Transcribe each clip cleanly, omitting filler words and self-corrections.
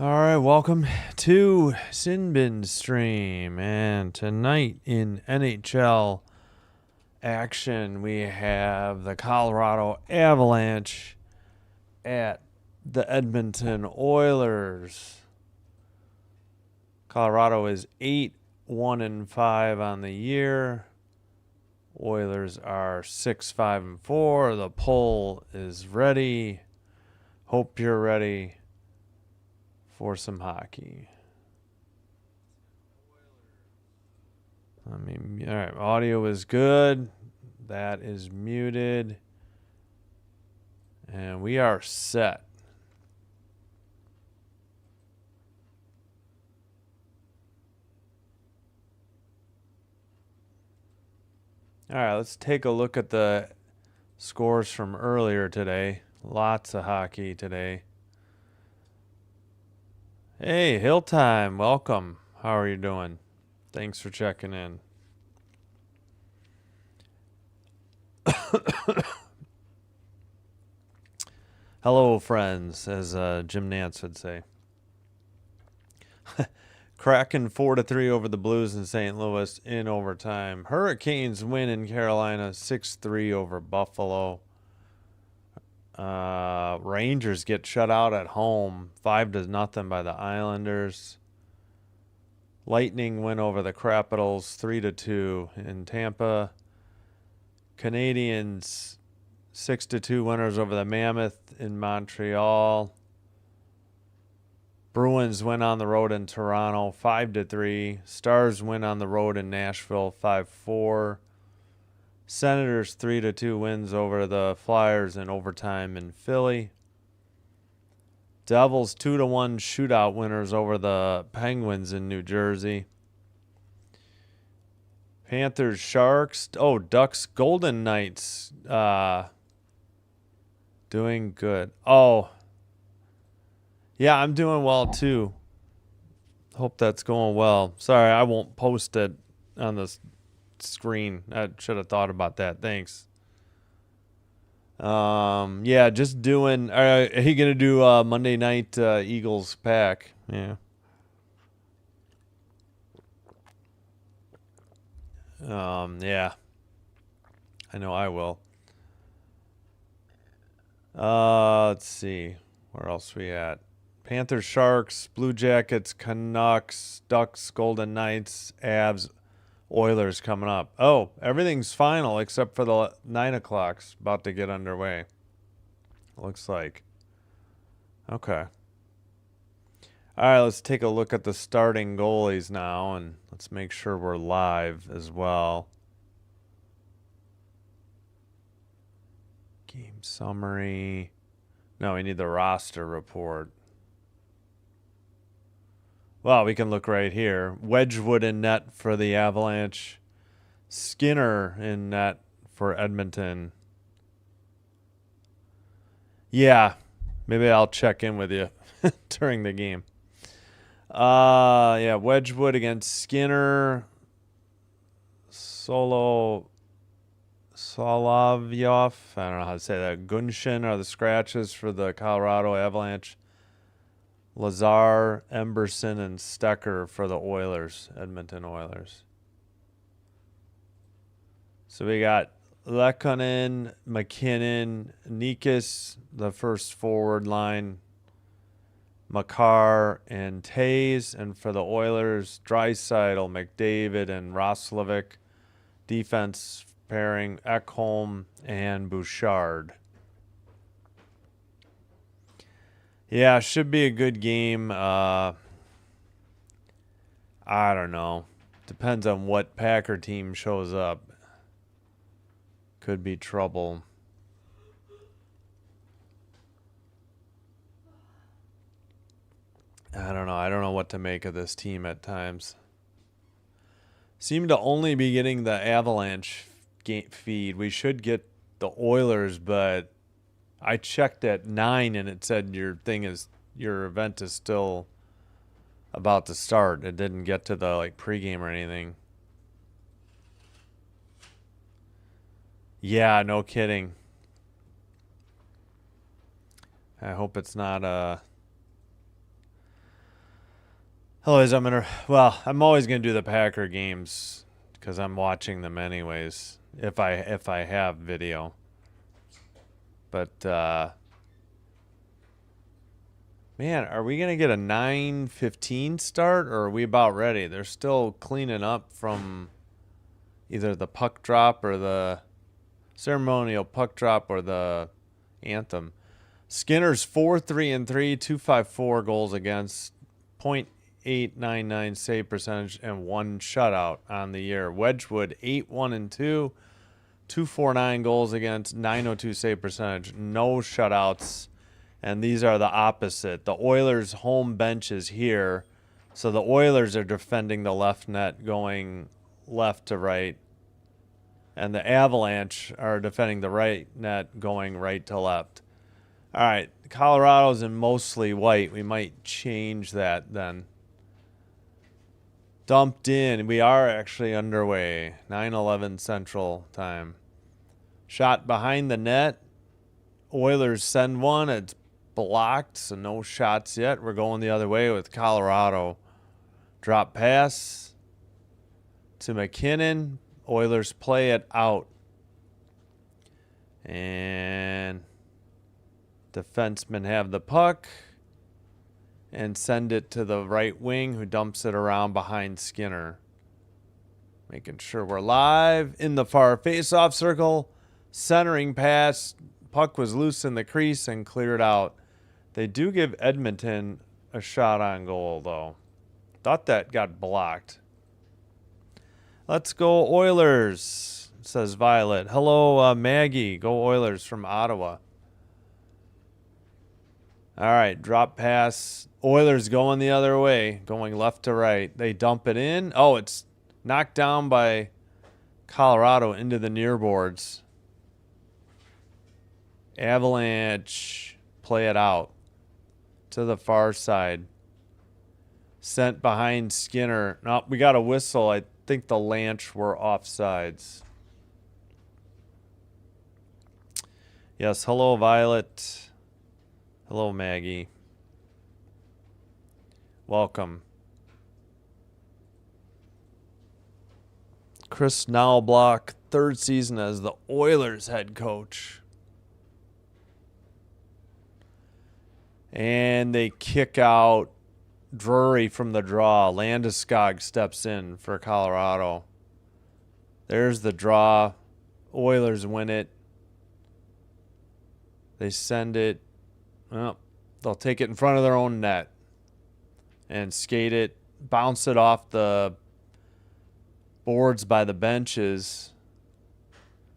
All right, welcome to Sinbin Stream. And tonight in NHL action, we have the Colorado Avalanche at the Edmonton Oilers. Colorado is 8-1-5 on the year. Oilers are 6-5-4. The poll is ready. Hope you're ready for some hockey. All right, audio is good. That is muted. And we are set. All right, let's take a look at the scores from earlier today. Lots of hockey today. Hey, Hill Time, welcome. How are you doing? Thanks for checking in. Hello, friends, as Jim Nance would say. Kraken 4-3 over the Blues in St. Louis in overtime. Hurricanes win in Carolina 6-3 over Buffalo. Rangers get shut out at home 5-0 by the Islanders. Lightning win over the Capitals 3-2 in Tampa. Canadiens 6-2 winners over the Mammoth in Montreal. Bruins win on the road in Toronto 5-3. Stars win on the road in Nashville 5-4. Senators 3-2 wins over the Flyers in overtime in Philly. Devils 2-1 shootout winners over the Penguins in New Jersey. Panthers Sharks. Oh, Ducks Golden Knights doing good. Oh, yeah, I'm doing well too. Hope that's going well. Sorry, I won't post it on the screen. I should have thought about that. Thanks. Yeah, just doing. Are you gonna do Monday night Eagles pack? Yeah. Yeah. I know I will. Let's see. Where else we at? Panthers, Sharks, Blue Jackets, Canucks, Ducks, Golden Knights, Avs, Oilers coming up. Oh, everything's final except for the 9 o'clocks about to get underway. Looks like. Okay. All right, let's take a look at the starting goalies now, and let's make sure we're live as well. Game summary. No, we need the roster report. Well, we can look right here. Wedgwood in net for the Avalanche. Skinner in net for Edmonton. Yeah, maybe I'll check in with you during the game. Yeah, Wedgwood against Skinner. Solovyov. I don't know how to say that. Gunshin are the scratches for the Colorado Avalanche. Lazar, Emberson, and Stecker for the Oilers, Edmonton Oilers. So we got Lekkonen, McKinnon, Nikas, the first forward line, Makar, and Tays. And for the Oilers, Draisaitl, McDavid, and Roslovic. Defense pairing Ekholm and Bouchard. Yeah, should be a good game. I don't know. Depends on what Packer team shows up. Could be trouble. I don't know. I don't know what to make of this team at times. Seem to only be getting the Avalanche feed. We should get the Oilers, but I checked at 9 and it said your event is still about to start. It didn't get to the pregame or anything. Yeah, no kidding. I hope it's not Otherwise, I'm always gonna do the Packer games because I'm watching them anyways. If I have video, but man, are we gonna get a 9:15 start, or are we about ready? They're still cleaning up from either the puck drop or the ceremonial puck drop or the anthem. Skinner's 4-3-3, 254 goals against, .899 save percentage, and 1 shutout on the year. Wedgwood 8-1-2, 249 goals against, 902 save percentage, no shutouts. And these are the opposite. The Oilers' home bench is here, so the Oilers are defending the left net going left to right, and the Avalanche are defending the right net going right to left. All right, Colorado's in mostly white. We might change that then. Dumped in. We are actually underway. 9:11 Central Time. Shot behind the net. Oilers send one. It's blocked, so no shots yet. We're going the other way with Colorado. Drop pass to McKinnon. Oilers play it out. And defensemen have the puck and send it to the right wing, who dumps it around behind Skinner. Making sure we're live in the far face-off circle. Centering pass. Puck was loose in the crease and cleared out. They do give Edmonton a shot on goal, though. Thought that got blocked. Let's go Oilers, says Violet. Hello, Maggie. Go Oilers from Ottawa. All right, drop pass. Oilers going the other way, going left to right. They dump it in. Oh, it's knocked down by Colorado into the near boards. Avalanche play it out to the far side. Sent behind Skinner. No, we got a whistle. I think the Lanch were offsides. Yes, hello, Violet. Hello, Maggie. Welcome. Chris Knaublach, 3rd season as the Oilers head coach. And they kick out Drury from the draw. Landeskog steps in for Colorado. There's the draw. Oilers win it. They send it. Well, they'll take it in front of their own net and skate it, bounce it off the boards by the benches.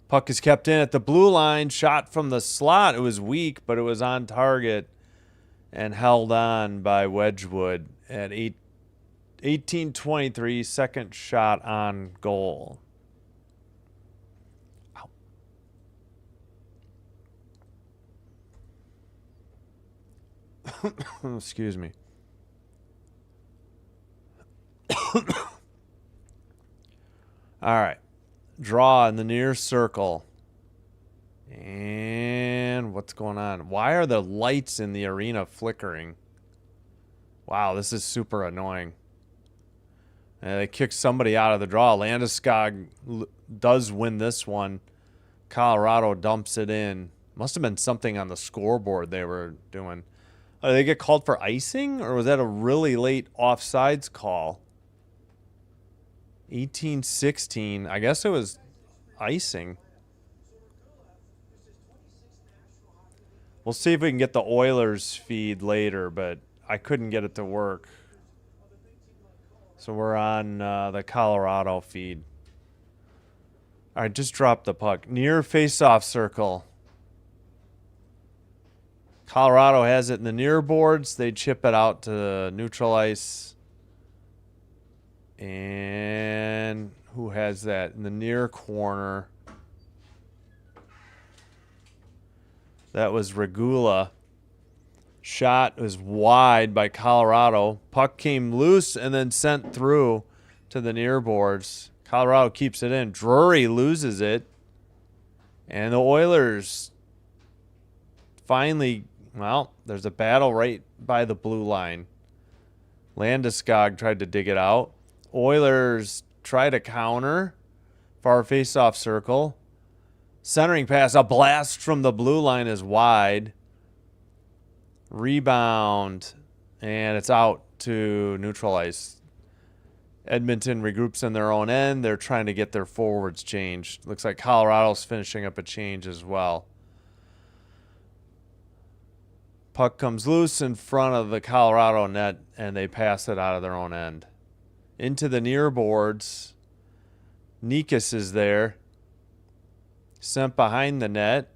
Puck is kept in at the blue line. Shot from the slot. It was weak, but it was on target and held on by Wedgwood at 18:23, second shot on goal. Ow. Excuse me. All right. Draw in the near circle. And what's going on? Why are the lights in the arena flickering? Wow, this is super annoying. And they kick somebody out of the draw. Landeskog does win this one. Colorado dumps it in. Must have been something on the scoreboard they were doing. Did they get called for icing? Or was that a really late offsides call? 18-16. I guess it was icing. We'll see if we can get the Oilers feed later, but I couldn't get it to work. So we're on the Colorado feed. All right, just drop the puck. Near face-off circle. Colorado has it in the near boards. They chip it out to neutral ice. And who has that? In the near corner. That was Regula. Shot was wide by Colorado. Puck came loose and then sent through to the near boards. Colorado keeps it in. Drury loses it. And the Oilers finally, well, there's a battle right by the blue line. Landeskog tried to dig it out. Oilers try to counter. Far face-off circle. Centering pass. A blast from the blue line is wide. Rebound. And it's out to neutral ice. Edmonton regroups in their own end. They're trying to get their forwards changed. Looks like Colorado's finishing up a change as well. Puck comes loose in front of the Colorado net, and they pass it out of their own end. Into the near boards. Nikas is there. Sent behind the net.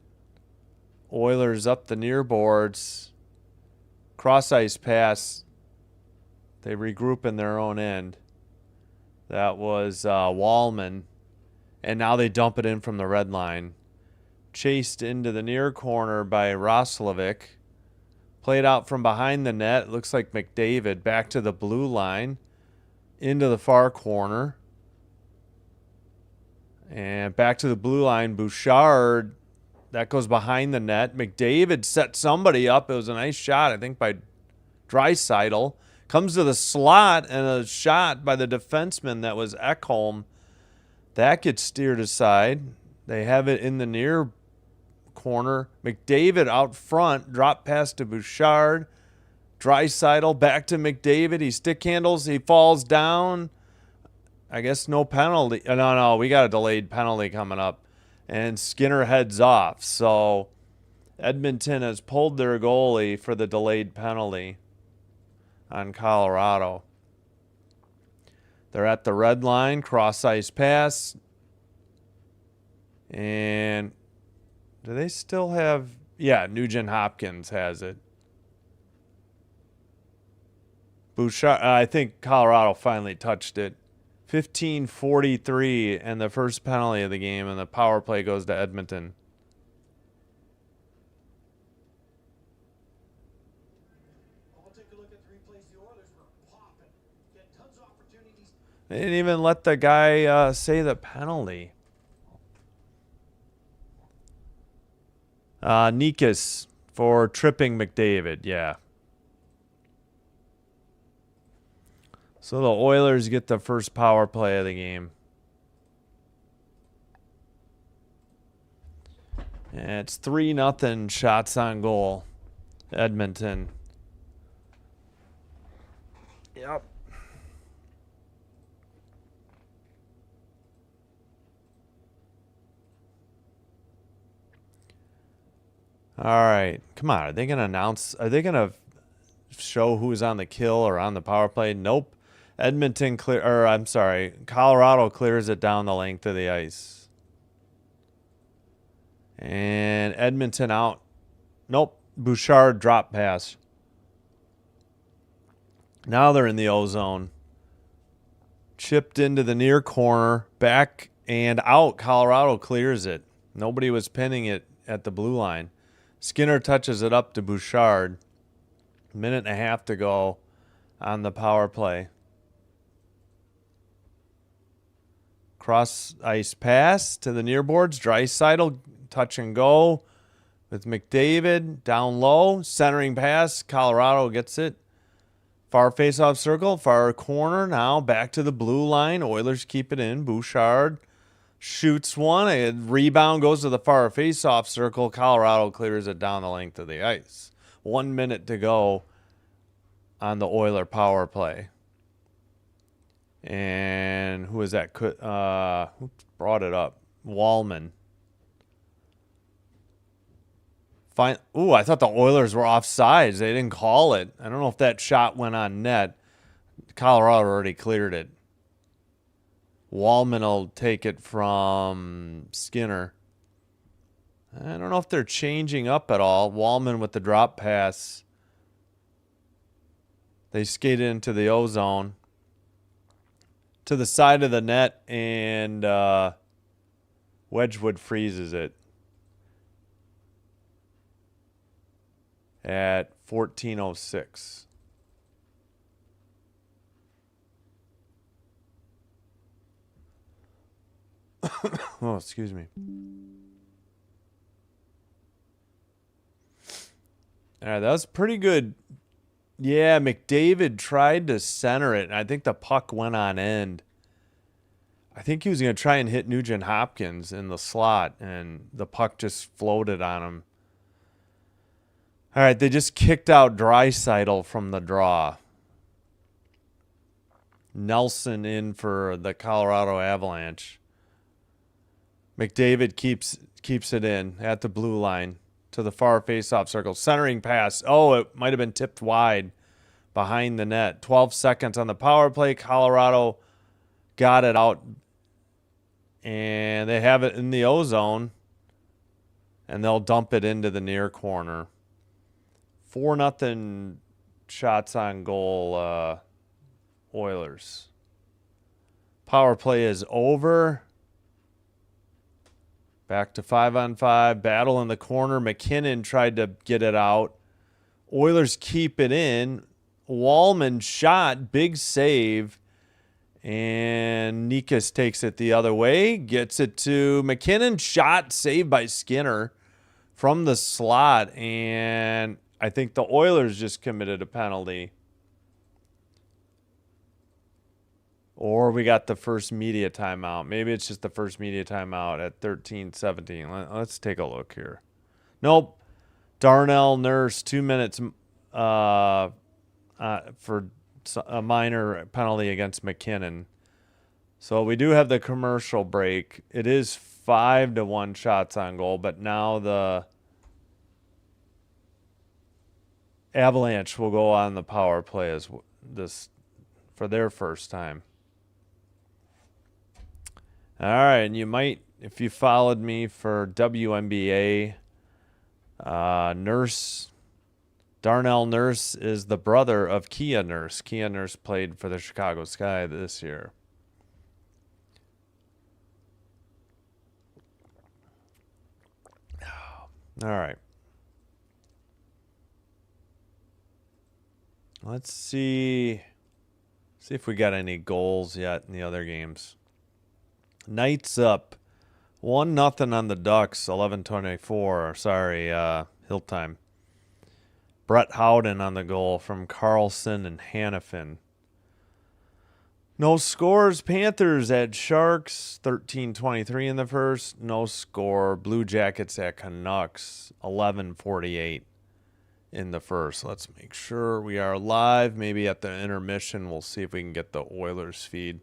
Oilers up the near boards. Cross ice pass. They regroup in their own end. That was Wallman. And now they dump it in from the red line. Chased into the near corner by Roslovic. Played out from behind the net. Looks like McDavid. Back to the blue line. Into the far corner. And back to the blue line. Bouchard. That goes behind the net. McDavid set somebody up. It was a nice shot, I think, by Draisaitl. Comes to the slot, and a shot by the defenseman that was Ekholm. That gets steered aside. They have it in the near corner. McDavid out front. Drop pass to Bouchard. Draisaitl back to McDavid. He stick handles. He falls down. I guess no penalty. No, we got a delayed penalty coming up. And Skinner heads off. So Edmonton has pulled their goalie for the delayed penalty on Colorado. They're at the red line. Cross ice pass. And do they still have... Yeah, Nugent-Hopkins has it. Bouchard, I think Colorado finally touched it. 15:43 and the first penalty of the game, and the power play goes to Edmonton. I'll take a look at the replays. The Oilers were popping. Getting tons of opportunities. They didn't even let the guy say the penalty. Nikas for tripping McDavid, yeah. So the Oilers get the first power play of the game. And it's 3-0 shots on goal. Edmonton. Yep. All right. Come on. Are they going to announce? Are they going to show who's on the kill or on the power play? Nope. Colorado clears it down the length of the ice. And Edmonton out. Nope. Bouchard drop pass. Now they're in the O-zone. Chipped into the near corner. Back and out. Colorado clears it. Nobody was pinning it at the blue line. Skinner touches it up to Bouchard. Minute and a half to go on the power play. Cross ice pass to the near boards. Draisaitl touch and go with McDavid down low. Centering pass. Colorado gets it. Far face-off circle. Far corner. Now back to the blue line. Oilers keep it in. Bouchard shoots one. A rebound goes to the far face-off circle. Colorado clears it down the length of the ice. 1 minute to go on the Oiler power play. And who is that? Who brought it up? Wallman. Fine. Ooh, I thought the Oilers were offsides. They didn't call it. I don't know if that shot went on net. Colorado already cleared it. Wallman will take it from Skinner. I don't know if they're changing up at all. Wallman with the drop pass. They skate into the O-zone. To the side of the net, and Wedgwood freezes it at 14:06. Oh, excuse me. All right, that was pretty good Yeah, McDavid tried to center it, and I think the puck went on end. I think he was going to try and hit Nugent-Hopkins in the slot, and the puck just floated on him. All right, they just kicked out Draisaitl from the draw. Nelson in for the Colorado Avalanche. McDavid keeps it in at the blue line to the far faceoff circle. Centering pass. Oh, it might have been tipped wide behind the net. 12 seconds on the power play. Colorado got it out. And they have it in the O-zone. And they'll dump it into the near corner. 4-0 shots on goal, Oilers. Power play is over. Back to 5-on-5. Battle in the corner. McKinnon tried to get it out. Oilers keep it in. Wallman shot. Big save. And Nikas takes it the other way. Gets it to McKinnon. Shot. Saved by Skinner from the slot. And I think the Oilers just committed a penalty. Or we got the first media timeout. Maybe it's just the first media timeout at 13:17. Let's take a look here. Nope. Darnell Nurse, 2 minutes for a minor penalty against McKinnon. So we do have the commercial break. It is 5-1 shots on goal, but now the Avalanche will go on the power play as this for their first time. All right, and you might, if you followed me for WNBA, Darnell Nurse is the brother of Kia Nurse. Kia Nurse played for the Chicago Sky this year. All right. Let's see if we got any goals yet in the other games. Knights up 1-0 on the Ducks, 11:24. Sorry, hill time. Brett Howden on the goal from Carlson and Hannafin. No scores. Panthers at Sharks, 13:23 in the first. No score. Blue Jackets at Canucks, 11:48 in the first. Let's make sure we are live. Maybe at the intermission, we'll see if we can get the Oilers feed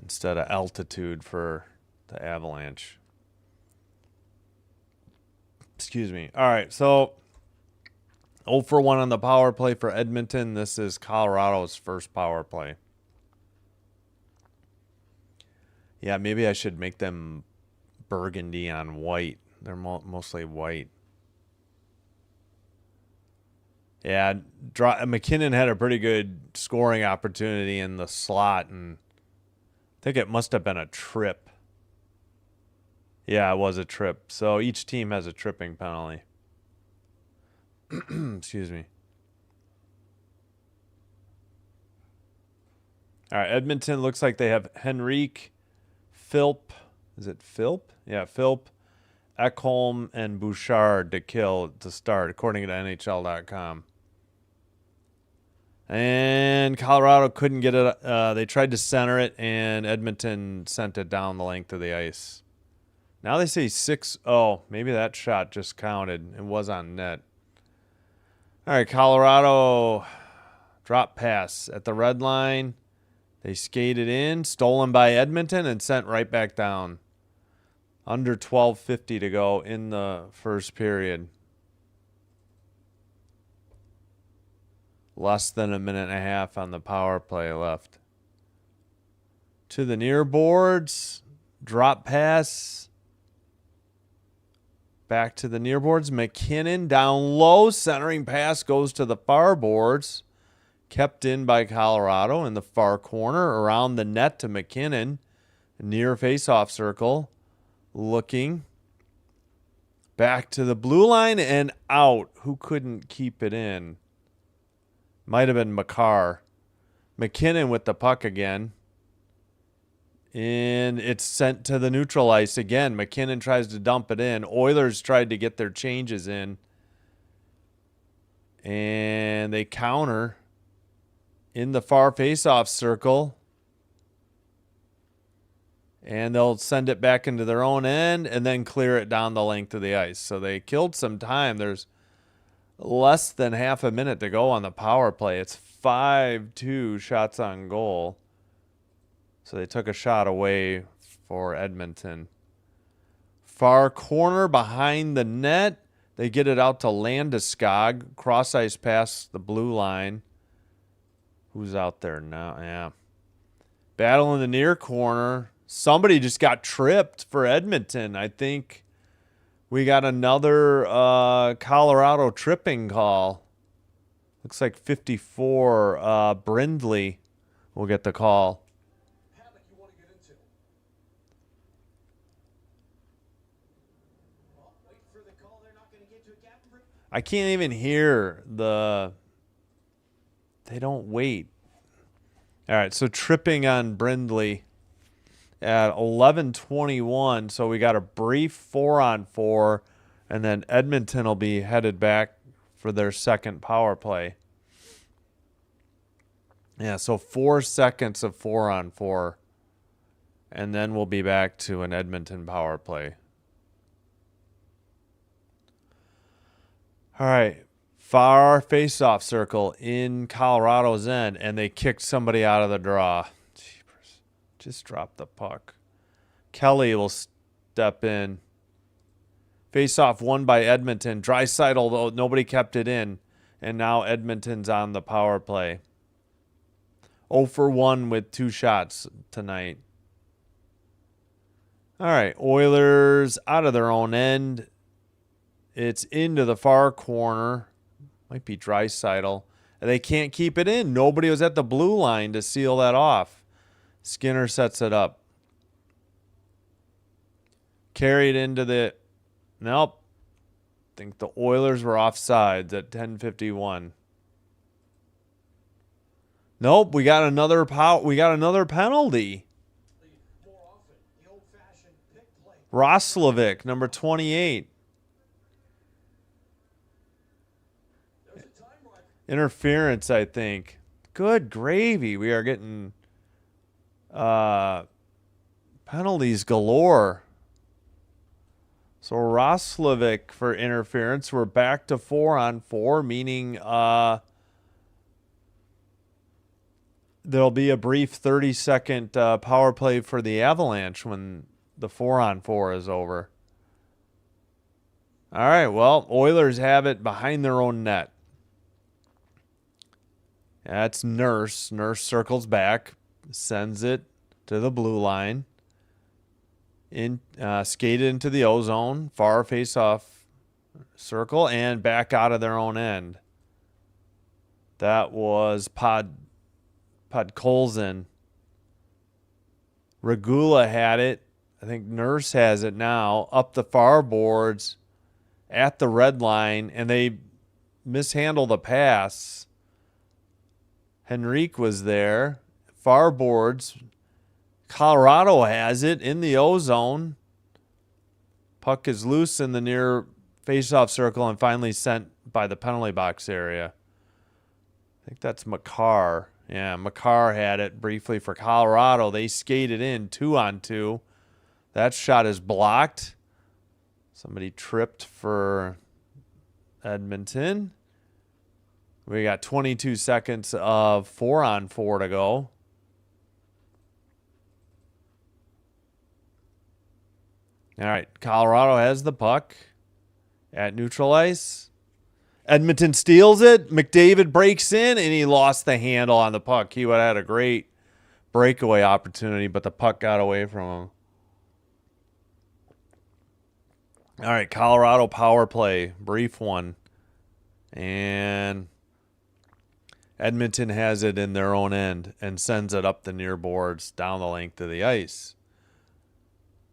instead of altitude for the Avalanche. Excuse me. All right, so 0-for-1 on the power play for Edmonton. This is Colorado's first power play. Yeah, maybe I should make them burgundy on white. They're mostly white. Yeah, McKinnon had a pretty good scoring opportunity in the slot, and I think it must have been a trip. Yeah, it was a trip. So each team has a tripping penalty. Excuse me. All right, Edmonton looks like they have Henrique, Philp. Is it Philp? Yeah, Philp, Ekholm, and Bouchard to kill to start, according to NHL.com. And Colorado couldn't get it. They tried to center it, and Edmonton sent it down the length of the ice. Now they say 6-0. Maybe that shot just counted. It was on net. All right, Colorado drop pass at the red line. They skated in, stolen by Edmonton, and sent right back down. Under 12:50 to go in the first period. Less than a minute and a half on the power play left. To the near boards. Drop pass. Back to the near boards. McKinnon down low. Centering pass goes to the far boards. Kept in by Colorado in the far corner. Around the net to McKinnon. Near faceoff circle. Looking. Back to the blue line and out. Who couldn't keep it in? Might have been Makar. McKinnon with the puck again. And it's sent to the neutral ice again. McKinnon tries to dump it in. Oilers tried to get their changes in. And they counter in the far face-off circle. And they'll send it back into their own end and then clear it down the length of the ice. So they killed some time. There's less than half a minute to go on the power play. It's 5-2 shots on goal. So they took a shot away for Edmonton. Far corner behind the net. They get it out to Landeskog. Cross ice past the blue line. Who's out there now? Yeah. Battle in the near corner. Somebody just got tripped for Edmonton. I think we got another Colorado tripping call. Looks like 54. Brindley will get the call. Havoc you want to get into. Well, wait for the call. They're not going to get to it. Captain. I can't even hear the... They don't wait. All right, so tripping on Brindley at 11:21. So we got a brief 4-on-4, and then Edmonton will be headed back for their second power play. Yeah, so 4 seconds of 4-on-4, and then we'll be back to an Edmonton power play. All right, far face-off circle in Colorado's end, and they kicked somebody out of the draw. Just drop the puck. Kelly will step in. Face-off won by Edmonton. Draisaitl, though, nobody kept it in. And now Edmonton's on the power play. 0 for 1 with 2 shots tonight. All right, Oilers out of their own end. It's into the far corner. Might be Draisaitl. And they can't keep it in. Nobody was at the blue line to seal that off. Skinner sets it up. Carried into the... Nope. I think the Oilers were offsides at 10:51. Nope, we got another penalty. More often, the old-fashioned pick play. Roslovic, number 28. There's a time marker. Interference, I think. Good gravy. We are getting penalties galore. So Roslovic for interference. We're back to 4-on-4, meaning there'll be a brief 30-second power play for the Avalanche when the 4-on-4 is over. All right, well, Oilers have it behind their own net. That's Nurse. Nurse circles back, sends it to the blue line. Skated into the O-zone, far face-off circle, and back out of their own end. That was Podkolzin. Regula had it. I think Nurse has it now. Up the far boards at the red line, and they mishandle the pass. Henrique was there. Far boards. Colorado has it in the O-zone. Puck is loose in the near face-off circle and finally sent by the penalty box area. I think that's Makar. Yeah, Makar had it briefly for Colorado. They skated in 2-on-2. That shot is blocked. Somebody tripped for Edmonton. We got 22 seconds of 4-on-4 to go. All right, Colorado has the puck at neutral ice. Edmonton steals it. McDavid breaks in, and he lost the handle on the puck. He would have had a great breakaway opportunity, but the puck got away from him. All right, Colorado power play, brief one. And Edmonton has it in their own end and sends it up the near boards down the length of the ice.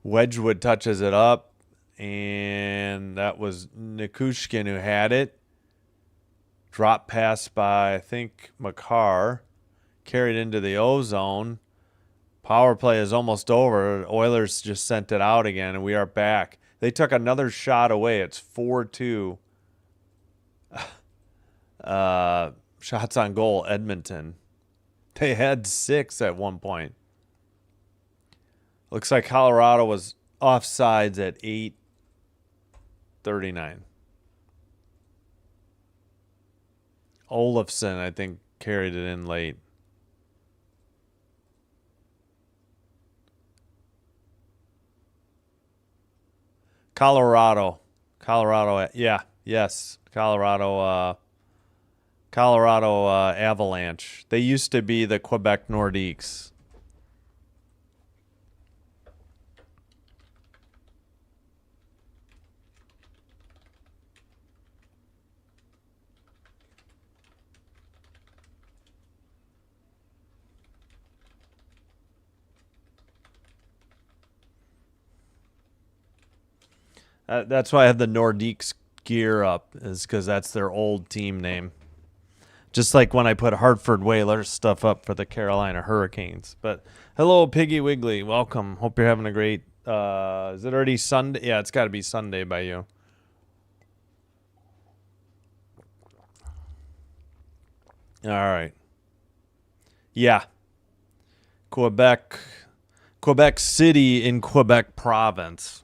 Wedgwood touches it up, and that was Nikushkin who had it. Drop pass by, I think, Makar. Carried into the O-zone. Power play is almost over. Oilers just sent it out again, and we are back. They took another shot away. It's 4-2. Shots on goal, Edmonton. They had 6 at one point. Looks like Colorado was offsides at 8:39. Olafson, I think, carried it in late. Colorado, yeah, yes, Colorado Avalanche. They used to be the Quebec Nordiques. That's why I have the Nordiques gear up, is because that's their old team name. Just like when I put Hartford Whalers stuff up for the Carolina Hurricanes. But hello, Piggy Wiggly. Welcome. Hope you're having a great... is it already Sunday? Yeah, it's got to be Sunday by you. All right. Yeah. Quebec City in Quebec province.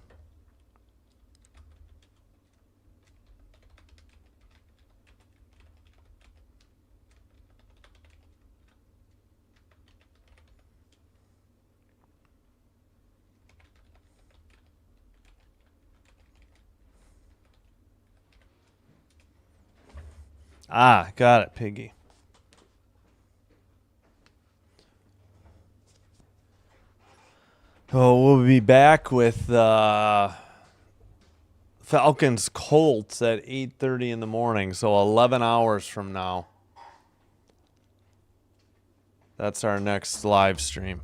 Ah, got it, Piggy. Oh, we'll be back with Falcons Colts at 8:30 in the morning, so 11 hours from now. That's our next live stream.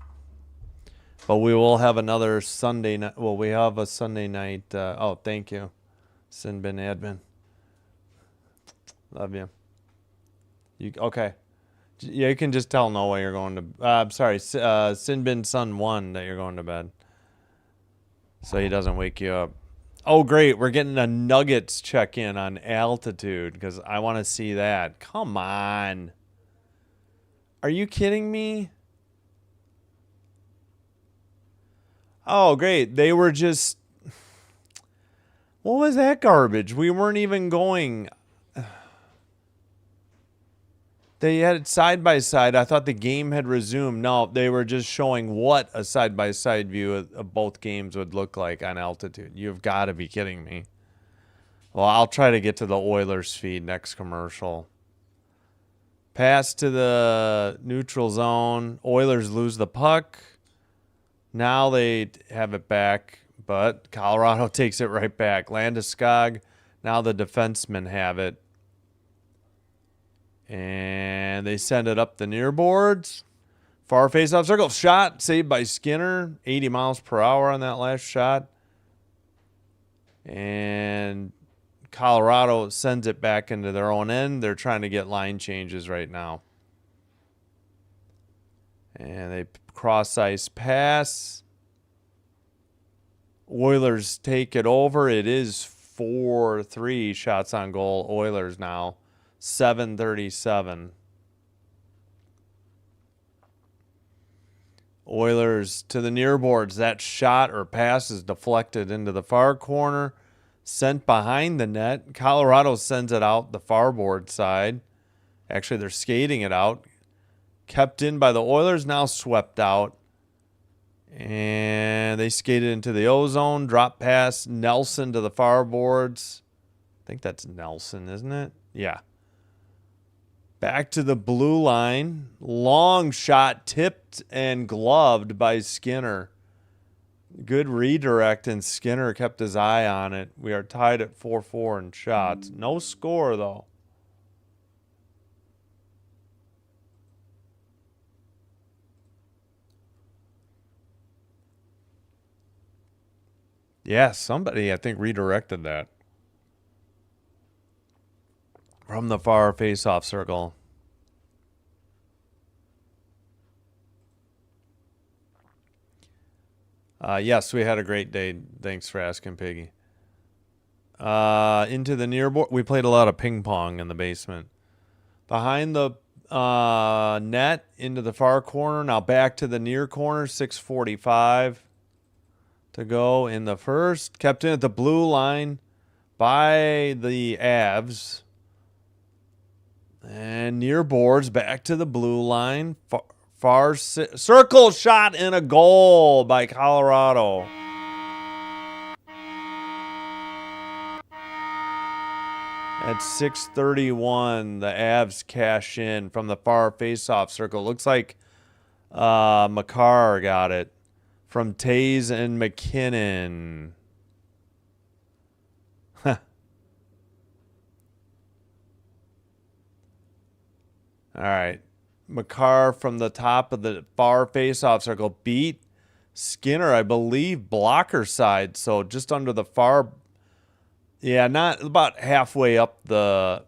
But we will have another Sunday night. Well, we have a Sunday night. Oh, thank you, Sinbin Admin. Love you. Okay? Yeah, you can just tell Noah you're going to. I'm sorry, Sinbin Sun 1 that you're going to bed, so he doesn't wake you up. Oh, great! We're getting a Nuggets check-in on altitude because I want to see that. Come on, are you kidding me? Oh, great! They were just. What was that garbage? We weren't even going. They had it side by side. I thought the game had resumed. No, they were just showing what a side by side view of both games would look like on altitude. You've got to be kidding me. Well, I'll try to get to the Oilers feed next commercial. Pass to the neutral zone. Oilers lose the puck. Now they have it back, but Colorado takes it right back. Landeskog. Now the defensemen have it. And they send it up the near boards. Far face-off circle. Shot saved by Skinner. 80 miles per hour on that last shot. And Colorado sends it back into their own end. They're trying to get line changes right now. And they cross-ice pass. Oilers take it over. It is 4-3 shots on goal. Oilers now. 7:37. Oilers to the near boards. That shot or pass is deflected into the far corner. Sent behind the net. Colorado sends it out the far board side. Actually, they're skating it out. Kept in by the Oilers. Now swept out. And they skated into the O-zone. Drop pass. Nelson to the far boards. I think that's Nelson, isn't it? Yeah. Back to the blue line. Long shot tipped and gloved by Skinner. Good redirect, and Skinner kept his eye on it. We are tied at 4-4 in shots. No score, though. Yeah, somebody, I think, redirected that. From the far face-off circle. Yes, we had a great day. Thanks for asking, Piggy. Into the near board. We played a lot of ping pong in the basement. Behind the net into the far corner. Now back to the near corner. 6:45 to go in the first. Kept in at the blue line by the Avs. And near boards, back to the blue line. Far circle shot and a goal by Colorado. At 6:31, the Avs cash in from the far faceoff circle. Looks like Makar got it from Taze and McKinnon. All right. Makar from the top of the far faceoff circle beat Skinner, I believe, blocker side. So just under the far, yeah, not about halfway up the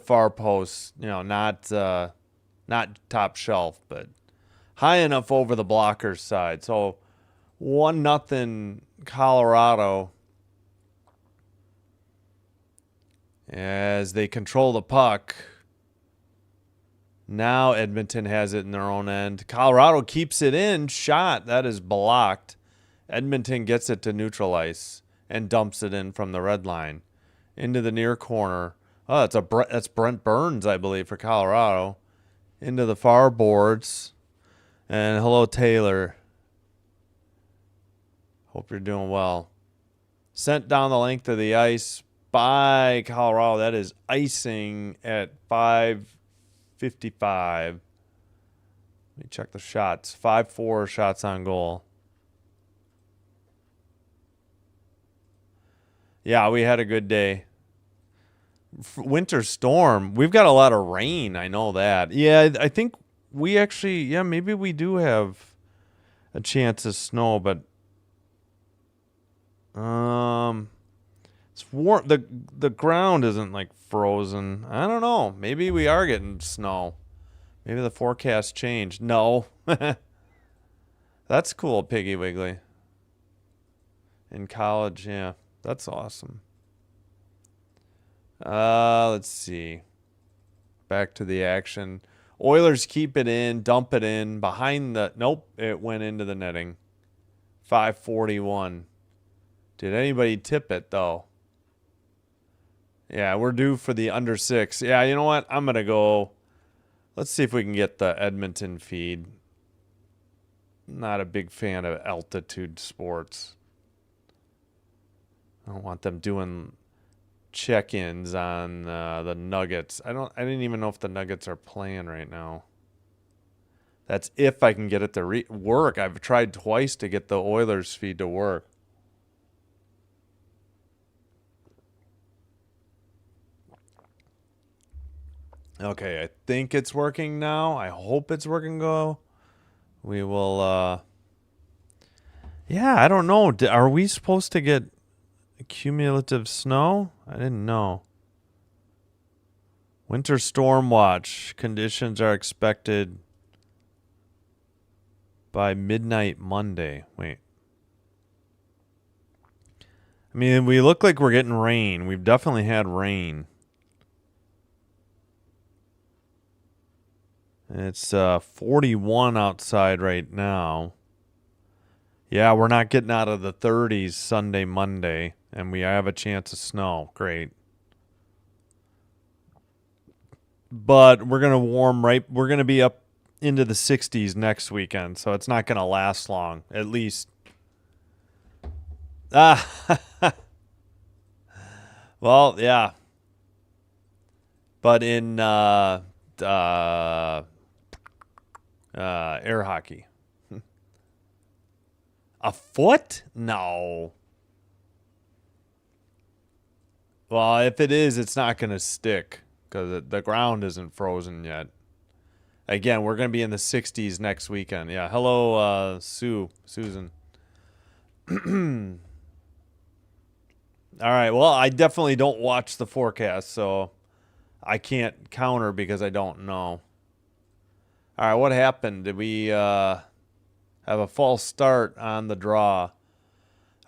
far post. You know, not top shelf, but high enough over the blocker side. So 1-0 Colorado. As they control the puck. Now Edmonton has it in their own end. Colorado keeps it in. Shot. That is blocked. Edmonton gets it to neutral ice and dumps it in from the red line. Into the near corner. Oh, that's Brent Burns, I believe, for Colorado. Into the far boards. And hello, Taylor. Hope you're doing well. Sent down the length of the ice by Colorado. That is icing at 5:55. Let me check the shots. 5-4 shots on goal. Yeah, we had a good day. Winter storm. We've got a lot of rain. I know that. Yeah, I think we actually, yeah, maybe we do have a chance of snow, but it's warm. The ground isn't like frozen. I don't know. Maybe we are getting snow. Maybe the forecast changed. No. That's cool, Piggy Wiggly. In college, yeah. That's awesome. Let's see. Back to the action. Oilers keep it in, dump it in behind the. Nope, it went into the netting. 5:41. Did anybody tip it though? Yeah, we're due for the under 6. Yeah, you know what? I'm gonna go. Let's see if we can get the Edmonton feed. Not a big fan of altitude sports. I don't want them doing check-ins on the Nuggets. I didn't even know if the Nuggets are playing right now. That's if I can get it to work. I've tried twice to get the Oilers feed to work. Okay, I think it's working now. I hope it's working. We will yeah, I don't know. Are we supposed to get cumulative snow? I didn't know. Winter storm watch. Conditions are expected by midnight Monday. Wait. I mean, we look like we're getting rain. We've definitely had rain. It's 41 outside right now. Yeah, we're not getting out of the 30s Sunday, Monday, and we have a chance of snow. Great. But we're going to warm right. We're going to be up into the 60s next weekend, so it's not going to last long, at least. Well, yeah. But in air hockey. A foot? No. Well, if it is, it's not going to stick because the ground isn't frozen yet. Again, we're going to be in the 60s next weekend. Yeah. Hello, Susan. All right. Well, I definitely don't watch the forecast, so I can't counter because I don't know. All right. What happened? Did we have a false start on the draw?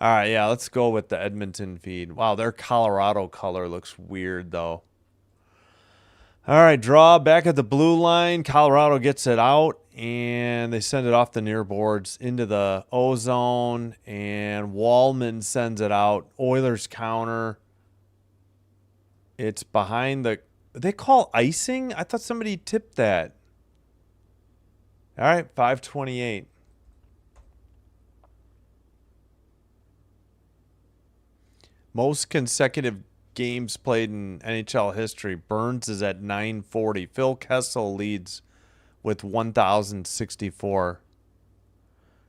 All right. Yeah. Let's go with the Edmonton feed. Wow. Their Colorado color looks weird, though. All right, draw back at the blue line. Colorado gets it out, and they send it off the near boards into the O zone, and Wallman sends it out. Oilers counter. It's behind the... They call icing? I thought somebody tipped that. All right, 5:28. Most consecutive games played in NHL history. Burns is at 940. Phil Kessel leads with 1,064.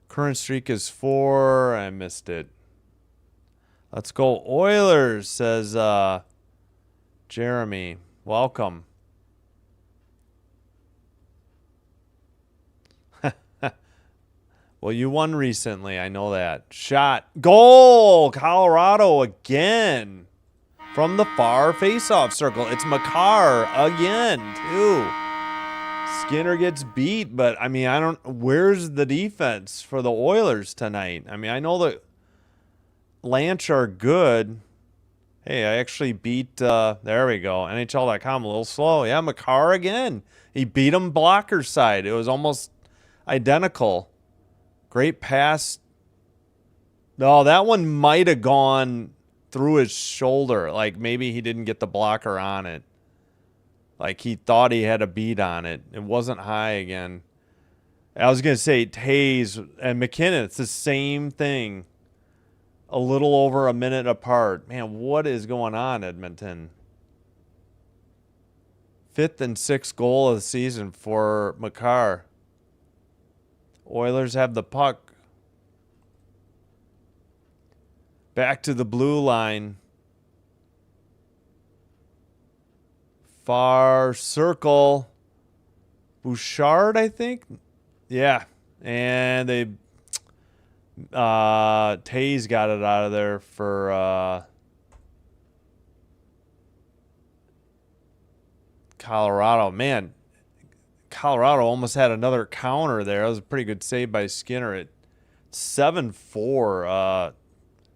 Current streak is 4. I missed it. Let's go Oilers, says Jeremy. Welcome. Well, you won recently. I know that. Shot. Goal. Colorado again. From the far faceoff circle. It's Makar again, too. Skinner gets beat, but, I mean, where's the defense for the Oilers tonight? I mean, I know the Lanch are good. Hey, I actually beat, there we go, NHL.com, a little slow. Yeah, Makar again. He beat him blocker side. It was almost identical. Great pass. No, that one might have gone through his shoulder. Like maybe he didn't get the blocker on it. Like he thought he had a beat on it. It wasn't high again. I was going to say Taze and McKinnon. It's the same thing. A little over a minute apart. Man, what is going on, Edmonton? 5th and 6th goal of the season for Makar. Oilers have the puck. Back to the blue line. Far circle. Bouchard, I think? Yeah. And they... Taze got it out of there for... Colorado. Man, Colorado almost had another counter there. That was a pretty good save by Skinner at 7-4.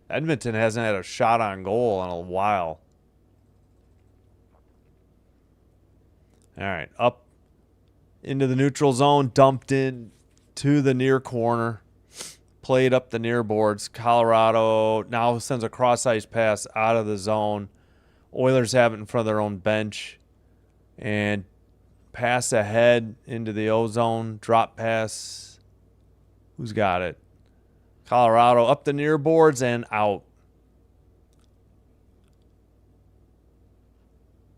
Edmonton hasn't had a shot on goal in a while. All right, up into the neutral zone, dumped in to the near corner, played up the near boards. Colorado now sends a cross-ice pass out of the zone. Oilers have it in front of their own bench. And pass ahead into the O zone. Drop pass. Who's got it? Colorado up the near boards and out.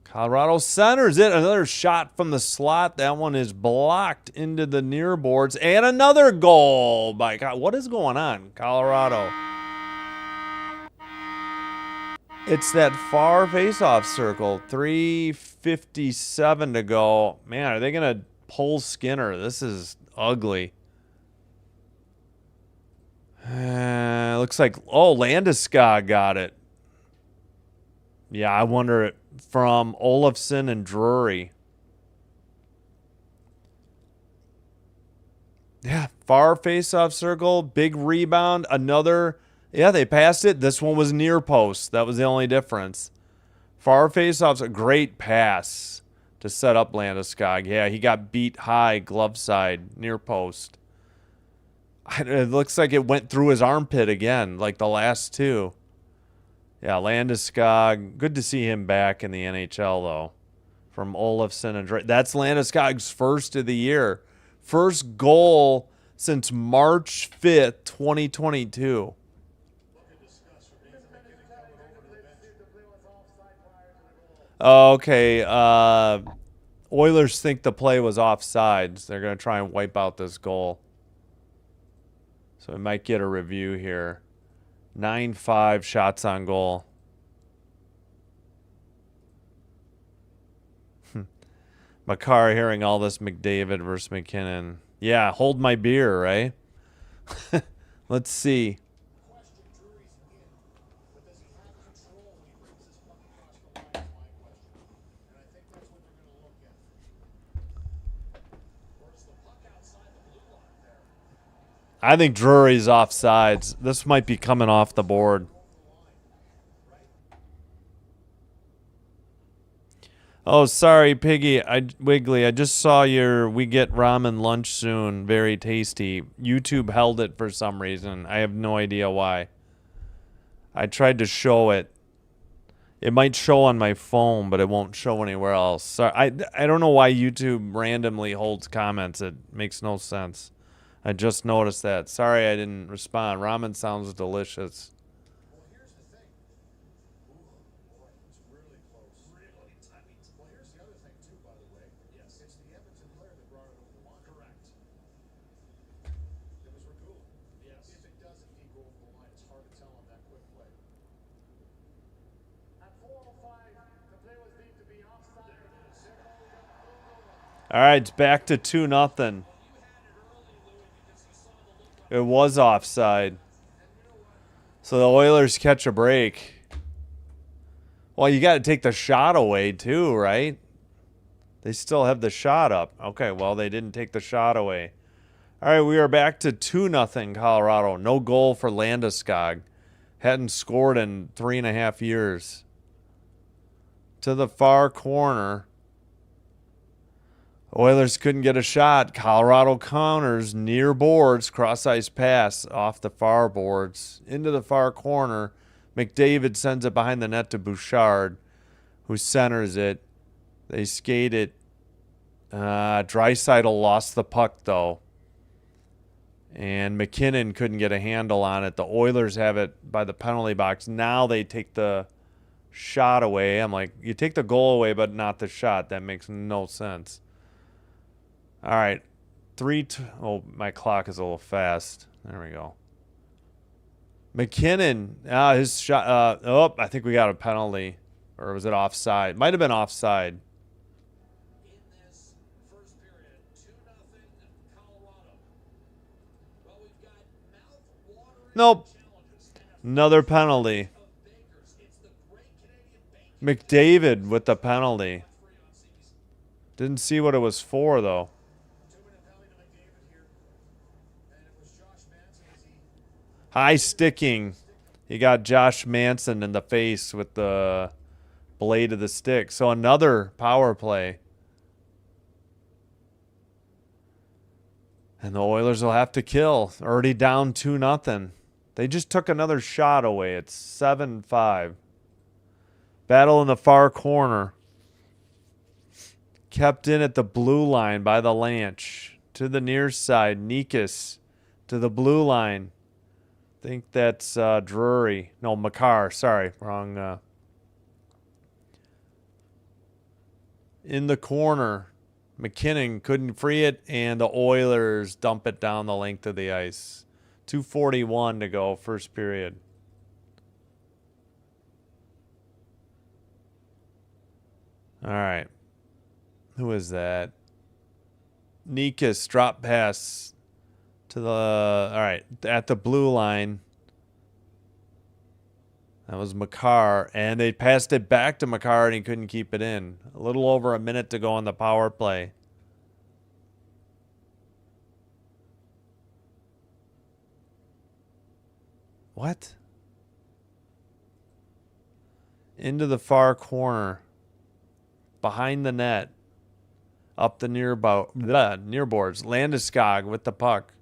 Colorado centers it. Another shot from the slot. That one is blocked into the near boards. And another goal by God. What is going on, Colorado? It's that far faceoff circle. 3:57 to go. Man, are they going to pull Skinner? This is ugly. Looks like, oh, Landeskog got it. Yeah, I wonder from Olofsson and Drury. Yeah, far face-off circle, big rebound, another. Yeah, they passed it. This one was near post. That was the only difference. Far face-off's a great pass to set up Landeskog. Yeah, he got beat high, glove side, near post. It looks like it went through his armpit again, like the last two. Yeah, Landeskog. Good to see him back in the NHL, though. From Olofsson and Drake. That's Landeskog's first of the year. First goal since March 5th, 2022. Okay. Oilers think the play was offsides. They're going to try and wipe out this goal. So we might get a review here. 9-5 shots on goal. Makar hearing all this McDavid versus McKinnon. Yeah, hold my beer, right? Let's see. I think Drury's offsides. This might be coming off the board. Oh, sorry, Piggy. Wiggly. I just saw your "We get ramen lunch soon." Very tasty. YouTube held it for some reason. I have no idea why. I tried to show it. It might show on my phone, but it won't show anywhere else. Sorry, I don't know why YouTube randomly holds comments. It makes no sense. I just noticed that. Sorry I didn't respond. Ramen sounds delicious. Well, here's the thing. Ooh, boy, it's really close. Really tight. Well, here's the other thing, too, by the way. Yes. It's the Edmonton player that brought it over the line. Correct. It was Ragul. Yes. If it does indeed go over the line, it's hard to tell on that quick play. At 4:05, the play was deemed to be offside. All right, it's back to 2-0. It was offside. So the Oilers catch a break. Well, you got to take the shot away too, right? They still have the shot up. Okay, well, they didn't take the shot away. All right, we are back to 2-0 Colorado. No goal for Landeskog. Hadn't scored in 3.5 years. To the far corner. Oilers couldn't get a shot. Colorado counters near boards. Cross-ice pass off the far boards. Into the far corner. McDavid sends it behind the net to Bouchard, who centers it. They skate it. Draisaitl lost the puck, though. And McKinnon couldn't get a handle on it. The Oilers have it by the penalty box. Now they take the shot away. I'm like, you take the goal away, but not the shot. That makes no sense. All right. Oh, my clock is a little fast. There we go. McKinnon, his shot. I think we got a penalty. Or was it offside? Might have been offside. In this first period, 2-0 Colorado. Well, we've got mouth-watering Nope. challenges. Another penalty. Of Bakers. It's the great Canadian bacon. McDavid with the penalty. Didn't see what it was for, though. 2-minute penalty to McDavid here. And it was Josh Manson as he High sticking. He got Josh Manson in the face with the blade of the stick. So another power play. And the Oilers will have to kill. Already down 2-0. They just took another shot away. It's 7-5. Battle in the far corner. Kept in at the blue line by the Lanch. To the near side, Nikas to the blue line. Think that's Drury. No, Makar. Sorry, wrong. In the corner, McKinnon couldn't free it, and the Oilers dump it down the length of the ice. 2:41 to go, first period. All right. Who is that? Nikas drop pass to the, all right, at the blue line. That was Makar, and they passed it back to Makar, and he couldn't keep it in. A little over a minute to go on the power play. What? Into the far corner. Behind the net. Up the near boards. Landeskog with the puck.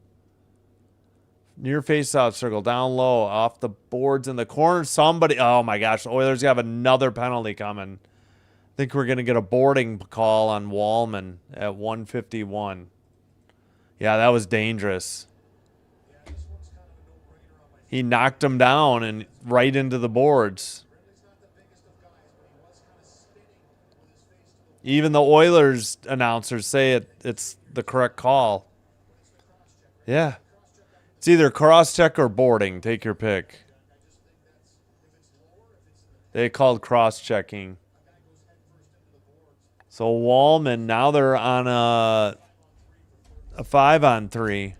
Near face-off circle. Down low. Off the boards in the corner. Somebody. Oh, my gosh. The Oilers have another penalty coming. I think we're going to get a boarding call on Wallman at 1:51. Yeah, that was dangerous. He knocked him down and right into the boards. Even the Oilers announcers say it's the correct call. Yeah. It's either cross-check or boarding. Take your pick. They called cross-checking. So Wallman, now they're on a 5-on-3.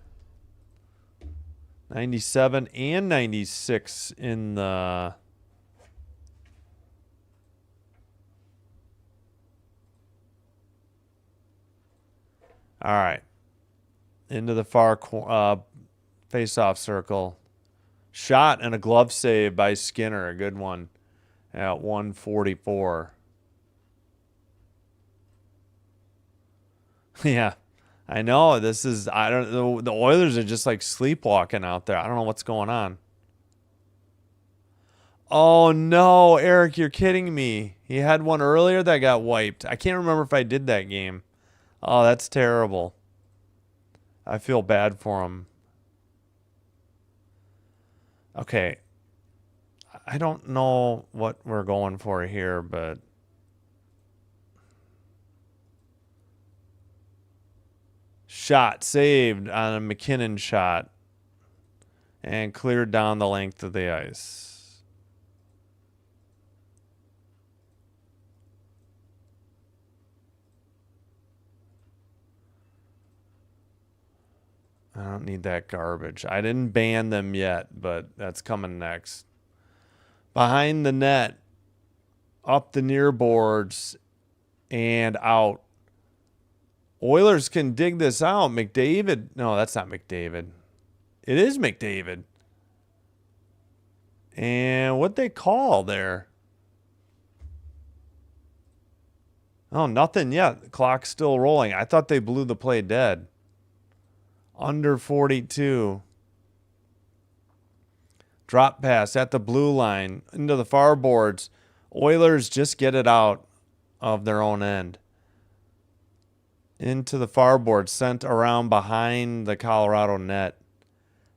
97 and 96 in the... All right. Into the far face-off circle. Shot and a glove save by Skinner. A good one at 1:44. Yeah. I know. This is, I don't know. The Oilers are just like sleepwalking out there. I don't know what's going on. Oh, no. Eric, you're kidding me. He had one earlier that got wiped. I can't remember if I did that game. Oh, that's terrible. I feel bad for him. Okay. I don't know what we're going for here, but shot saved on a McKinnon shot and cleared down the length of the ice. I don't need that garbage. I didn't ban them yet, but that's coming next. Behind the net, up the near boards, and out. Oilers can dig this out. McDavid. No, that's not McDavid. It is McDavid. And what they call there? Oh, nothing yet. The clock's still rolling. I thought they blew the play dead. Under 42. Drop pass at the blue line into the far boards. Oilers just get it out of their own end. Into the far board, sent around behind the Colorado net.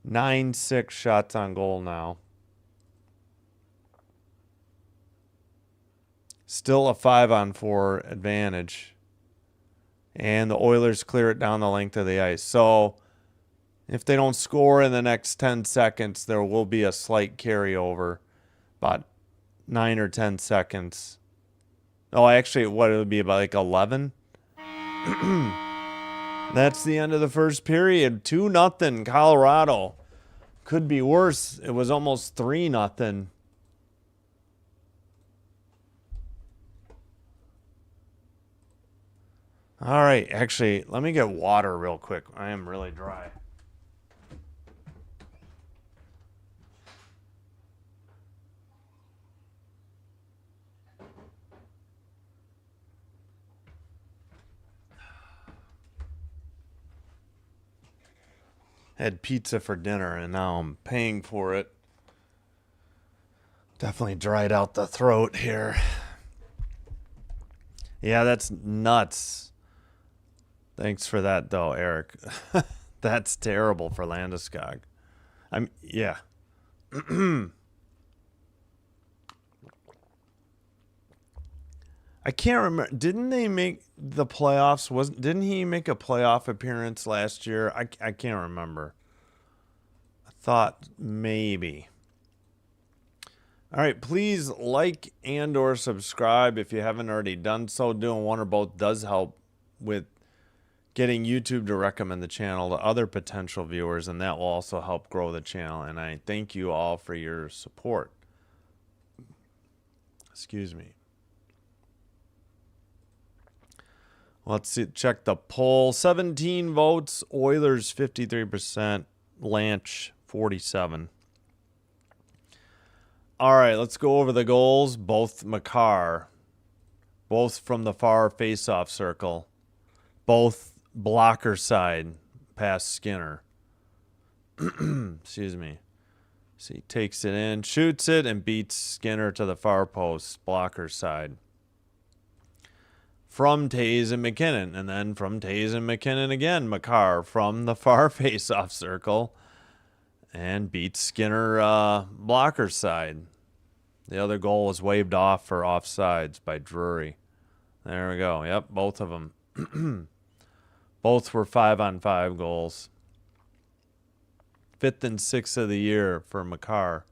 9-6 shots on goal now. Still a 5-on-4 advantage. And the Oilers clear it down the length of the ice. So if they don't score in the next 10 seconds, there will be a slight carryover. About 9 or 10 seconds. Oh, actually, what it would be about like 11? That's the end of the first period. 2-0 Colorado. Could be worse. It was almost 3-0. All right, actually, let me get water real quick. I am really dry. Had pizza for dinner and now I'm paying for it. Definitely dried out the throat here. Yeah, that's nuts. Thanks for that though, Eric. That's terrible for Landeskog. Yeah. I can't remember. Didn't they make the playoffs? Didn't he make a playoff appearance last year? I can't remember. I thought maybe. All right, please like and or subscribe if you haven't already done so. Doing one or both does help with getting YouTube to recommend the channel to other potential viewers, and that will also help grow the channel. And I thank you all for your support. Excuse me. Let's see, check the poll. 17 votes, Oilers 53%, Lanch 47. All right, let's go over the goals. Both Makar, both from the far face-off circle, both blocker side past Skinner. Excuse me. So he takes it in, shoots it, and beats Skinner to the far post, blocker side. From Taves and McKinnon, and then from Taves and McKinnon again, Makar from the far face-off circle and beats Skinner blocker side. The other goal was waved off for offsides by Drury. There we go. Yep, both of them. Both were 5-on-5 goals. 5th and 6th of the year for Makar.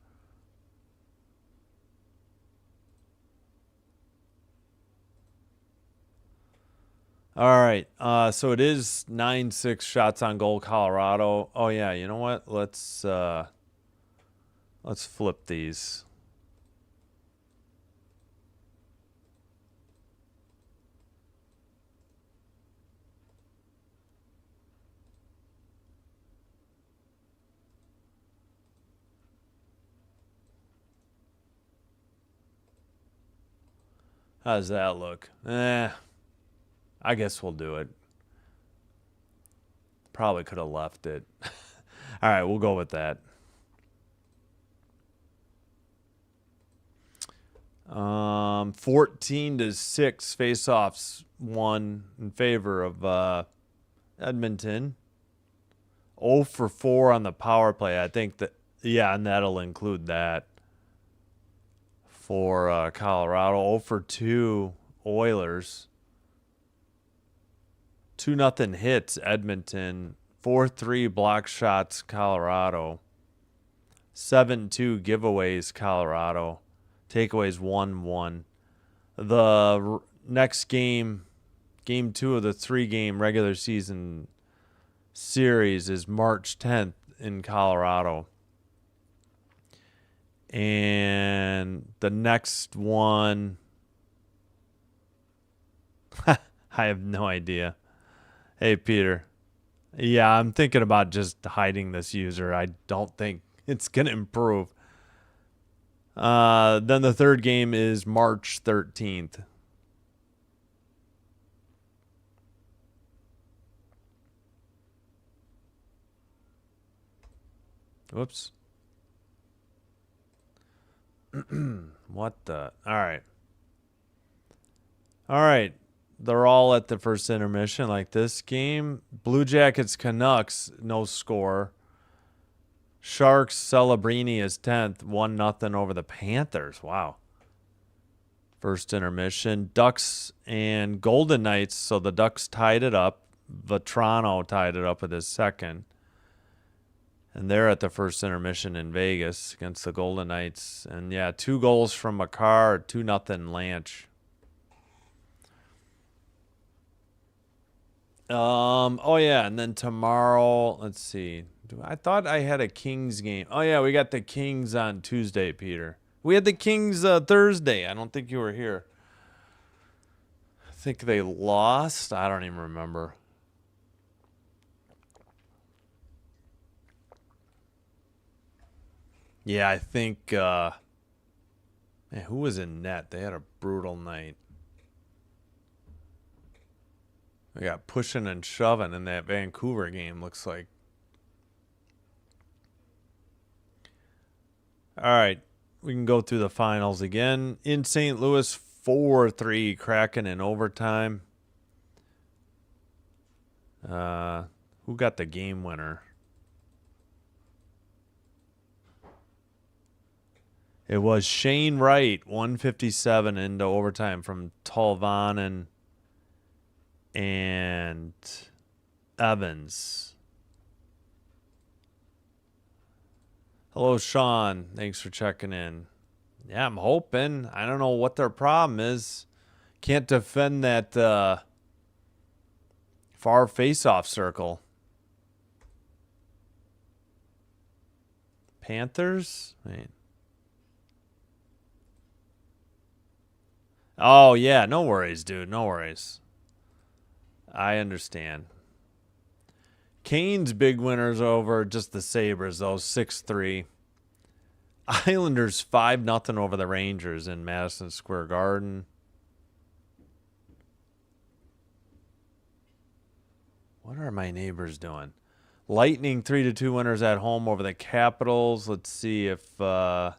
All right, so it is 9-6 shots on goal, Colorado. Oh yeah, you know what? Let's flip these. How does that look? I guess we'll do it. Probably could have left it. All right, we'll go with that. 14-6 face-offs won in favor of Edmonton. 0 for 4 on the power play. I think that, yeah, and that'll include that for Colorado. 0 for 2 Oilers. 2-0 hits Edmonton. 4-3 block shots Colorado. 7-2 giveaways Colorado. Takeaways 1-1. The next game, game 2 of the 3-game regular season series, is March 10th in Colorado. And the next one, I have no idea. Hey, Peter. Yeah, I'm thinking about just hiding this user. I don't think it's going to improve. Then the third game is March 13th. Whoops. What the? All right. All right. They're all at the first intermission like this game. Blue Jackets Canucks, no score. Sharks Celebrini is 10th, 1-0 over the Panthers. Wow. First intermission. Ducks and Golden Knights. So the Ducks tied it up. Vetrano tied it up with his second. And they're at the first intermission in Vegas against the Golden Knights. And yeah, 2 goals from Makar, 2-0 Lanch. Oh yeah, and then tomorrow, let's see. I thought I had a Kings game. Oh yeah, we got the Kings on Tuesday, Peter. We had the Kings Thursday. I don't think you were here. I think they lost. I don't even remember. Yeah, I think man, who was in net? They had a brutal night. We got pushing and shoving in that Vancouver game, looks like. All right, we can go through the finals again. In St. Louis, 4-3 Kraken in overtime. Who got the game winner? It was Shane Wright, 157 into overtime from Tolvanen and Evans. Hello, Sean. Thanks for checking in. Yeah, I'm hoping. I don't know what their problem is. Can't defend that far face-off circle. Panthers? Wait. Oh, yeah. No worries, dude. No worries. I understand. Kane's big winners over just the Sabres, though, 6-3. Islanders 5-0 over the Rangers in Madison Square Garden. What are my neighbors doing? Lightning 3-2 winners at home over the Capitals. Let's see if doesn't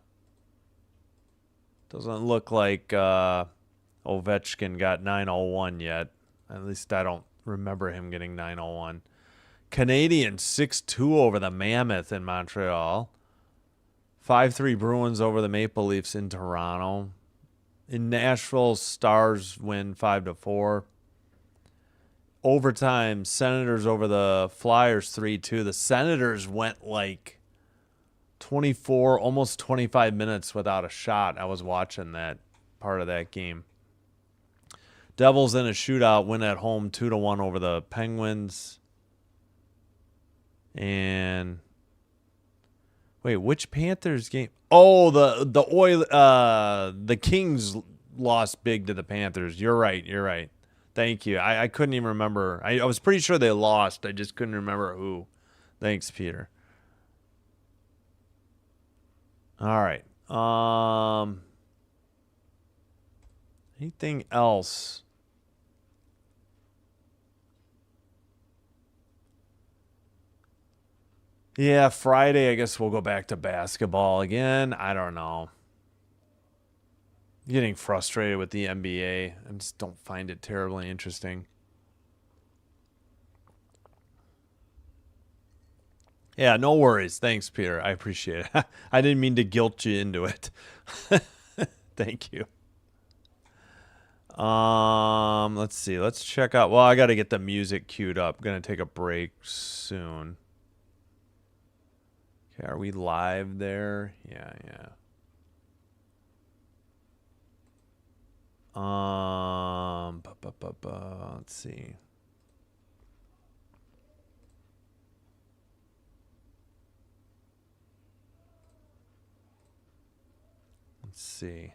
look like Ovechkin got 901 yet. At least I don't remember him getting 901. Canadians 6-2 over the Mammoth in Montreal. 5-3 Bruins over the Maple Leafs in Toronto. In Nashville, Stars win 5-4. Overtime, Senators over the Flyers 3-2. The Senators went like 24, almost 25 minutes without a shot. I was watching that part of that game. Devils in a shootout win at home 2-1 over the Penguins. And wait, which Panthers game? Oh, the Kings lost big to the Panthers. You're right. You're right. Thank you. I couldn't even remember. I was pretty sure they lost. I just couldn't remember who. Thanks, Peter. All right. Anything else? Yeah, Friday, I guess we'll go back to basketball again. I don't know. Getting frustrated with the NBA. I just don't find it terribly interesting. Yeah, no worries. Thanks, Peter. I appreciate it. I didn't mean to guilt you into it. Thank you. Let's see. Let's check out. Well, I got to get the music queued up. Gonna take a break soon. Okay, are we live there? Yeah, yeah. Let's see. Let's see.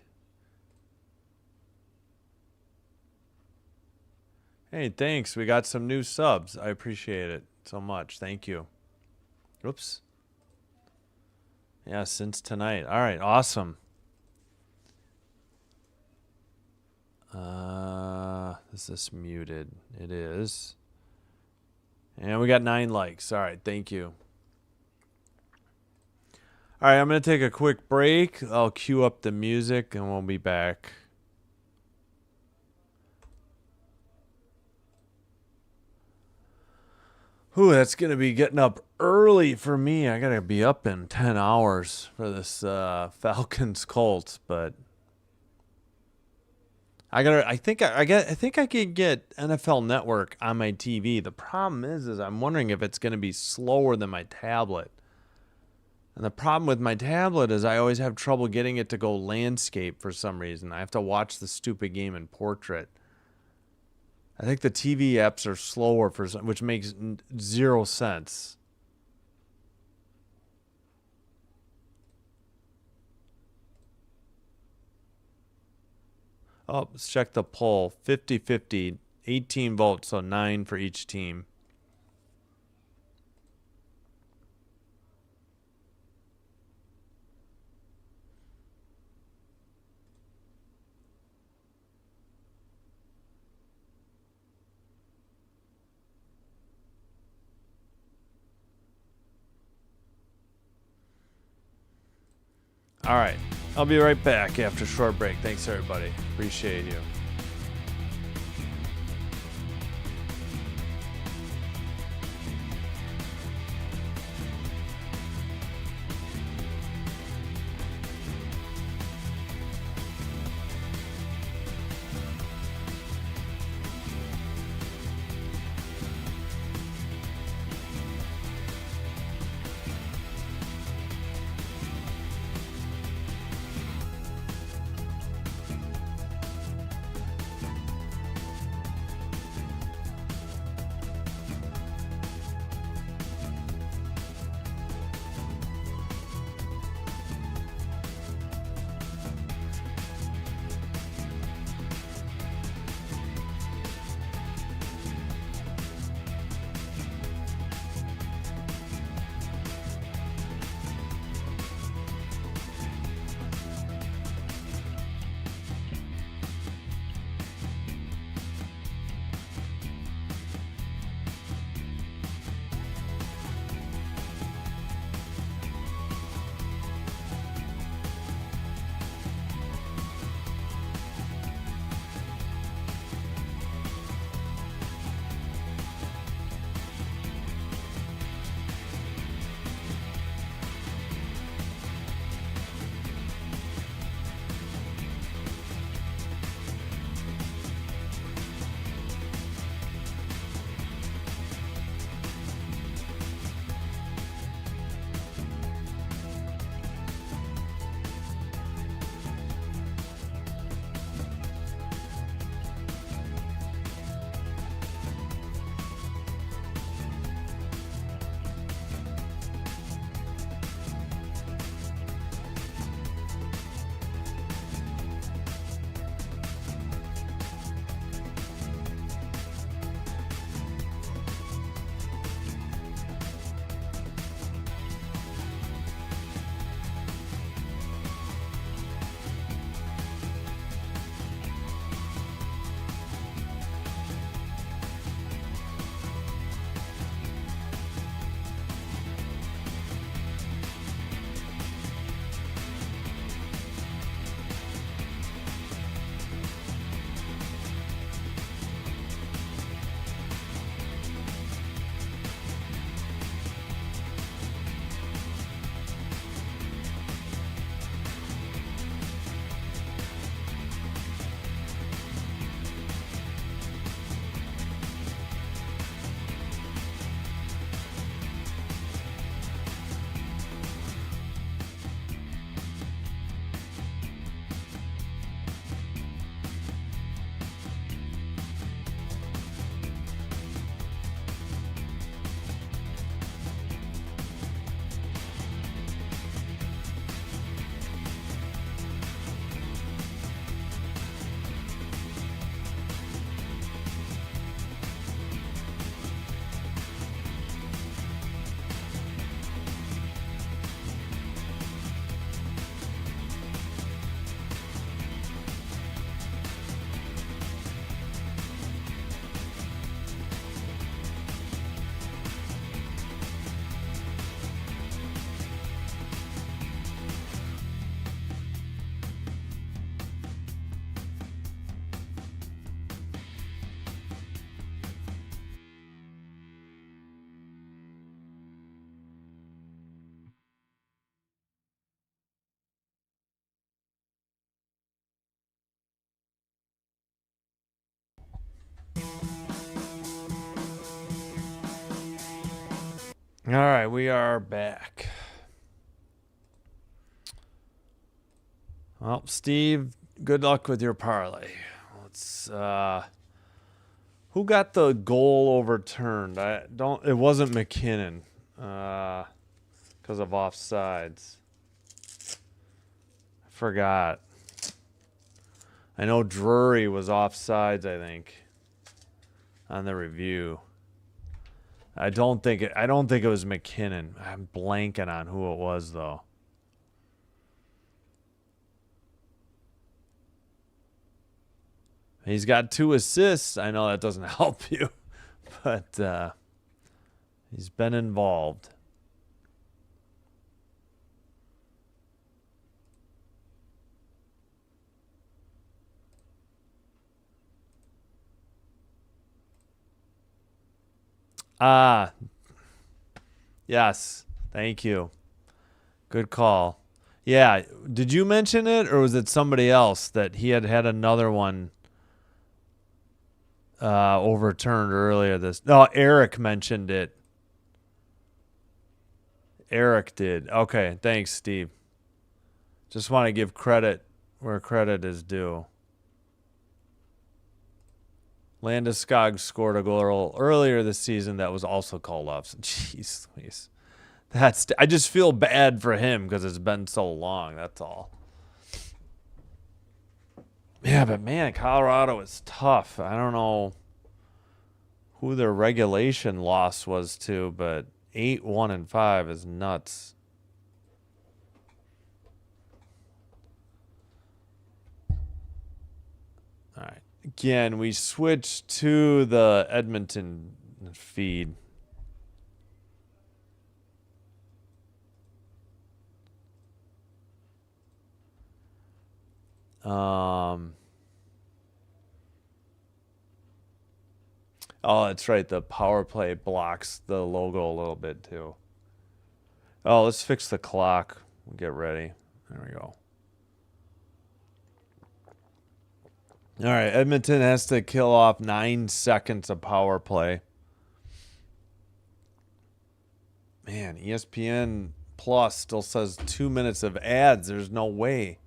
Hey, thanks. We got some new subs. I appreciate it so much. Thank you. Oops. Yeah, since tonight. All right, awesome. Is this muted? It is. And we got 9 likes. All right, thank you. All right, I'm going to take a quick break. I'll cue up the music and we'll be back. Ooh, that's going to be getting up early for me. I got to be up in 10 hours for this Falcons Colts, but I think I could get NFL Network on my TV. The problem is I'm wondering if it's going to be slower than my tablet. And the problem with my tablet is I always have trouble getting it to go landscape for some reason. I have to watch the stupid game in portrait. I think the TV apps are slower for some, which makes zero sense. Oh, let's check the poll. 50-50, 18 votes, so 9 for each team. All right. I'll be right back after a short break. Thanks, everybody. Appreciate you. All right, we are back. Well, Steve, good luck with your parlay. Let's who got the goal overturned? It wasn't McKinnon. Because of offsides. I forgot. I know Drury was offsides, I think, on the review. I don't think it was McKinnon. I'm blanking on who it was though. He's got 2 assists. I know that doesn't help you, but he's been involved. Yes. Thank you. Good call. Yeah. Did you mention it, or was it somebody else that he had another one overturned earlier? No, Eric mentioned it. Eric did. Okay. Thanks, Steve. Just want to give credit where credit is due. Landeskog scored a goal earlier this season that was also called off. Jeez, please. I just feel bad for him because it's been so long. That's all. Yeah, but man, Colorado is tough. I don't know who their regulation loss was to, but 8-1-5 is nuts. All right. Again, we switched to the Edmonton feed. Oh, that's right. The power play blocks the logo a little bit too. Oh, let's fix the clock. We'll get ready. There we go. All right, Edmonton has to kill off 9 seconds of power play. Man, ESPN Plus still says 2 minutes of ads. There's no way.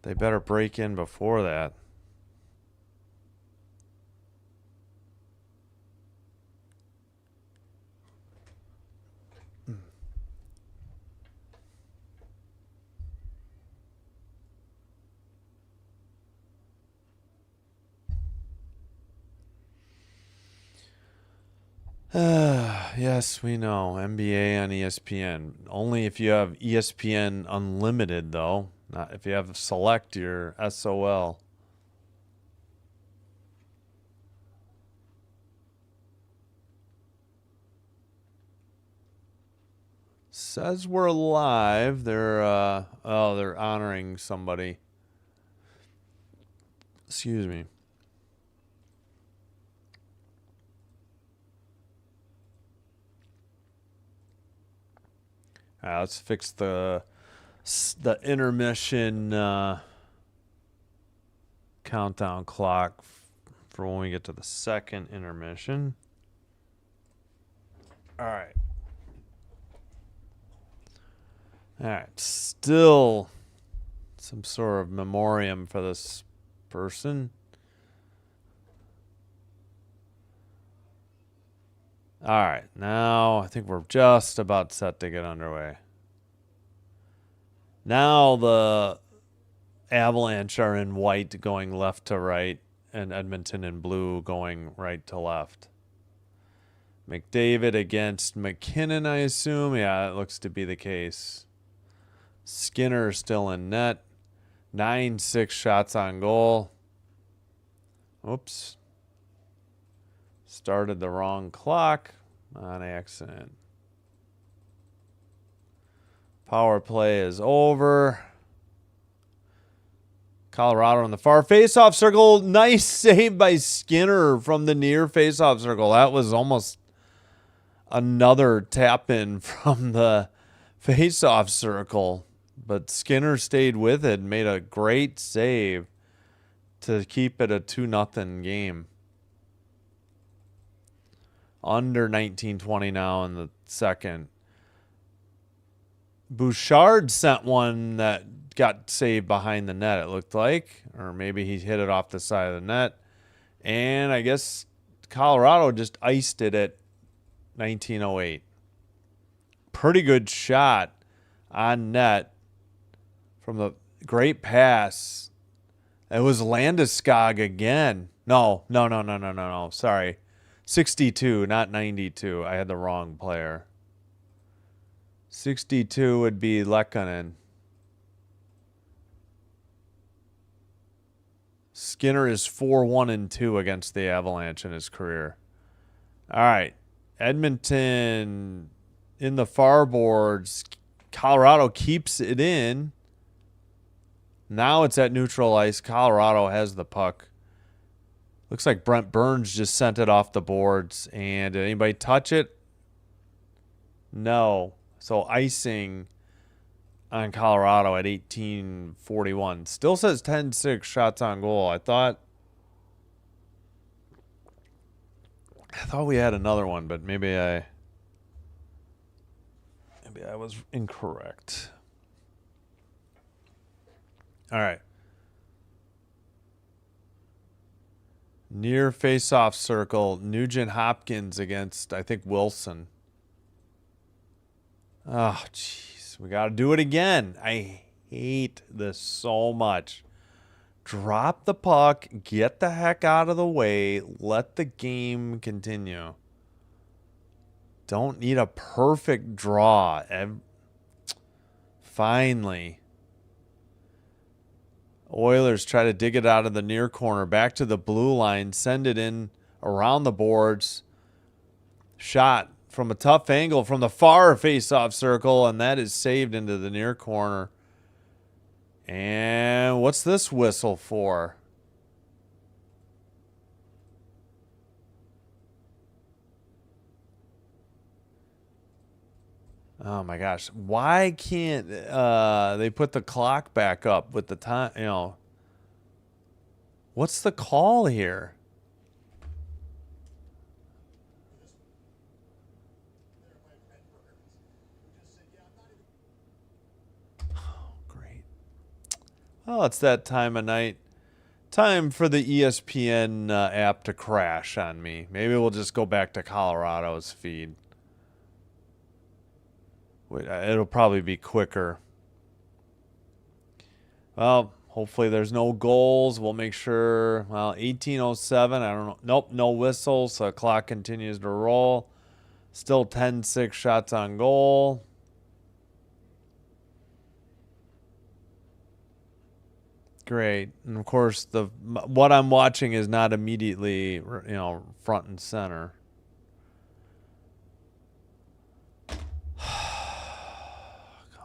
They better break in before that. Yes, we know. NBA on ESPN. Only if you have ESPN Unlimited, though. Not if you have Select your SOL. Says we're live. They're honoring somebody. Excuse me. All right, let's fix the intermission countdown clock for when we get to the second intermission. All right. All right. Still some sort of memoriam for this person. All right. Now I think we're just about set to get underway. Now the Avalanche are in white going left to right, and Edmonton in blue going right to left. McDavid against McKinnon, I assume. Yeah, it looks to be the case. Skinner still in net. 9-6 shots on goal. Oops. Started the wrong clock on accident. Power play is over. Colorado in the far face-off circle. Nice save by Skinner from the near face-off circle. That was almost another tap-in from the face-off circle. But Skinner stayed with it and made a great save to keep it a 2-0 game. Under 19-20 now in the second. Bouchard sent one that got saved behind the net, it looked like. Or maybe he hit it off the side of the net. And I guess Colorado just iced it at 1908. Pretty good shot on net from the great pass. It was Landeskog again. No. Sorry. 62, not 92. I had the wrong player. 62 would be Lekkonen. Skinner is 4-1-2 against the Avalanche in his career. All right. Edmonton in the far boards. Colorado keeps it in. Now it's at neutral ice. Colorado has the puck. Looks like Brent Burns just sent it off the boards. And did anybody touch it? No. So icing on Colorado at 18:41. Still says 10-6 shots on goal. I thought we had another one, but maybe I was incorrect. All right. Near face-off circle, Nugent-Hopkins against, I think, Wilson. Oh, jeez. We got to do it again. I hate this so much. Drop the puck. Get the heck out of the way. Let the game continue. Don't need a perfect draw. Finally. Oilers try to dig it out of the near corner. Back to the blue line. Send it in around the boards. Shot from a tough angle from the far face-off circle, and that is saved into the near corner. And what's this whistle for? Oh my gosh. Why can't they put the clock back up with the time, you know? What's the call here? Oh, great. Well, it's that time of night. Time for the ESPN app to crash on me. Maybe we'll just go back to Colorado's feed. It'll probably be quicker. Well, hopefully there's no goals. We'll make sure. Well, 18:07. I don't know. Nope, no whistles. So the clock continues to roll. Still 10-6 shots on goal. Great. And of course, what I'm watching is not immediately, front and center.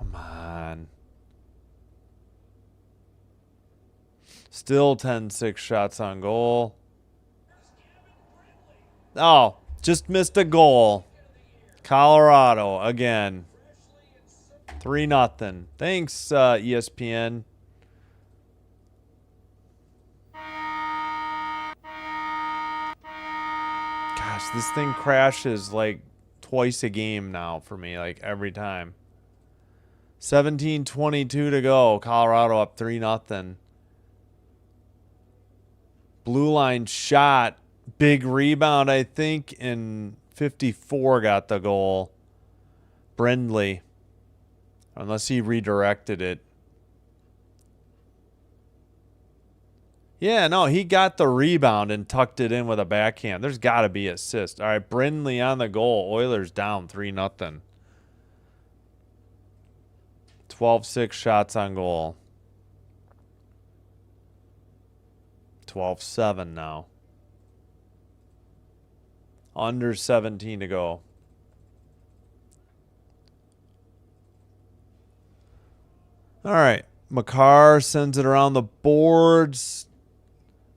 Come on. Still 10-6 shots on goal. Oh, just missed a goal. Colorado again. 3-0. Thanks, ESPN. Gosh, this thing crashes like twice a game now for me, like every time. 17:22 to go. Colorado up 3-0. Blue line shot. Big rebound, I think, and 54 got the goal. Brindley. Unless he redirected it. Yeah, no, he got the rebound and tucked it in with a backhand. There's got to be assist. All right, Brindley on the goal. Oilers down 3-0. 12-6 shots on goal. 12-7 now. Under 17 to go. All right. Makar sends it around the boards.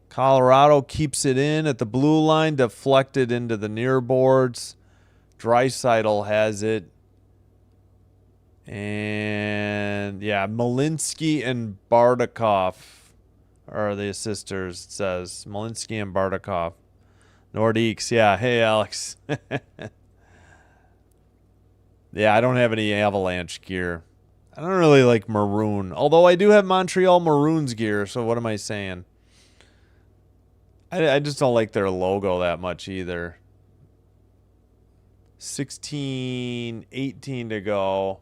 Colorado keeps it in at the blue line, deflected into the near boards. Draisaitl has it. And, yeah, Malinsky and Bardakov are the assisters, it says. Malinsky and Bardakov. Nordiques, yeah. Hey, Alex. Yeah, I don't have any Avalanche gear. I don't really like maroon. Although I do have Montreal Maroons gear, so what am I saying? I just don't like their logo that much either. 16, 18 to go.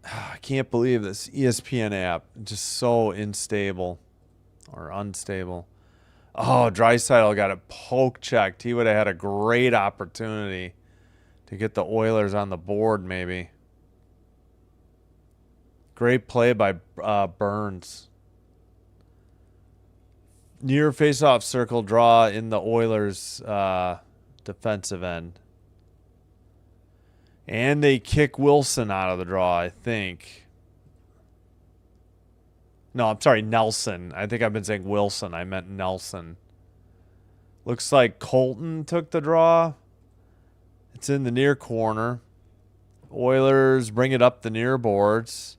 I can't believe this ESPN app. Just so unstable or unstable. Oh, Draisaitl got it poke checked. He would have had a great opportunity to get the Oilers on the board, maybe. Great play by Burns. Near face-off circle draw in the Oilers' defensive end. And they kick Wilson out of the draw, I think. No, I'm sorry, Nelson. I think I've been saying Wilson. I meant Nelson. Looks like Colton took the draw. It's in the near corner. Oilers bring it up the near boards.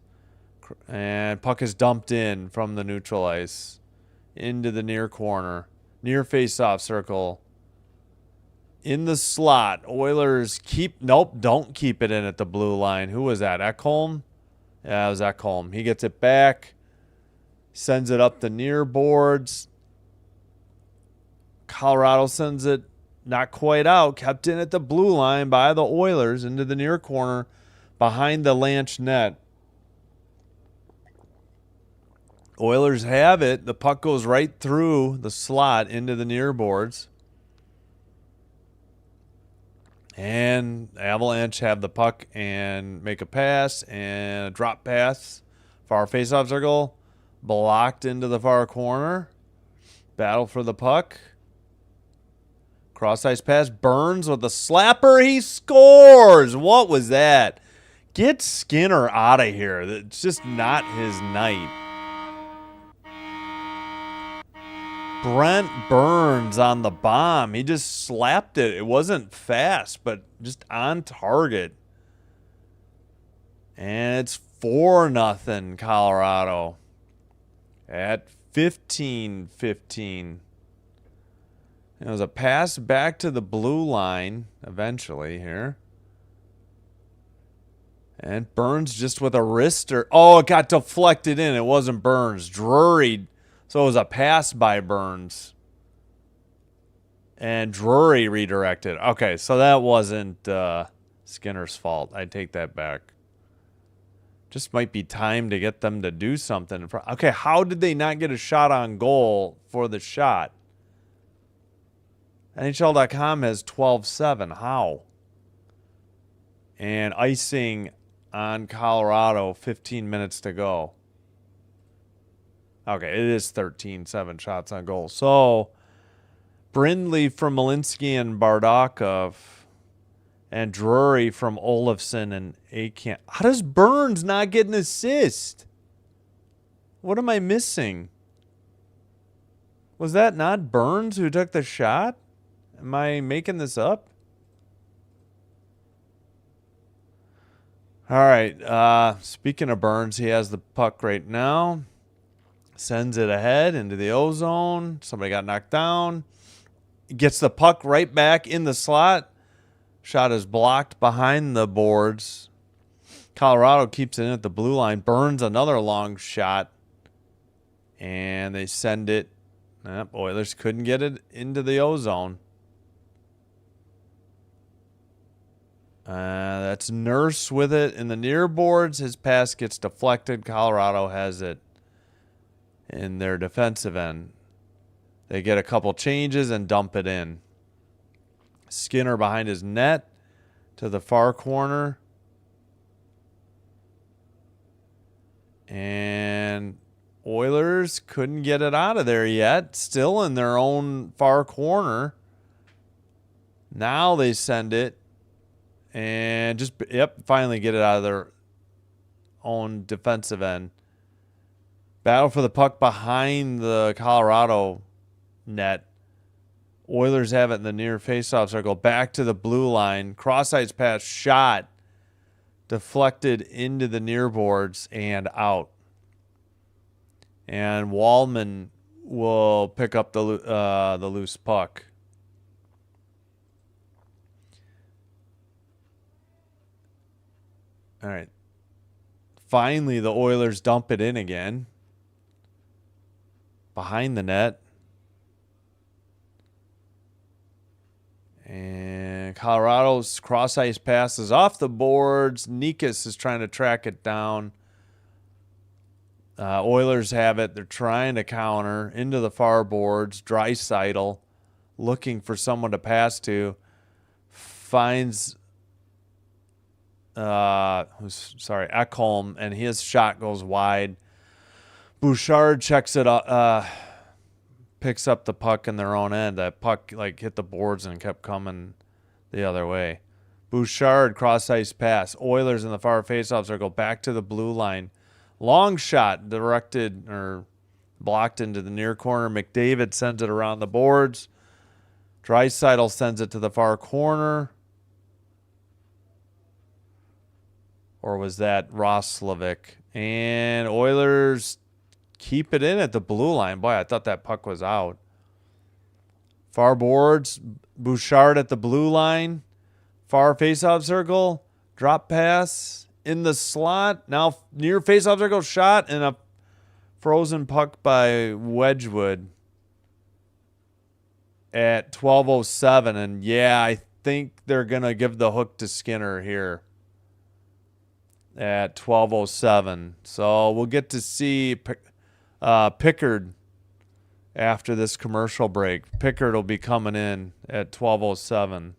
And puck is dumped in from the neutral ice into the near corner. Near face-off circle. In the slot. Oilers don't keep it in at the blue line. Who was that? Ekholm? Yeah, it was Ekholm. He gets it back. Sends it up the near boards. Colorado sends it not quite out. Kept in at the blue line by the Oilers into the near corner behind the Lanch net. Oilers have it. The puck goes right through the slot into the near boards. And Avalanche have the puck and make a pass and a drop pass. Far face-off circle. Blocked into the far corner. Battle for the puck. Cross-ice pass. Burns with the slapper. He scores. What was that? Get Skinner out of here. It's just not his night. Brent Burns on the bomb. He just slapped it. It wasn't fast, but just on target. And it's 4-0 Colorado at 15-15. It was a pass back to the blue line eventually here. And Burns just with a wrister. Oh, it got deflected in. It wasn't Burns. Drury. So it was a pass by Burns. And Drury redirected. Okay, so that wasn't Skinner's fault. I take that back. Just might be time to get them to do something. Okay, how did they not get a shot on goal for the shot? NHL.com has 12-7. How? And icing on Colorado, 15 minutes to go. Okay, it is 13-7 shots on goal. So, Brindley from Malinsky and Bardakov, and Drury from Olofsson and Akamp. How does Burns not get an assist? What am I missing? Was that not Burns who took the shot? Am I making this up? All right. Speaking of Burns, he has the puck right now. Sends it ahead into the O-zone. Somebody got knocked down. Gets the puck right back in the slot. Shot is blocked behind the boards. Colorado keeps it in at the blue line. Burns another long shot. And they send it. Oilers couldn't get it into the O-zone. That's Nurse with it in the near boards. His pass gets deflected. Colorado has it in their defensive end. They get a couple changes and dump it in. Skinner behind his net to the far corner. And Oilers couldn't get it out of there yet. Still in their own far corner. Now they send it. And just, finally get it out of their own defensive end. Battle for the puck behind the Colorado net. Oilers have it in the near faceoff circle. Back to the blue line. Cross-ice pass shot. Deflected into the near boards and out. And Wallman will pick up the loose puck. All right. Finally, the Oilers dump it in again. Behind the net. And Colorado's cross-ice pass is off the boards. Nikas is trying to track it down. Oilers have it. They're trying to counter into the far boards. Draisaitl looking for someone to pass to. Finds Ekholm, and his shot goes wide. Bouchard checks it up, picks up the puck in their own end. That puck hit the boards and kept coming the other way. Bouchard cross-ice pass. Oilers in the far face-off circle back to the blue line. Long shot directed or blocked into the near corner. McDavid sends it around the boards. Draisaitl sends it to the far corner. Or was that Roslovic? And Oilers keep it in at the blue line. Boy, I thought that puck was out. Far boards. Bouchard at the blue line. Far faceoff circle. Drop pass in the slot. Now near faceoff circle shot and a frozen puck by Wedgwood at 12:07. And yeah, I think they're going to give the hook to Skinner here at 12:07. So we'll get to see Pickard after this commercial break. Pickard will be coming in at 12:07.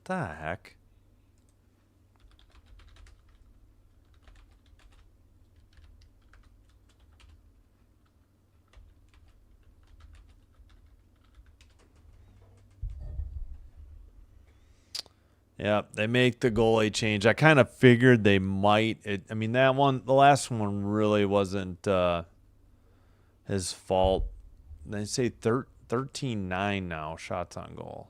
The heck? Yeah, they make the goalie change. I kind of figured they might. I mean, that one, the last one really wasn't his fault. They say 13-9 now, shots on goal.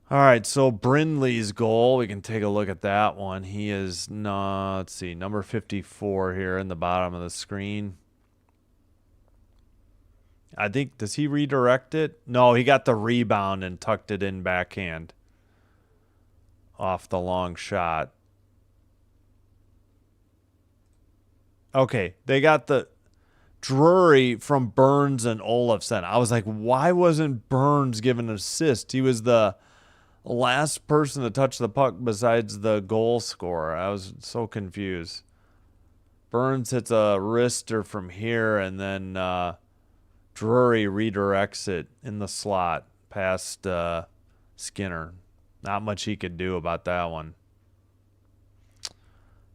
All right, so Brindley's goal, we can take a look at that one. He is, let's see, number 54 here in the bottom of the screen. I think, does he redirect it? No, he got the rebound and tucked it in backhand off the long shot. Okay, they got the Drury from Burns and Olofsson. I was like, why wasn't Burns given an assist? He was the last person to touch the puck besides the goal scorer. I was so confused. Burns hits a wrister from here, and then Drury redirects it in the slot past Skinner. Not much he could do about that one.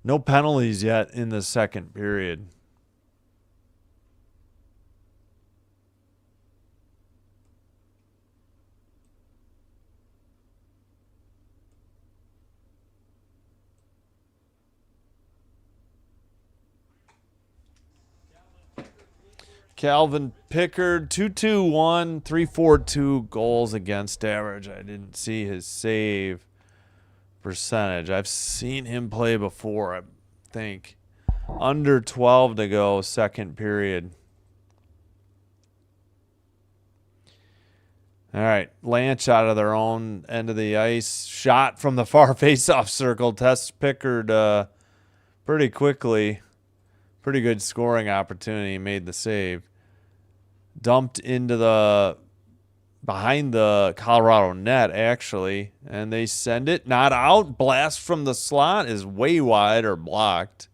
No penalties yet in the second period. Calvin Pickard, 2-2-1, 3.42 goals against average. I didn't see his save percentage. I've seen him play before, I think. Under 12 to go, second period. All right, Lanch out of their own end of the ice. Shot from the far face-off circle. Tests Pickard pretty quickly. Pretty good scoring opportunity. Made the save. Dumped into the behind the Colorado net, actually. And they send it. Not out. Blast from the slot is way wide or blocked.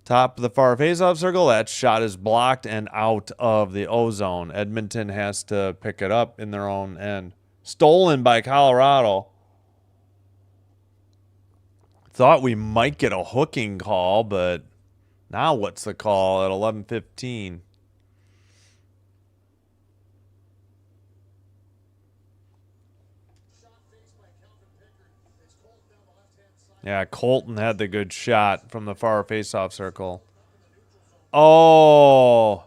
Top of the far face-off circle. That shot is blocked and out of the O-zone. Edmonton has to pick it up in their own end. Stolen by Colorado. Thought we might get a hooking call, but now what's the call at 11:15? Yeah, Colton had the good shot from the far face-off circle. Oh.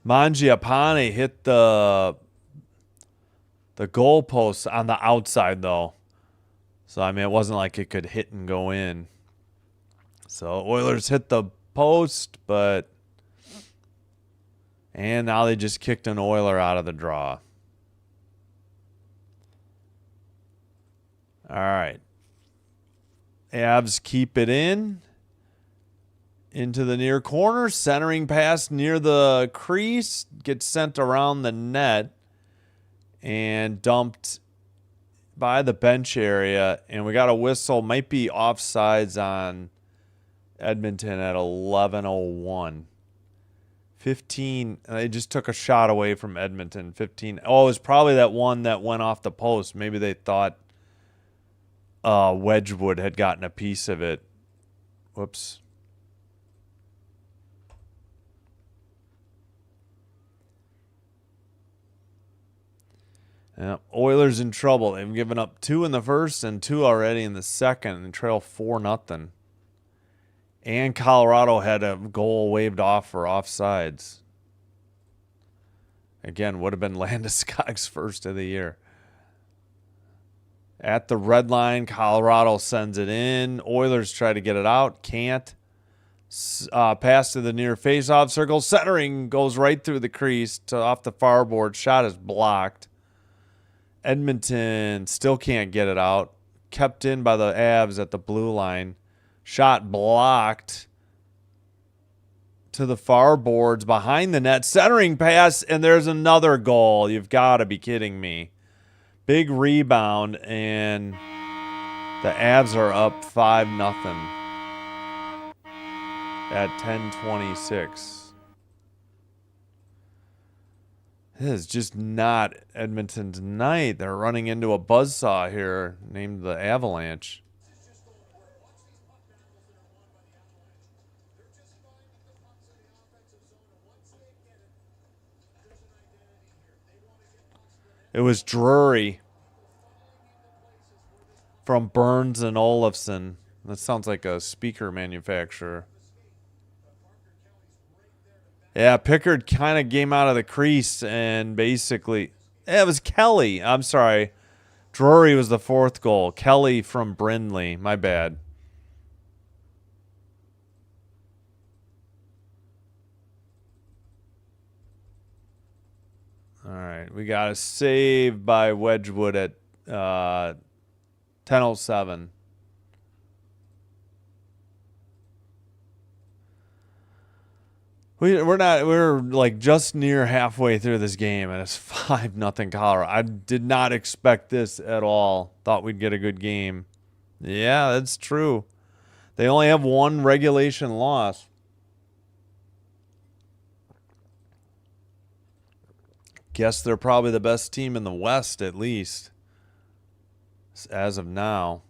Mangiapane hit the goalpost on the outside, though. So, I mean, it wasn't like it could hit and go in. So, Oilers hit the post, but... And now they just kicked an Oiler out of the draw. All right. Avs keep it in. Into the near corner. Centering pass near the crease. Gets sent around the net. And dumped by the bench area. And we got a whistle. Might be offsides on Edmonton at 11:01. 15. They just took a shot away from Edmonton. 15. Oh, it was probably that one that went off the post. Maybe they thought Wedgwood had gotten a piece of it. Whoops. Yeah, Oilers in trouble. They've given up 2 in the first and 2 already in the second and trail 4-0. And Colorado had a goal waved off for offsides. Again, would have been Landeskog's first of the year. At the red line, Colorado sends it in. Oilers try to get it out. Can't. Pass to the near face-off circle. Centering goes right through the crease to off the far board. Shot is blocked. Edmonton still can't get it out. Kept in by the Avs at the blue line. Shot blocked to the far boards behind the net. Centering pass, and there's another goal. You've got to be kidding me. Big rebound, and the Avs are up 5-0 at 10:26. This is just not Edmonton's night. They're running into a buzzsaw here named the Avalanche. It was Drury from Burns and Olofsson. That sounds like a speaker manufacturer. Yeah, Pickard kind of came out of the crease and basically... Yeah, it was Kelly. I'm sorry. Drury was the fourth goal. Kelly from Brindley. My bad. All right, we got a save by Wedgwood at 10:07. We're like just near halfway through this game, and it's 5-0 Colorado. I did not expect this at all. Thought we'd get a good game. Yeah, that's true. They only have one regulation loss. Guess they're probably the best team in the West, at least, as of now.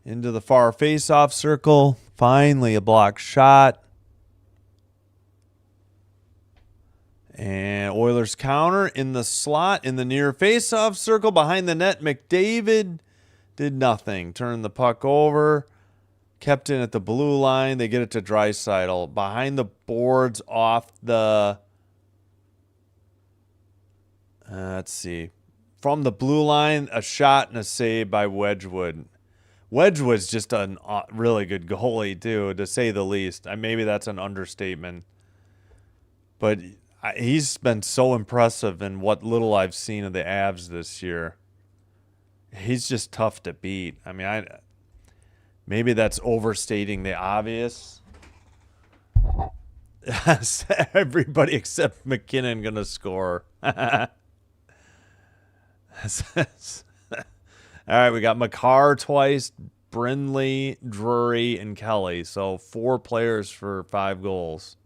Into the far face-off circle. Finally, a blocked shot. And Oilers counter in the slot in the near face-off circle behind the net. McDavid did nothing. Turned the puck over. Kept in at the blue line. They get it to Draisaitl. Behind the boards off the... let's see. From the blue line, a shot and a save by Wedgwood. Wedgwood's just a really good goalie, too, to say the least. Maybe that's an understatement. But he's been so impressive in what little I've seen of the Avs this year. He's just tough to beat. I mean, maybe that's overstating the obvious. Everybody except McKinnon going to score. All right, we got Makar twice, Brindley, Drury, and Kelly. So 4 players for 5 goals.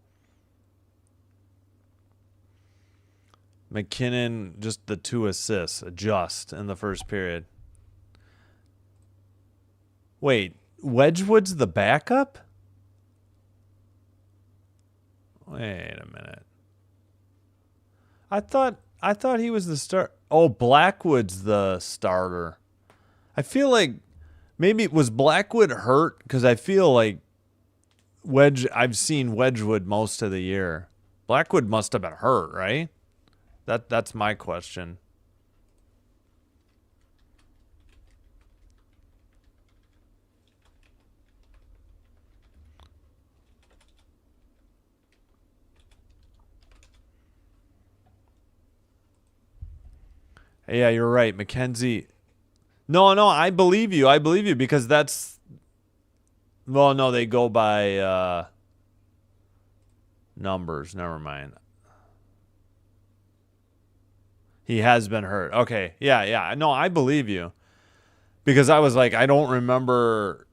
McKinnon, just the 2 assists, just in the first period. Wait, Wedgwood's the backup? Wait a minute. I thought he was the start. Oh, Blackwood's the starter. I feel like maybe was Blackwood hurt, because I feel like I've seen Wedgwood most of the year. Blackwood must have been hurt, right? That's my question. Yeah, you're right. Mackenzie. No, I believe you. I believe you because that's. Well, no, they go by numbers. Never mind. He has been hurt. Okay. Yeah. No, I believe you. Because I was like, I don't remember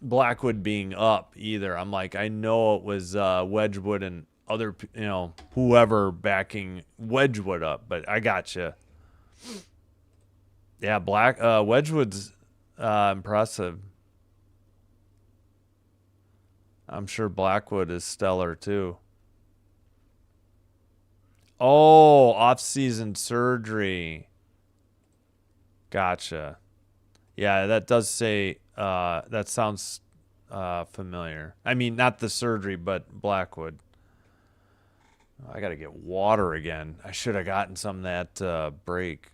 Blackwood being up either. I'm like, I know it was Wedgwood and other, whoever backing Wedgwood up, but I gotcha. Yeah, Wedgwood's impressive. I'm sure Blackwood is stellar too. Oh, off-season surgery. Gotcha. Yeah, that does say, that sounds familiar. I mean, not the surgery, but Blackwood. I got to get water again. I should have gotten some that break.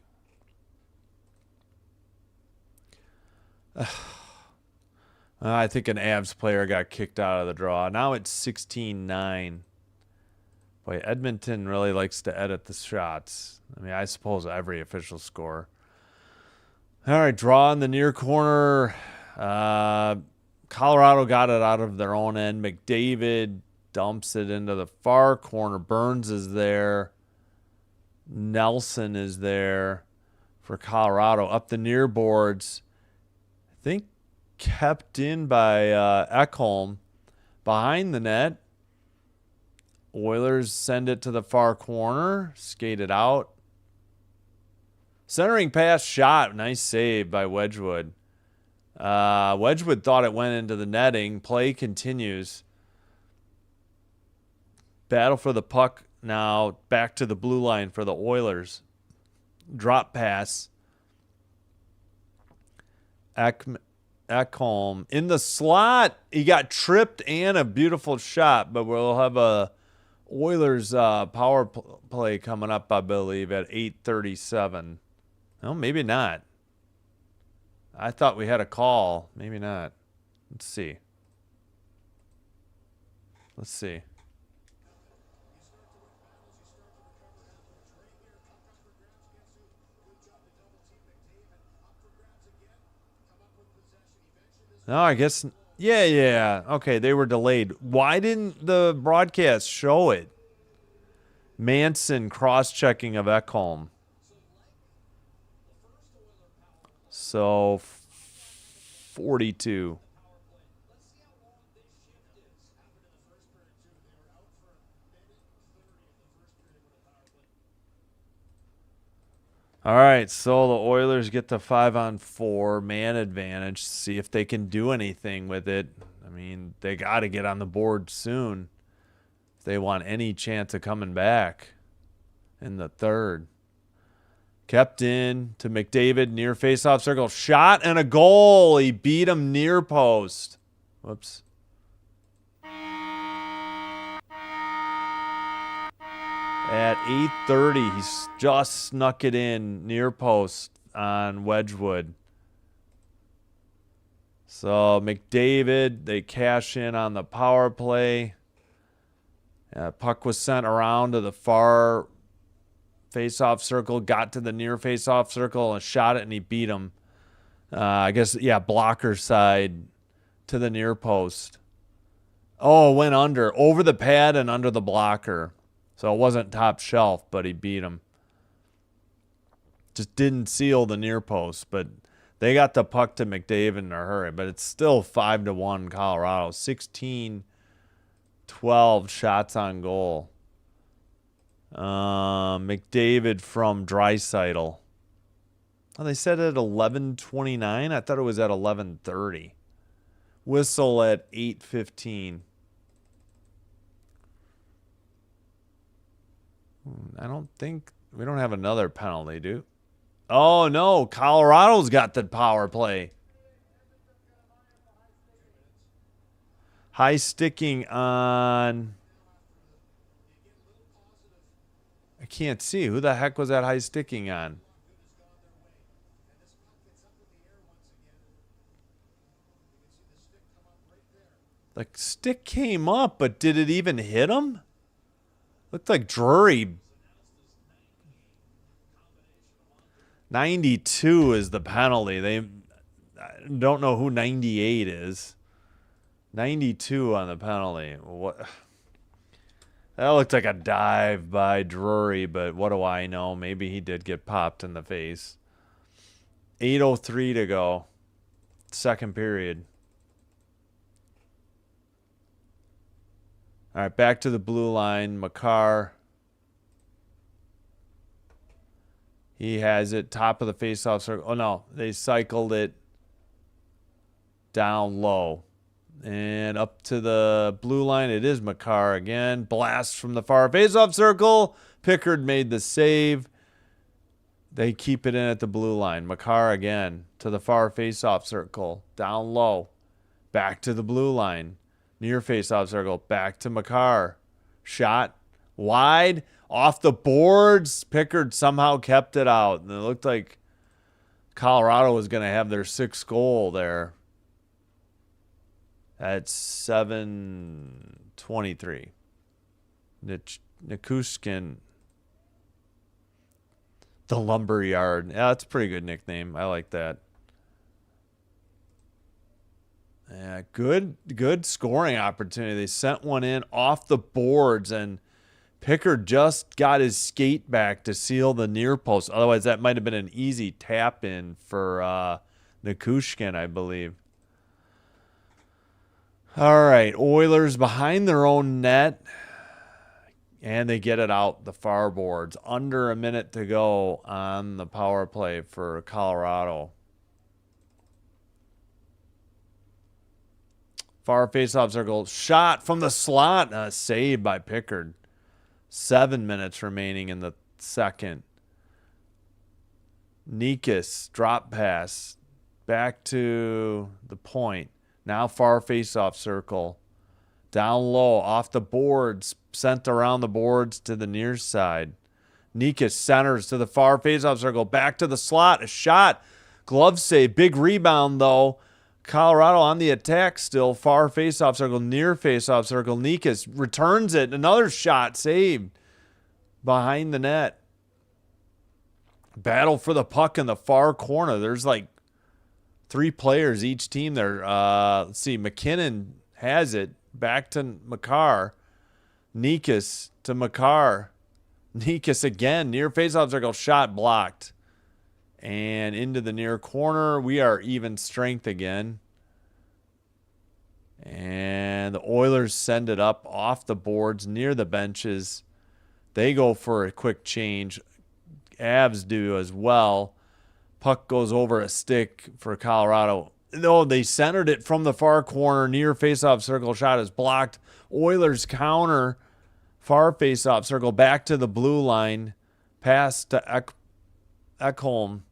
I think an Avs player got kicked out of the draw. Now it's 16-9. Boy, Edmonton really likes to edit the shots. I mean, I suppose every official score. All right, draw in the near corner. Colorado got it out of their own end. McDavid dumps it into the far corner. Burns is there. Nelson is there for Colorado. Up the near boards. I think kept in by Ekholm. Behind the net. Oilers send it to the far corner. Skate it out. Centering pass shot. Nice save by Wedgwood. Wedgwood thought it went into the netting. Play continues. Battle for the puck now. Back to the blue line for the Oilers. Drop pass. Ekholm in the slot. He got tripped and a beautiful shot, but we'll have a Oilers power play coming up, I believe, at 8:37. No, maybe not. I thought we had a call. Maybe not. Let's see. No, I guess. Yeah. Okay, they were delayed. Why didn't the broadcast show it? Manson cross-checking of Ekholm. So, 42. All right, so the Oilers get the 5-on-4 man advantage. See if they can do anything with it. I mean, they got to get on the board soon if they want any chance of coming back in the third. Kept in to McDavid, near faceoff circle. Shot and a goal. He beat him near post. Whoops. At 8:30, he's just snuck it in near post on Wedgwood. So McDavid, they cash in on the power play. Puck was sent around to the far face-off circle, got to the near face-off circle and shot it, and he beat him. I guess, blocker side to the near post. Oh, it went over the pad and under the blocker. So it wasn't top shelf, but he beat him. Just didn't seal the near post, but they got the puck to McDavid in a hurry. But it's still 5-1 Colorado. 16-12 shots on goal. McDavid from Draisaitl. Oh, they said at 11:29. I thought it was at 11:30. Whistle at 8:15. I don't think we don't have another penalty, do? Oh no, Colorado's got the power play. High sticking on can't see. Who the heck was that high sticking on? The stick came up, but did it even hit him? Looked like Drury. 92 is the penalty. They don't know who 98 is. 92 on the penalty. What? That looked like a dive by Drury, but what do I know? Maybe he did get popped in the face. 8:03 to go. Second period. All right, back to the blue line. Makar. He has it top of the faceoff circle. Oh, no. They cycled it down low. And up to the blue line, it is Makar again. Blast from the far faceoff circle. Pickard made the save. They keep it in at the blue line. Makar again to the far faceoff circle. Down low. Back to the blue line. Near faceoff circle. Back to Makar. Shot wide. Off the boards. Pickard somehow kept it out. And it looked like Colorado was going to have their sixth goal there. At 7:23. Nikushkin. The Lumberyard. Yeah, that's a pretty good nickname. I like that. Yeah, good scoring opportunity. They sent one in off the boards, and Pickard just got his skate back to seal the near post. Otherwise, that might have been an easy tap in for Nikushkin, I believe. All right, Oilers behind their own net, and they get it out the far boards. Under a minute to go on the power play for Colorado. Far faceoff circle. Shot from the slot. Saved by Pickard. 7 minutes remaining in the second. Nikas drop pass. Back to the point. Now far faceoff circle. Down low. Off the boards. Sent around the boards to the near side. Nikas centers to the far faceoff circle. Back to the slot. A shot. Glove save. Big rebound though. Colorado on the attack still. Far faceoff circle. Near faceoff circle. Nikas returns it. Another shot saved. Behind the net. Battle for the puck in the far corner. There's like 3 players each team there. Let's see. McKinnon has it. Back to Makar. Nikas to Makar. Nikas again. Near faceoff circle. Shot blocked. And into the near corner. We are even strength again. And the Oilers send it up off the boards near the benches. They go for a quick change. Avs do as well. Puck goes over a stick for Colorado. No, they centered it from the far corner. Near faceoff circle. Shot is blocked. Oilers counter. Far faceoff circle. Back to the blue line. Pass to Ekholm.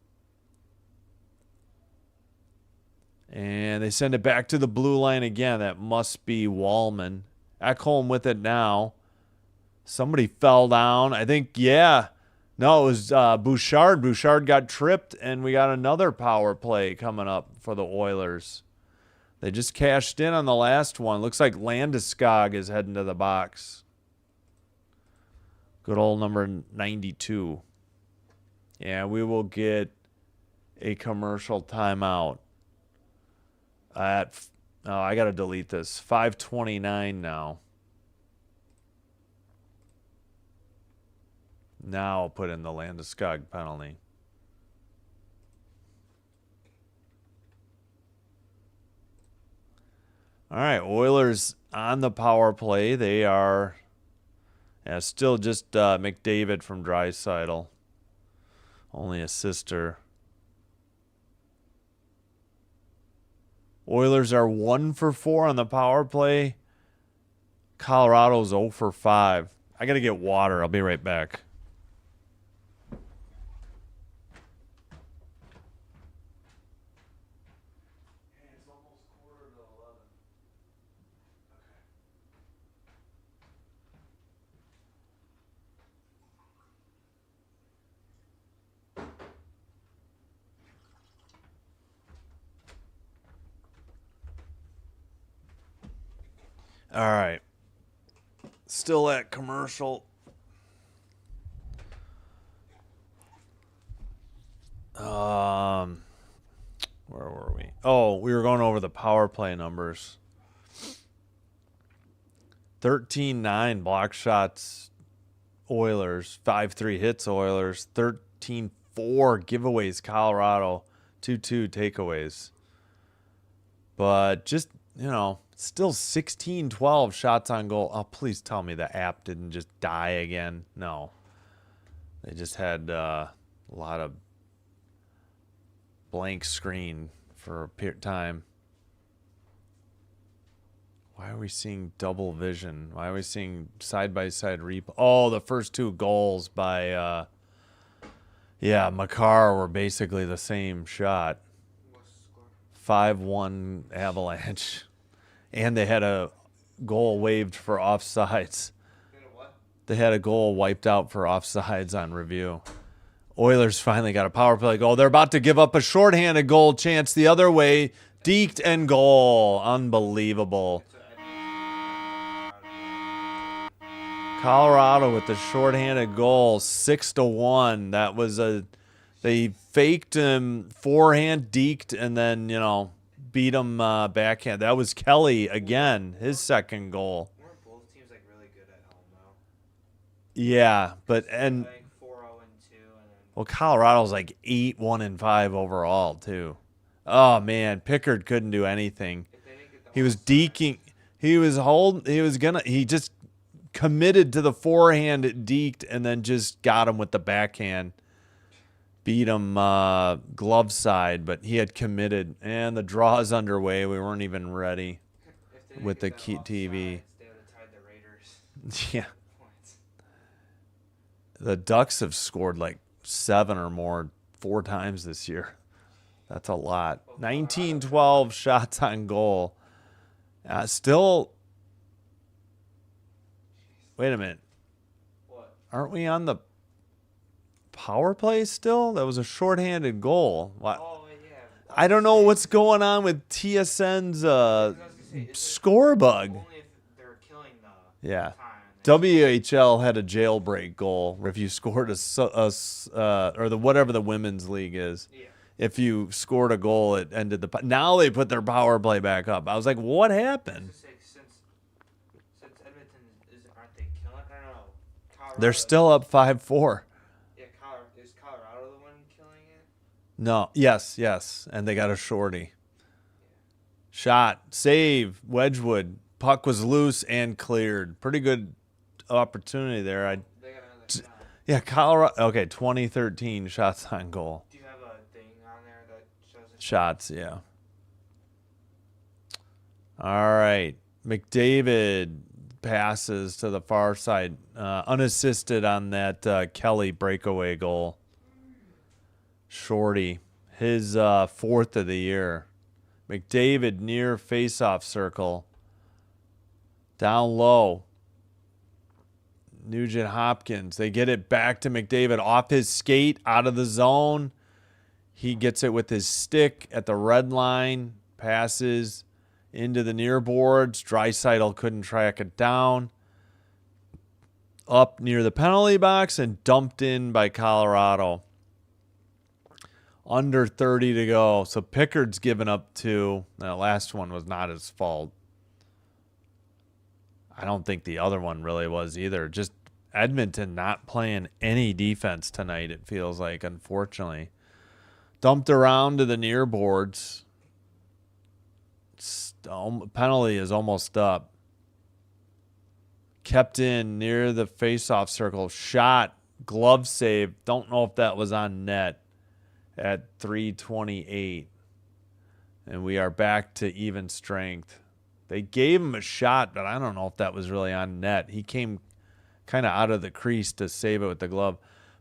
And they send it back to the blue line again. That must be Wallman. Ekholm with it now. Somebody fell down. I think, yeah. No, it was Bouchard. Bouchard got tripped, and we got another power play coming up for the Oilers. They just cashed in on the last one. Looks like Landeskog is heading to the box. Good old number 92. Yeah, we will get a commercial timeout. I got to delete this. 5:29 now. Now I'll put in the Landeskog penalty. All right, Oilers on the power play. They are still just McDavid from Draisaitl. Only a sister. Oilers are 1 for 4 on the power play. Colorado's 0 for 5. I got to get water. I'll be right back. All right. Still at commercial. Where were we? Oh, we were going over the power play numbers. 13-9 block shots Oilers, 5-3 hits Oilers, 13-4 giveaways Colorado, 2-2 takeaways. But just, still 16-12 shots on goal. Oh, please tell me the app didn't just die again. No. They just had a lot of blank screen for a time. Why are we seeing double vision? Why are we seeing side-by-side replay? Oh, the first two goals by, Makar were basically the same shot. 5-1 Avalanche. And they had a goal waived for offsides. They had a goal wiped out for offsides on review. Oilers finally got a power play goal. They're about to give up a shorthanded goal chance the other way. Deked and goal. Unbelievable. Colorado with the shorthanded goal, 6-1. That was they faked him forehand, deked, and then, beat him backhand. That was Kelly again, his second goal. Weren't both teams really good at home though? Yeah, but I think 4-0-2 well, Colorado's 8-1-5 overall too. Oh man, Pickard couldn't do anything. He was deking. He just committed to the forehand, deked, and then just got him with the backhand. Beat him glove side, but he had committed. And the draw is underway. We weren't even ready with the TV. They would have tied the Raiders. Yeah. The Ducks have scored 7 or more 4 times this year. That's a lot. 19-12 shots on goal. Still. Wait a minute. What? Aren't we on the power play still? That was a shorthanded goal. Oh, yeah. I don't know what's going on with TSN's score bug. Only if they're killing the Yeah. time. WHL had a jailbreak goal if you scored whatever the women's league is. Yeah. If you scored a goal, it ended now they put their power play back up. I was like, what happened? Since Edmonton aren't they killing? I don't know. Colorado, They're still up 5-4. Yeah, is Colorado the one killing it? No. Yes. And they got a shorty. Shot. Save. Wedgwood. Puck was loose and cleared. Pretty good opportunity there. They got another shot. Yeah, Colorado. Okay, 2013 shots on goal. Do you have a thing on there that shows it? Shots, yeah. All right. McDavid passes to the far side. Unassisted on that Kelly breakaway goal. Shorty. His 4th of the year. McDavid near faceoff circle. Down low. Nugent-Hopkins. They get it back to McDavid off his skate, out of the zone. He gets it with his stick at the red line. Passes into the near boards. Draisaitl couldn't track it down. Up near the penalty box and dumped in by Colorado. Under 30 to go. So Pickard's given up 2. That last one was not his fault. I don't think the other one really was either. Just Edmonton not playing any defense tonight, it feels like, unfortunately. Dumped around to the near boards. Penalty is almost up. Kept in near the faceoff circle. Shot. Glove save. Don't know if that was on net at 3:28. And we are back to even strength. They gave him a shot, but I don't know if that was really on net. He came kind of out of the crease to save it with the glove.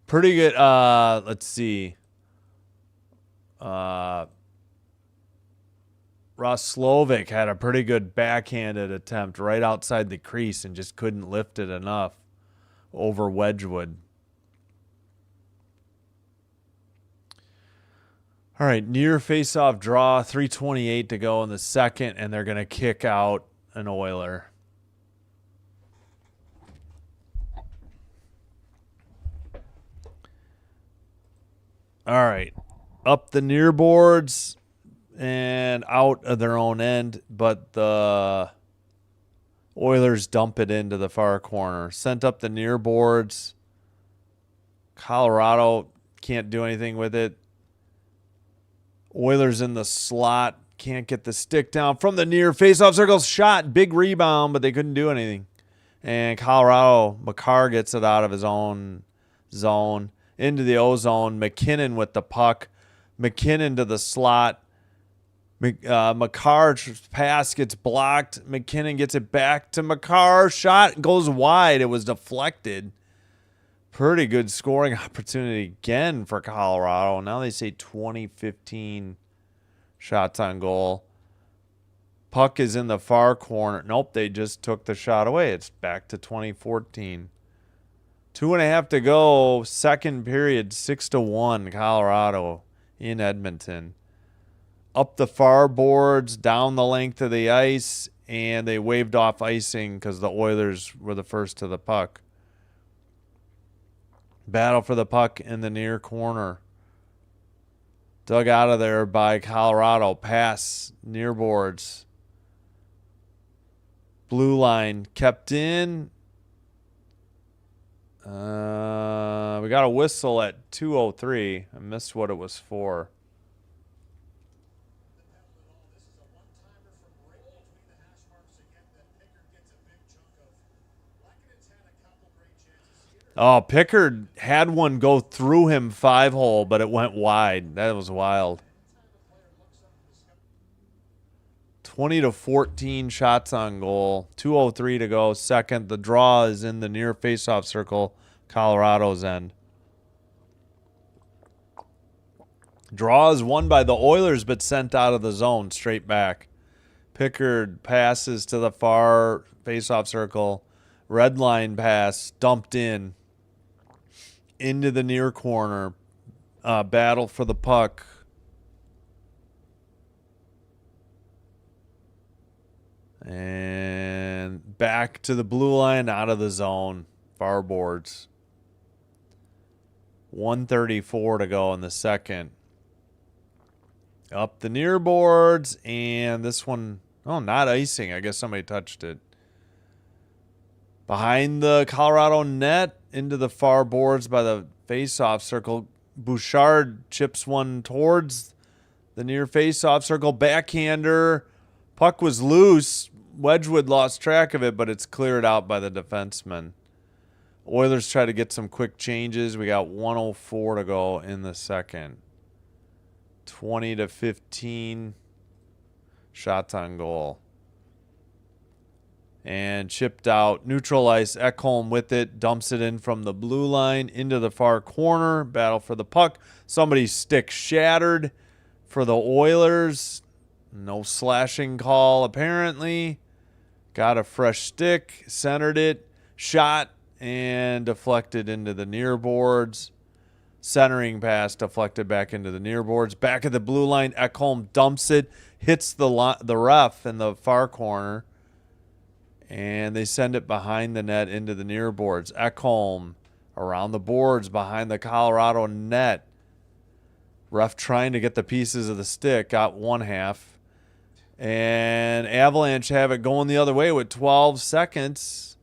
Pretty good. Let's see. Roslovic had a pretty good backhanded attempt right outside the crease and just couldn't lift it enough over Wedgwood. All right, near face-off draw, 3:28 to go in the second, and they're going to kick out an Oiler. All right. Up the near boards and out of their own end, but the Oilers dump it into the far corner. Sent up the near boards. Colorado can't do anything with it. Oilers in the slot. Can't get the stick down from the near face-off circle. Shot. Big rebound, but they couldn't do anything. And Colorado, Makar gets it out of his own zone. Into the O-zone. McKinnon with the puck. McKinnon to the slot. Makar's pass gets blocked. McKinnon gets it back to Makar. Shot goes wide. It was deflected. Pretty good scoring opportunity again for Colorado. Now they say 20-15 shots on goal. Puck is in the far corner. Nope, they just took the shot away. It's back to 2014. 2.5 to go. Second period, 6-1 Colorado in Edmonton. Up the far boards, down the length of the ice, and they waved off icing because the Oilers were the first to the puck. Battle for the puck in the near corner. Dug out of there by Colorado. Pass near boards. Blue line kept in. We got a whistle at 2:03. I missed what it was for. Oh, Pickard had one go through him 5-hole, but it went wide. That was wild. 20-14 shots on goal. 2:03 to go. Second, the draw is in the near faceoff circle, Colorado's end. Draw is won by the Oilers, but sent out of the zone straight back. Pickard passes to the far faceoff circle. Red line pass, dumped in. Into the near corner. Battle for the puck. And back to the blue line, out of the zone. Far boards. 1:34 to go in the second. Up the near boards, and this one, oh, not icing. I guess somebody touched it. Behind the Colorado net, into the far boards by the face-off circle. Bouchard chips one towards the near face-off circle. Backhander. Puck was loose. Wedgwood lost track of it, but it's cleared out by the defenseman. Oilers try to get some quick changes. We got 1:04 to go in the second. 20-15 shots on goal. And chipped out. Neutral ice. Ekholm with it. Dumps it in from the blue line into the far corner. Battle for the puck. Somebody's stick shattered for the Oilers. No slashing call apparently. Got a fresh stick. Centered it. Shot and deflected into the near boards. Centering pass deflected back into the near boards. Back at the blue line. Ekholm dumps it. Hits the ref in the far corner. And they send it behind the net into the near boards. Ekholm around the boards behind the Colorado net. Ref trying to get the pieces of the stick. Got one half. And Avalanche have it going the other way with 12 seconds.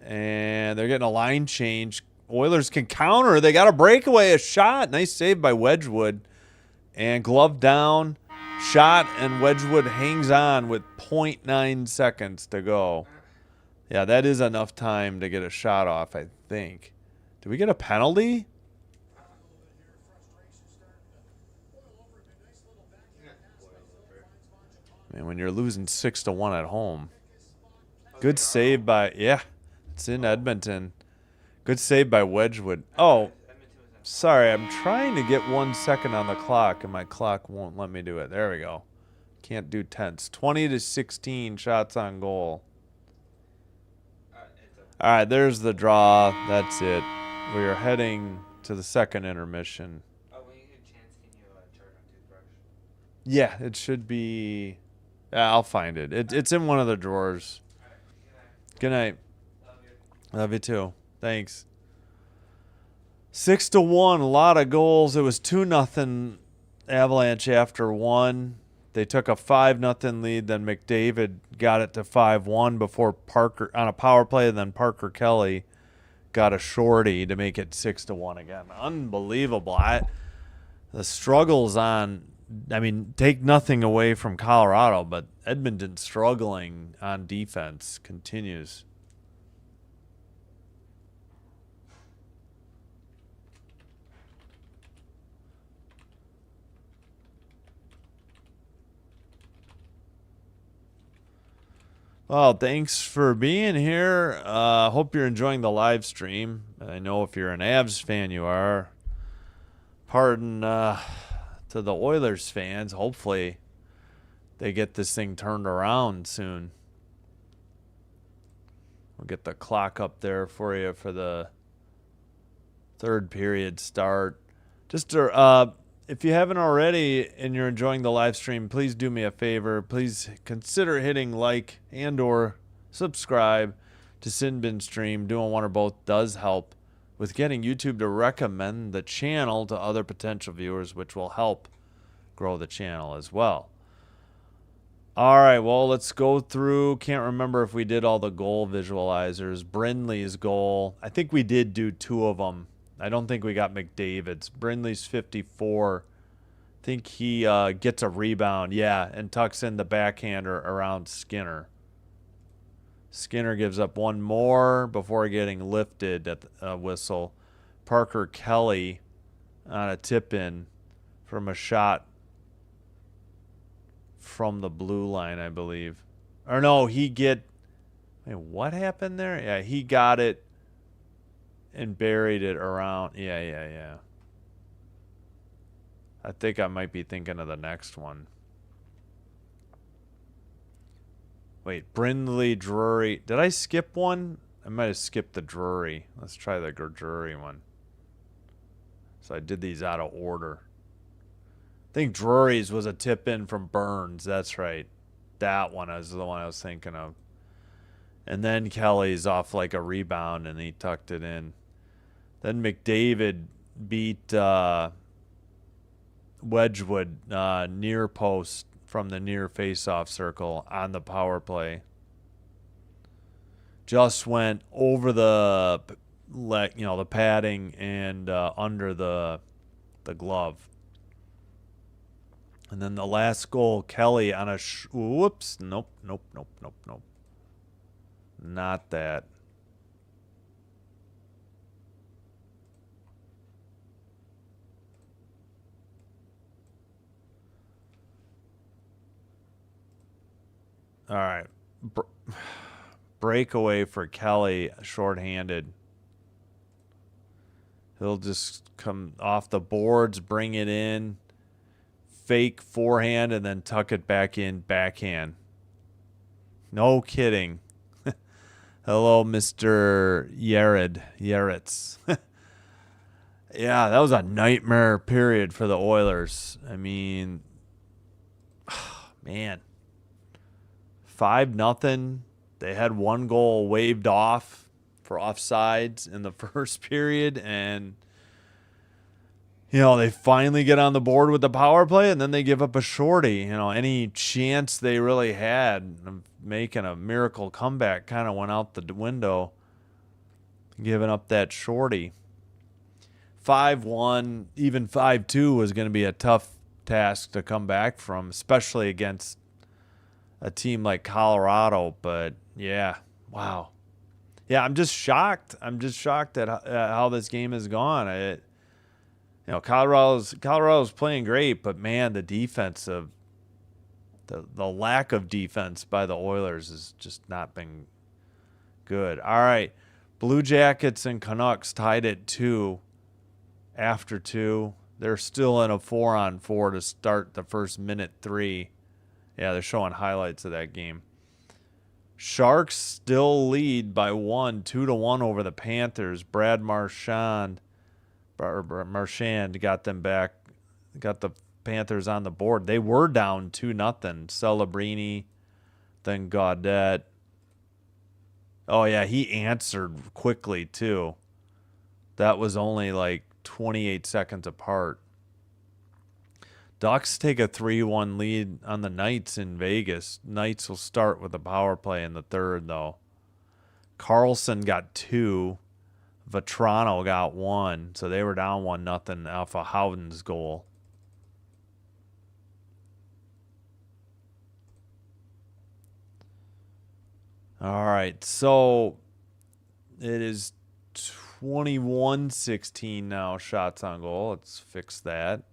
And they're getting a line change. Oilers can counter. They got a breakaway, a shot. Nice save by Wedgwood. And glove down. Shot, and Wedgwood hangs on with 0.9 seconds to go. Yeah, that is enough time to get a shot off, I think. Did we get a penalty? Man, when you're losing 6-1 at home. Good save by, yeah, it's in Edmonton. Good save by Wedgwood. Oh, sorry, I'm trying to get 1 second on the clock, and my clock won't let me do it. There we go. Can't do tenths. 20-16 shots on goal. All right, there's the draw. That's it. We are heading to the second intermission. Oh, when you get a chance, can you charge on toothbrush? Yeah, it should be. Yeah, I'll find it. It's in one of the drawers. All right, Good night. Love you. Love you too. Thanks. 6-1, a lot of goals. It was 2-0 Avalanche after one. They took a 5-0 lead. Then McDavid got it to 5-1 before Parker on a power play. And then Parker Kelly got a shorty to make it 6-1 again. Unbelievable. The struggles on. I mean, take nothing away from Colorado, but Edmonton struggling on defense continues. Well, thanks for being here. Hope you're enjoying the live stream. I know if you're an Avs fan, you are. Pardon to the Oilers fans. Hopefully they get this thing turned around soon. We'll get the clock up there for you for the third period start. Just if you haven't already and you're enjoying the live stream, please do me a favor. Please consider hitting like and or subscribe to Sin Bin Stream. Doing one or both does help with getting YouTube to recommend the channel to other potential viewers, which will help grow the channel as well. All right, well, let's go through. Can't remember if we did all the goal visualizers. Brindley's goal. I think we did do 2 of them. I don't think we got McDavid's. Brindley's 54. I think he gets a rebound, yeah, and tucks in the backhander around Skinner. Skinner gives up one more before getting lifted at the whistle. Parker Kelly on a tip-in from a shot from the blue line, I believe. Or no, wait, what happened there? Yeah, he got it and buried it around. Yeah. I think I might be thinking of the next one. Wait, Brindley, Drury. Did I skip one? I might have skipped the Drury. Let's try the Drury one. So I did these out of order. I think Drury's was a tip in from Burns. That's right. That one is the one I was thinking of. And then Kelly's off like a rebound and he tucked it in. Then McDavid beat Wedgwood near post from the near face-off circle on the power play. Just went over the the padding and under the glove. And then the last goal, Kelly on a whoops, nope. Not that. All right. Breakaway for Kelly, shorthanded. He'll just come off the boards, bring it in, fake forehand, and then tuck it back in backhand. No kidding. Hello, Mr. Yaretz. Yeah, that was a nightmare period for the Oilers. I mean, man. 5-0. They had one goal waved off for offsides in the first period, and they finally get on the board with the power play, and then they give up a shorty. Any chance they really had of making a miracle comeback kind of went out the window, giving up that shorty. 5-1, even 5-2 was going to be a tough task to come back from, especially against a team like Colorado. But yeah, wow. Yeah, I'm just shocked. I'm just shocked at how this game has gone. Colorado's playing great, but man, the defensive, the lack of defense by the Oilers has just not been good. All right, Blue Jackets and Canucks tied at 2 after 2. They're still in a 4-on-4 to start the first minute 3. Yeah, they're showing highlights of that game. Sharks still lead by 2-1 over the Panthers. Brad Marchand got them back, got the Panthers on the board. They were down 2-0. Celebrini, then Gaudette. Oh, yeah, he answered quickly, too. That was only like 28 seconds apart. Ducks take a 3-1 lead on the Knights in Vegas. Knights will start with a power play in the third, though. Carlson got 2. Vetrano got 1. So they were down 1-0 off of Howden's goal. All right. So it is 21-16 now, shots on goal. Let's fix that.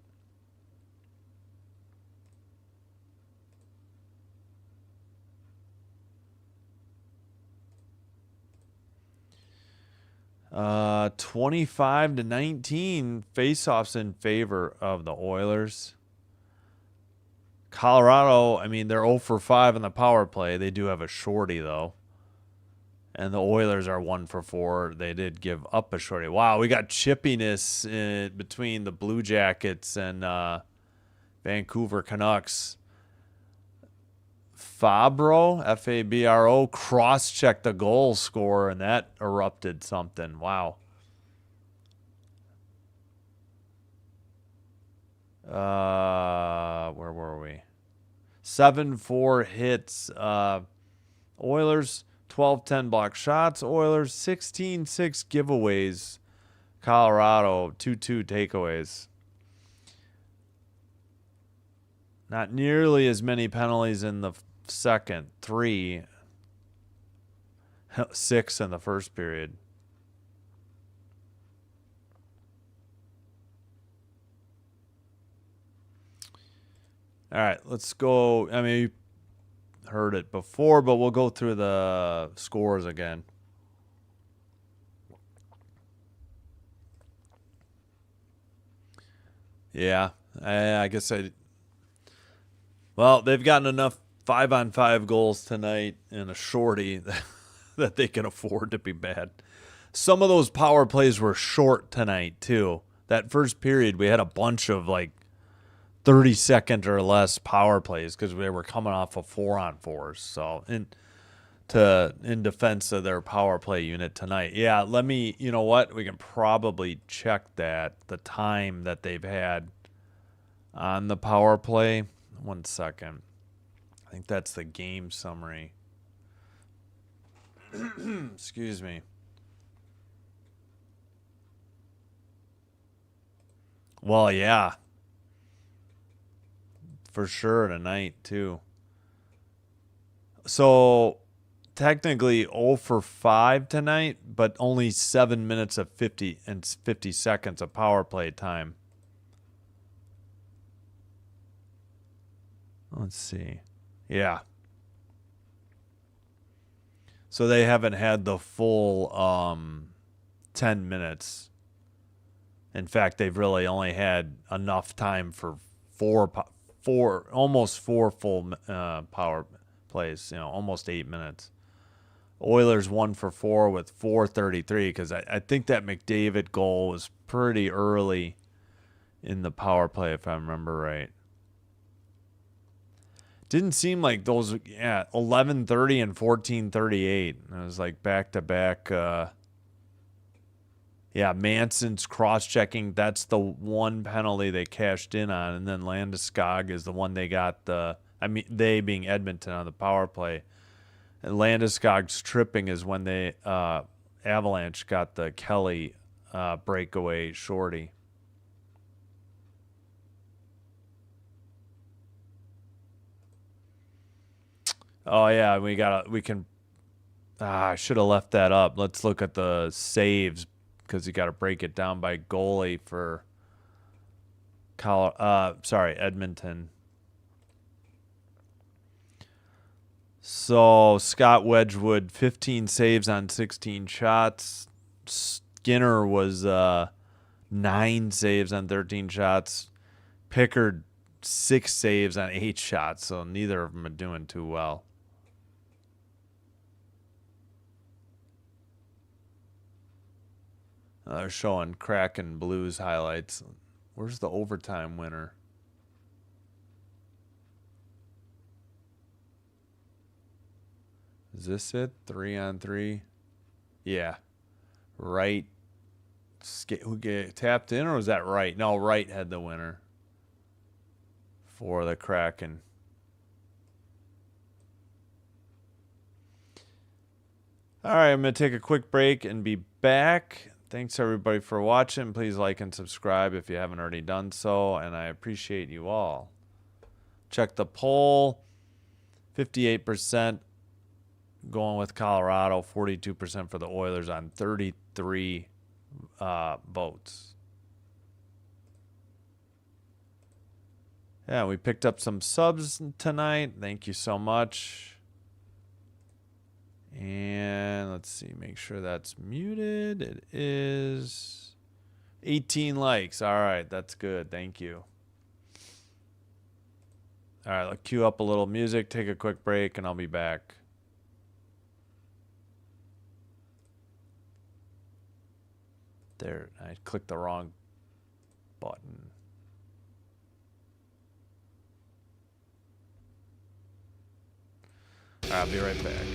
Uh, 25-19 faceoffs in favor of the Oilers. Colorado, I mean, they're 0 for 5 in the power play. They do have a shorty, though. And the Oilers are 1 for 4. They did give up a shorty. Wow, we got chippiness between the Blue Jackets and Vancouver Canucks. Fabro, Fabro, cross-checked the goal scorer, and that erupted something. Wow. Where were we? 7-4 hits. Oilers, 12-10 block shots. Oilers, 16-6 giveaways. Colorado, 2-2 takeaways. Not nearly as many penalties in the second. 3. 6 in the first period. All right, let's go. I mean, you heard it before, but we'll go through the scores again. Yeah, I guess well, they've gotten enough 5-on-5 goals tonight in a shorty that they can afford to be bad. Some of those power plays were short tonight, too. That first period, we had a bunch of, like, 30-second or less power plays because they were coming off of 4-on-4s. So, in defense of their power play unit tonight. Yeah, you know what? We can probably check that, the time that they've had on the power play. 1 second. I think that's the game summary. Excuse me. Well, yeah. For sure tonight, too. So, technically 0 for 5 tonight, but only 7 minutes of 50 seconds of power play time. Let's see. Yeah. So they haven't had the full 10 minutes. In fact, they've really only had enough time for almost 4 full power plays, almost 8 minutes. Oilers 1 for 4 with 4:33 because I think that McDavid goal was pretty early in the power play, if I remember right. Didn't seem like those, 11:30 and 14:38. It was like back-to-back. Manson's cross-checking. That's the one penalty they cashed in on. And then Landeskog is the one they got they being Edmonton on the power play. And Landeskog's tripping is when they Avalanche got the Kelly breakaway shorty. Oh yeah, I should have left that up. Let's look at the saves because you got to break it down by goalie for Edmonton. So Scott Wedgwood, 15 saves on 16 shots. Skinner was 9 saves on 13 shots. Pickard, 6 saves on 8 shots. So neither of them are doing too well. They're showing Kraken Blues highlights. Where's the overtime winner? Is this it? 3-on-3? Yeah. Right Who tapped in, or was that Wright? No, Wright had the winner for the Kraken. All right, I'm going to take a quick break and be back. Thanks, everybody, for watching. Please like and subscribe if you haven't already done so, and I appreciate you all. Check the poll. 58% going with Colorado, 42% for the Oilers on 33 votes. Yeah, we picked up some subs tonight. Thank you so much. And let's see, make sure that's muted. It is 18 likes. All right, that's good. Thank you. All right, let's cue up a little music, take a quick break, and I'll be back. There, I clicked the wrong button. All right, I'll be right back.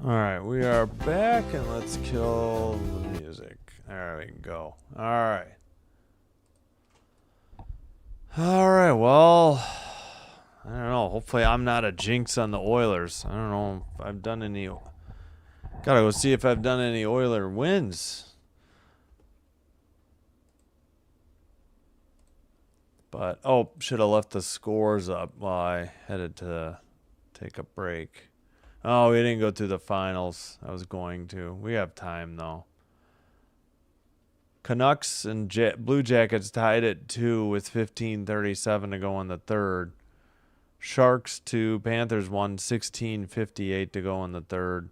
All right, we are back, and let's kill the music. There we go. All right. All right, well, I don't know. Hopefully I'm not a jinx on the Oilers. I don't know if I've done any. Gotta go see if I've done any Oiler wins. But, oh, should have left the scores up while I headed to take a break. Oh, we didn't go through the finals. I was going to. We have time, though. Canucks and Blue Jackets tied at 2 with 15:37 to go in the third. Sharks 2, Panthers 1, 16:58 to go in the third.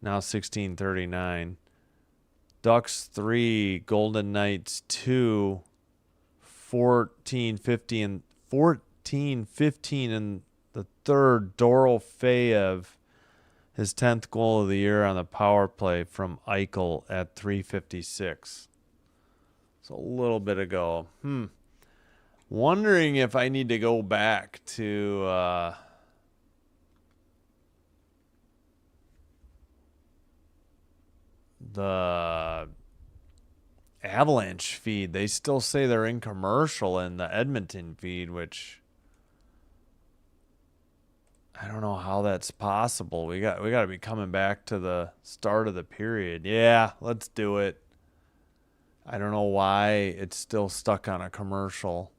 Now 16:39. Ducks 3, Golden Knights 2, 14:15 in the third. Dorofeyev, his 10th goal of the year on the power play from Eichel at 3:56. So a little bit ago. Wondering if I need to go back to the Avalanche feed. They still say they're in commercial in the Edmonton feed, which I don't know how that's possible. We got to be coming back to the start of the period. Yeah, let's do it. I don't know why it's still stuck on a commercial.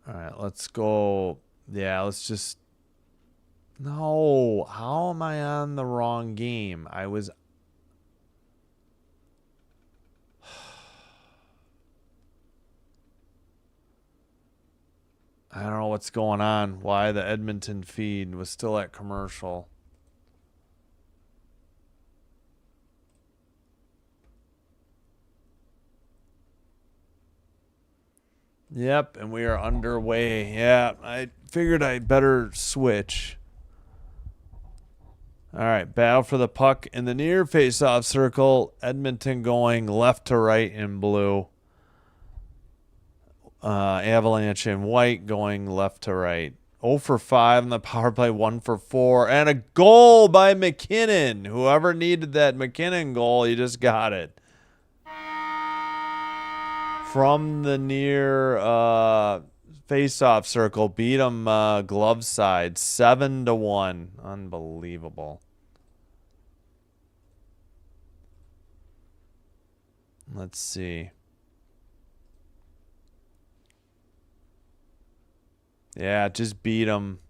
All right, let's go. Yeah, let's just. No, how am I on the wrong game? I was. I don't know what's going on. Why the Edmonton feed was still at commercial. Yep, and we are underway. Yeah, I figured I'd better switch. All right, battle for the puck in the near face-off circle. Edmonton going left to right in blue. Avalanche in white going left to right. 0 for 5 on the power play, 1 for 4. And a goal by McKinnon. Whoever needed that McKinnon goal, he just got it. From the near face-off circle, beat him glove side, 7-1. Unbelievable. Let's see. Yeah, just beat him.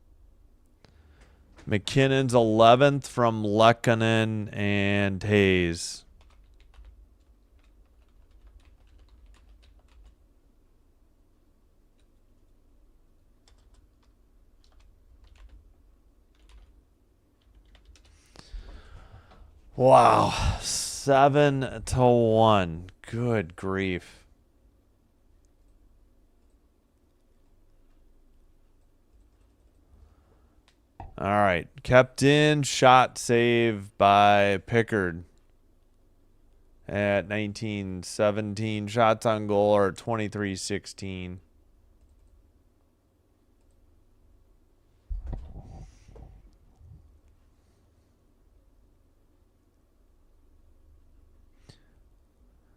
McKinnon's 11th from Lehkonen and Hayes. Wow, 7-1. Good grief. All right, kept in, shot save by Pickard at 19-17. Shots on goal are 23-16.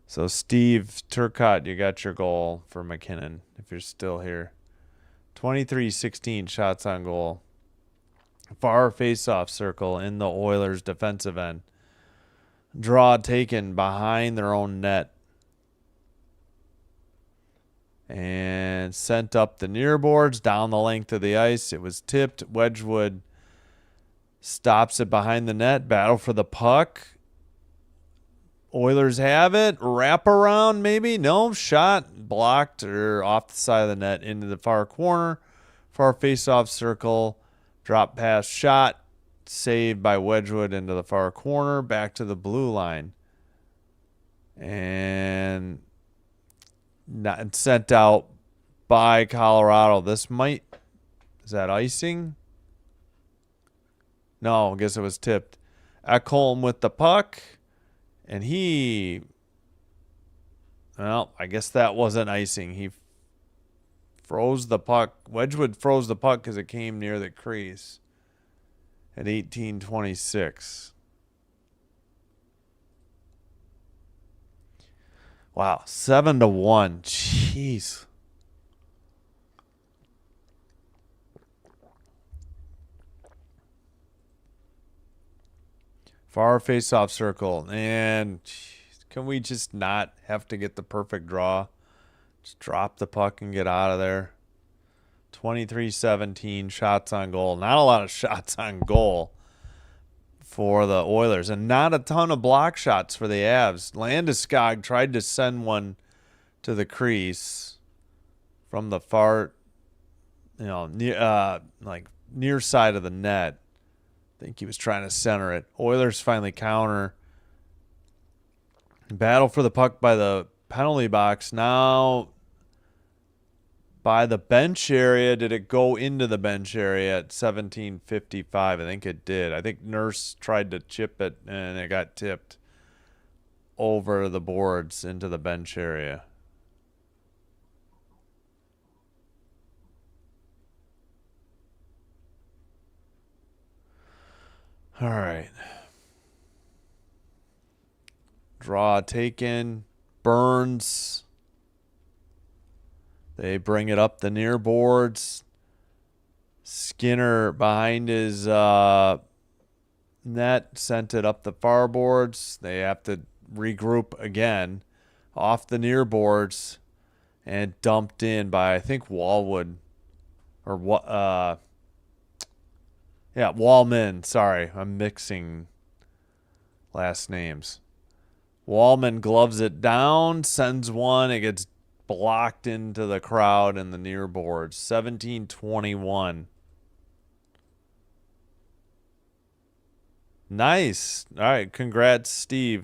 So Steve Turcotte, you got your goal for McKinnon if you're still here. 23-16 shots on goal. Far face-off circle in the Oilers' defensive end. Draw taken behind their own net. And sent up the near boards, down the length of the ice. It was tipped. Wedgwood stops it behind the net. Battle for the puck. Oilers have it. Wrap around, maybe? No. Shot blocked or off the side of the net into the far corner. Far face-off circle. Drop pass shot. Saved by Wedgwood into the far corner. Back to the blue line. And not sent out by Colorado. This might... Is that icing? No, I guess it was tipped. Ekholm with the puck. And he Well, I guess that wasn't icing. He froze the puck. Wedgwood froze the puck because it came near the crease at 18:26. Wow, 7-1. Jeez. Far face-off circle. And can we just not have to get the perfect draw? Just drop the puck and get out of there. 23-17 shots on goal. Not a lot of shots on goal for the Oilers, and not a ton of block shots for the Avs. Landeskog tried to send one to the crease from the far, near side of the net. I think he was trying to center it. Oilers finally counter. Battle for the puck by the penalty box. Now by the bench area. Did it go into the bench area at 17:55? I think it did. I think Nurse tried to chip it, and it got tipped over the boards into the bench area. All right. Draw taken. Burns. They bring it up the near boards. Skinner behind his net sent it up the far boards. They have to regroup again off the near boards and dumped in by, I think, Wallwood. Or Wallman. Sorry, I'm mixing last names. Wallman gloves it down, sends one. It gets blocked into the crowd in the near boards. 17-21. Nice. All right, congrats, Steve.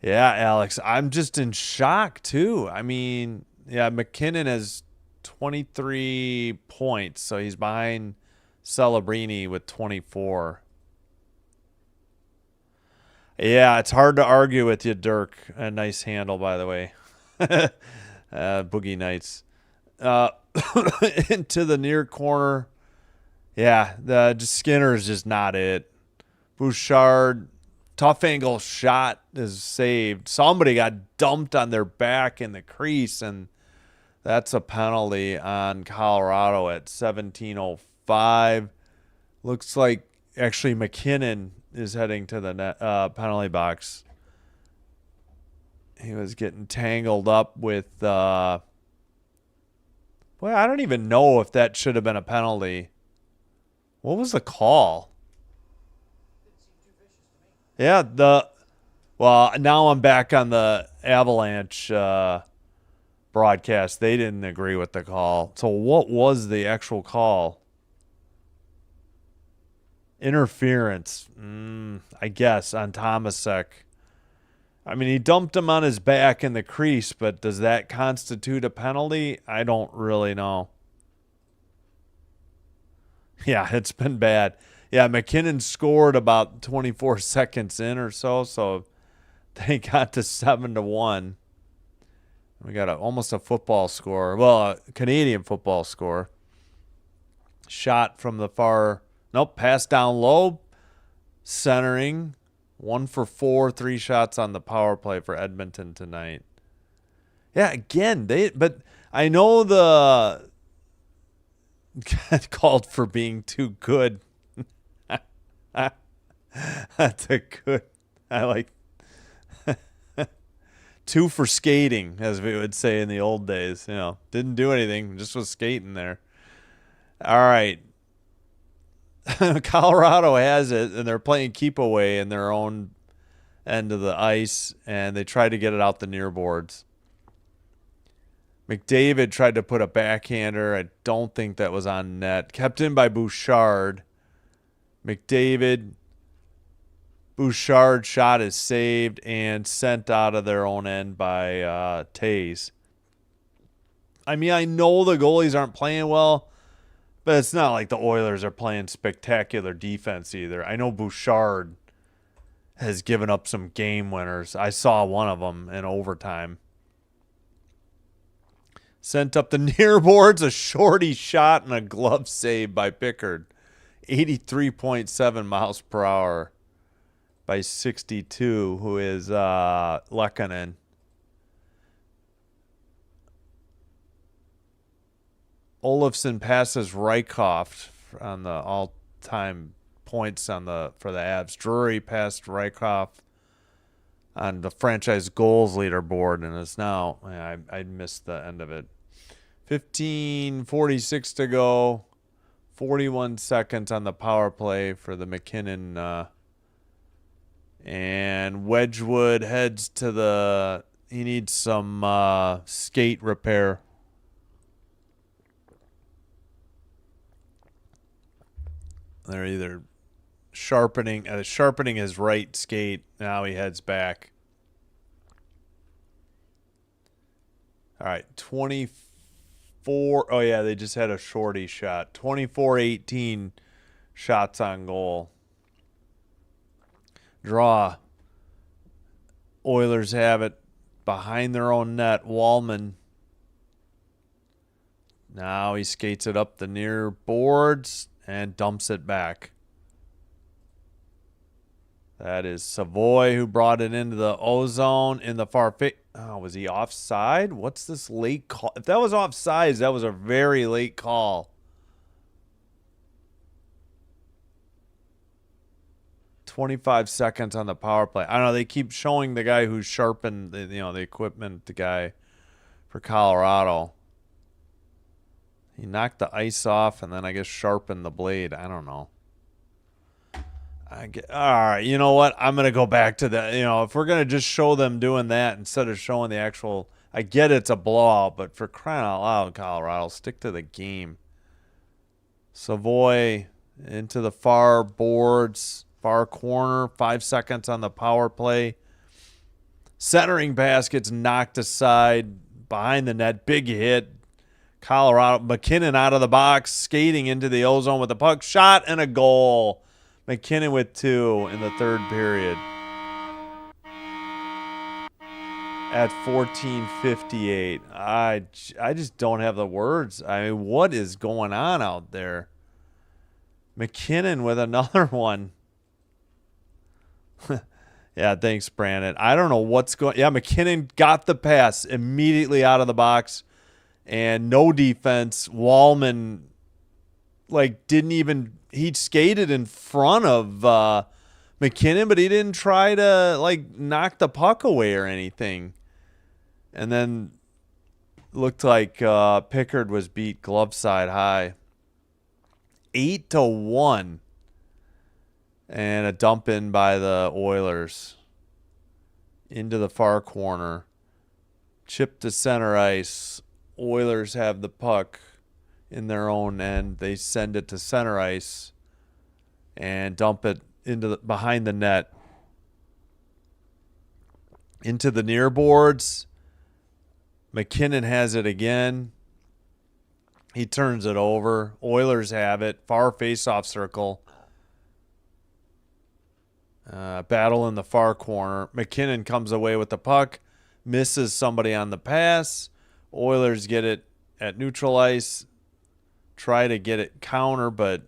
Yeah, Alex, I'm just in shock, too. I mean, yeah, McKinnon has 23 points, so he's behind Celebrini with 24. Yeah, it's hard to argue with you, Dirk. A nice handle, by the way. Boogie Nights. Into the near corner. Yeah, the Skinner is just not it. Bouchard, tough angle shot is saved. Somebody got dumped on their back in the crease, and that's a penalty on Colorado at 17:05. Looks like actually McKinnon is heading to the net, penalty box. He was getting tangled up with I don't even know if that should have been a penalty. What was the call? Yeah, now I'm back on the Avalanche broadcast. They didn't agree with the call. So what was the actual call? Interference, I guess, on Tomasek. I mean, he dumped him on his back in the crease, but does that constitute a penalty? I don't really know. Yeah, it's been bad. Yeah, McKinnon scored about 24 seconds in or so they got to 7-1. We got almost a football score. Well, a Canadian football score. Shot from the far... Nope, pass down low. Centering. 1 for 4, 3 shots on the power play for Edmonton tonight. Yeah, again, but I know the called for being too good. That's a good. I like 2 for skating, as we would say in the old days. Didn't do anything, just was skating there. All right. Colorado has it, and they're playing keep away in their own end of the ice, and they try to get it out the near boards. McDavid tried to put a backhander. I don't think that was on net. Kept in by Bouchard. McDavid. Bouchard shot is saved and sent out of their own end by Taze. I mean, I know the goalies aren't playing well, but it's not like the Oilers are playing spectacular defense either. I know Bouchard has given up some game winners. I saw one of them in overtime. Sent up the near boards, a shorty shot and a glove save by Pickard. 83.7 miles per hour by 62, who is Lekanen. Olofsson passes Rykhoff on the all-time points for the Avs. Drury passed Rykhoff on the franchise goals leaderboard, and is now, I missed the end of it. 15:46 to go. 41 seconds on the power play for the McKinnon. And Wedgwood heads to the... He needs some skate repair. They're either sharpening his right skate. Now he heads back. All right, 24. Oh, yeah, they just had a shorty shot. 24-18 shots on goal. Draw. Oilers have it behind their own net. Wallman. Now he skates it up the near boards and dumps it back. That is Savoy who brought it into the O-zone in the far field. Oh, was he offside? What's this late call? If that was offside, that was a very late call. 25 seconds on the power play. I don't know. They keep showing the guy who sharpened the equipment, the guy for Colorado. He knocked the ice off and then I guess sharpened the blade. I don't know. All right, you know what? I'm going to go back to that. If we're going to just show them doing that instead of showing the actual... I get it's a blowout, but for crying out loud, Colorado, stick to the game. Savoy into the far boards, far corner, 5 seconds on the power play. Centering pass gets knocked aside behind the net. Big hit. Colorado, McKinnon out of the box, skating into the O-zone with the puck. Shot and a goal. McKinnon with 2 in the third period. At 14:58. I just don't have the words. I mean, what is going on out there? McKinnon with another one. Yeah, thanks, Brandon. I don't know what's going... Yeah, McKinnon got the pass immediately out of the box. And no defense. Wallman, didn't even... He skated in front of McKinnon, but he didn't try to, knock the puck away or anything. And then looked like Pickard was beat glove side high. 8-1. And a dump in by the Oilers. Into the far corner. Chip to center ice. Oilers have the puck in their own end. They send it to center ice and dump it into behind the net. Into the near boards. McKinnon has it again. He turns it over. Oilers have it. Far face-off circle. Battle in the far corner. McKinnon comes away with the puck. Misses somebody on the pass. Oilers get it at neutral ice. Try to get it counter, but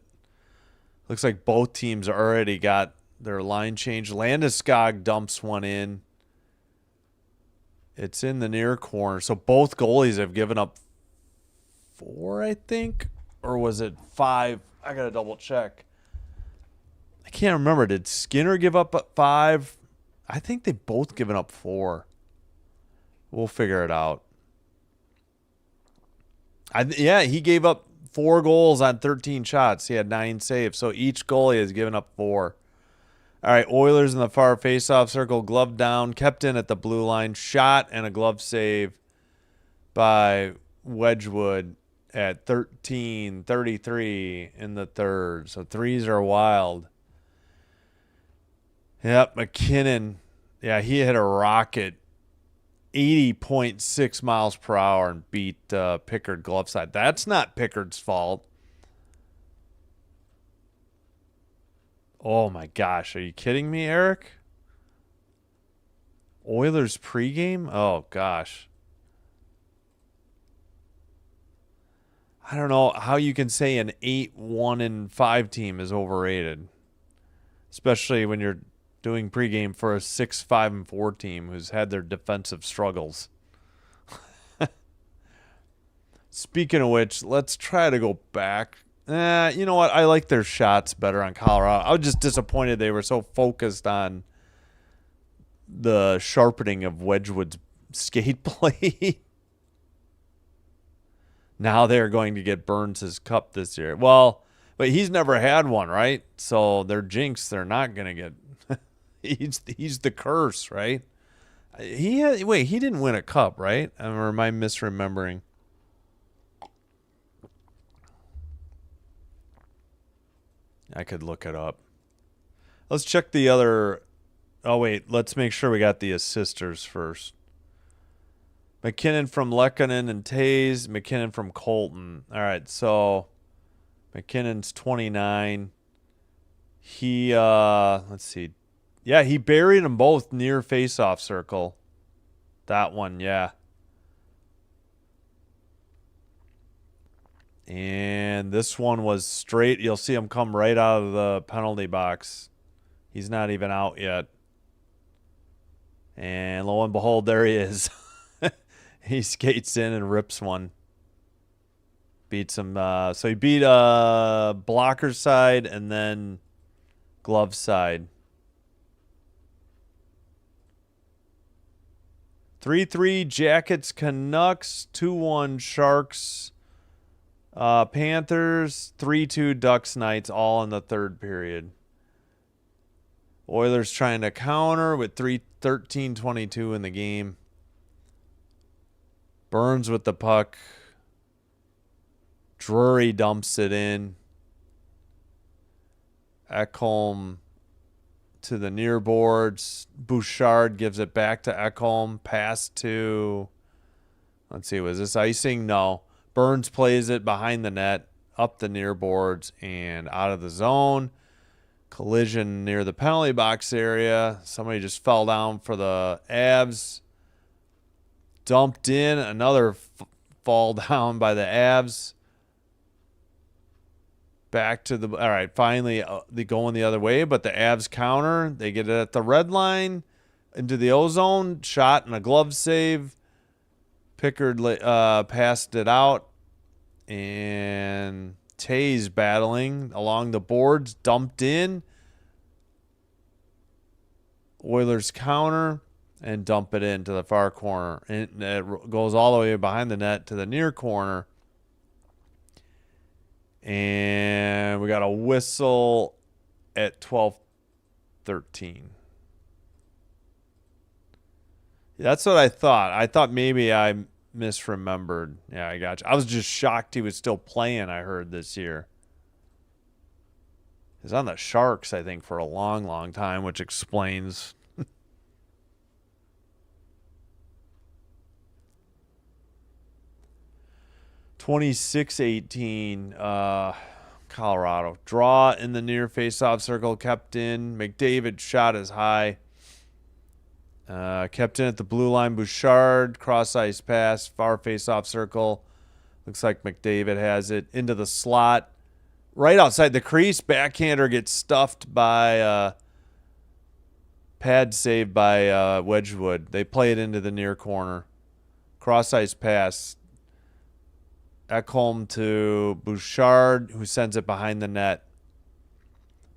looks like both teams already got their line change. Landeskog dumps one in. It's in the near corner. So both goalies have given up 4, I think. Or was it 5? I got to double check. I can't remember. Did Skinner give up 5? I think they both given up 4. We'll figure it out. He gave up 4 goals on 13 shots. He had 9 saves. So each goalie has given up 4. All right, Oilers in the far face-off circle. Glove down. Kept in at the blue line. Shot and a glove save by Wedgwood at 13:33 in the third. So threes are wild. Yep, McKinnon. Yeah, he hit a rocket. 80.6 miles per hour and beat Pickard glove side. That's not Pickard's fault. Oh, my gosh. Are you kidding me, Eric? Oilers pregame? Oh, gosh. I don't know how you can say an 8-1-5 team is overrated, especially when you're doing pregame for a 6-5-4 team who's had their defensive struggles. Speaking of which, let's try to go back. You know what? I like their shots better on Colorado. I was just disappointed they were so focused on the sharpening of Wedgwood's skate play. Now they're going to get Burns' cup this year. Well, but he's never had one, right? So they're jinxed. They're not going to get. he's the curse, right? He didn't win a cup, right? Or am I misremembering? I could look it up. Let's check the other. Oh, wait. Let's make sure we got the assisters first. McKinnon from Lekkonen and Tays. McKinnon from Colton. All right, so McKinnon's 29. He, let's see. Yeah, he buried them both near face-off circle. That one, yeah. And this one was straight. You'll see him come right out of the penalty box. He's not even out yet. And lo and behold, there he is. He skates in and rips one. Beats him. So he beat blocker side and then glove side. 3-3 Jackets Canucks. 2-1 Sharks Panthers. 3-2 Ducks Knights, all in the third period. Oilers trying to counter with 13:22 in the game. Burns with the puck. Drury dumps it in. Ekholm to the near boards. Bouchard gives it back to Ekholm. Pass to, let's see, was this icing? No. Burns plays it behind the net, up the near boards, and out of the zone. Collision near the penalty box area. Somebody just fell down for the Avs. Dumped in. Another fall down by the Avs. Back to the... All right, finally they going the other way, but the Avs counter. They get it at the red line into the O-zone. Shot and a glove save. Pickard passed it out. And Tays battling along the boards. Dumped in. Oilers counter and dump it into the far corner. And it goes all the way behind the net to the near corner. And we got a whistle at 12:13. That's what I thought. I thought maybe I misremembered. Yeah, I got you. I was just shocked he was still playing, I heard, this year. He's on the Sharks, I think, for a long, long time, which explains. 26-18, Colorado. Draw in the near face-off circle, kept in. McDavid shot as high. Kept in at the blue line. Bouchard, cross-ice pass, far face-off circle. Looks like McDavid has it into the slot. Right outside the crease, backhander gets stuffed by pad save by Wedgwood. They play it into the near corner. Cross-ice pass. Ekholm to Bouchard, who sends it behind the net.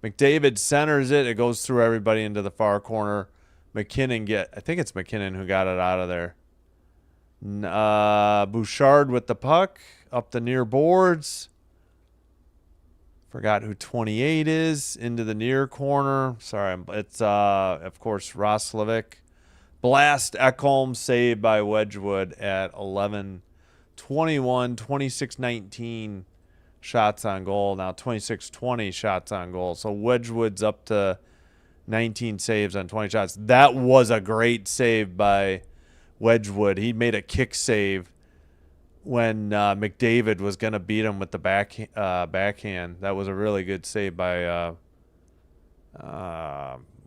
McDavid centers it. It goes through everybody into the far corner. I think it's McKinnon who got it out of there. Bouchard with the puck up the near boards. Forgot who 28 is. Into the near corner. Sorry, it's of course Roslovic. Blast Ekholm, saved by Wedgwood at 11-21, 26-19 shots on goal. Now 26-20 shots on goal. So Wedgwood's up to 19 saves on 20 shots. That was a great save by Wedgwood. He made a kick save when McDavid was going to beat him with the backhand. That was a really good save by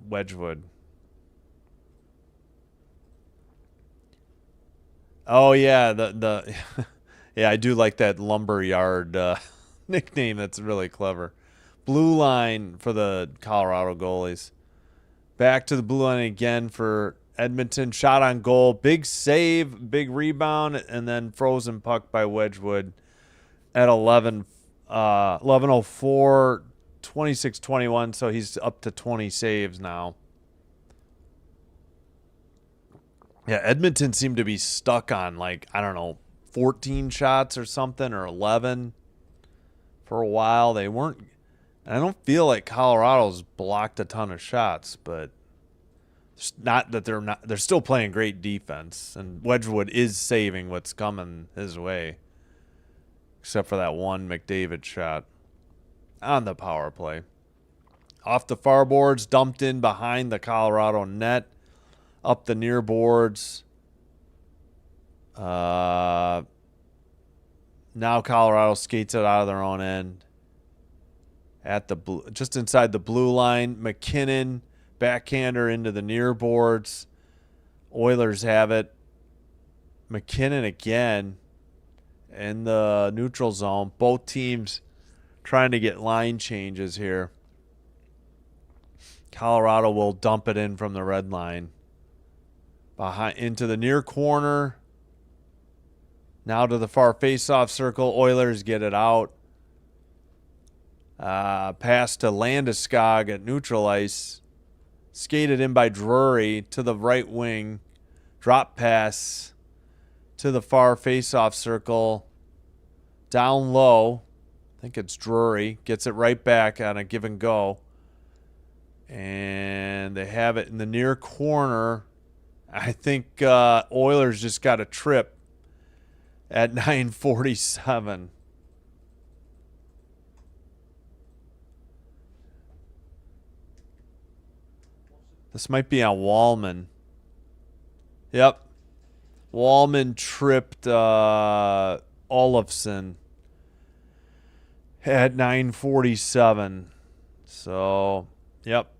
Wedgwood. Oh yeah, the yeah, I do like that lumberyard nickname. That's really clever. Blue line for the Colorado goalies. Back to the blue line again for Edmonton. Shot on goal. Big save, big rebound, and then frozen puck by Wedgwood at 11:04, 26-21. So he's up to 20 saves now. Yeah, Edmonton seemed to be stuck on, like, I don't know, 14 shots or something, or 11 for a while. They weren't. And I don't feel like Colorado's blocked a ton of shots, but it's not that they're not. They're still playing great defense, and Wedgwood is saving what's coming his way, except for that one McDavid shot on the power play. Off the far boards, dumped in behind the Colorado net, up the near boards. Now Colorado skates it out of their own end. At the blue, just inside the blue line, McKinnon backhander into the near boards. Oilers have it. McKinnon again in the neutral zone. Both teams trying to get line changes here. Colorado will dump it in from the red line. Behind into the near corner. Now to the far face-off circle. Oilers get it out. Pass to Landeskog at neutral ice. Skated in by Drury to the right wing. Drop pass to the far face-off circle. Down low. I think it's Drury. Gets it right back on a give and go. And they have it in the near corner. I think Oilers just got a trip at 9:47. This might be on Wallman. Yep. Wallman tripped Olofsson at 9:47. So, yep.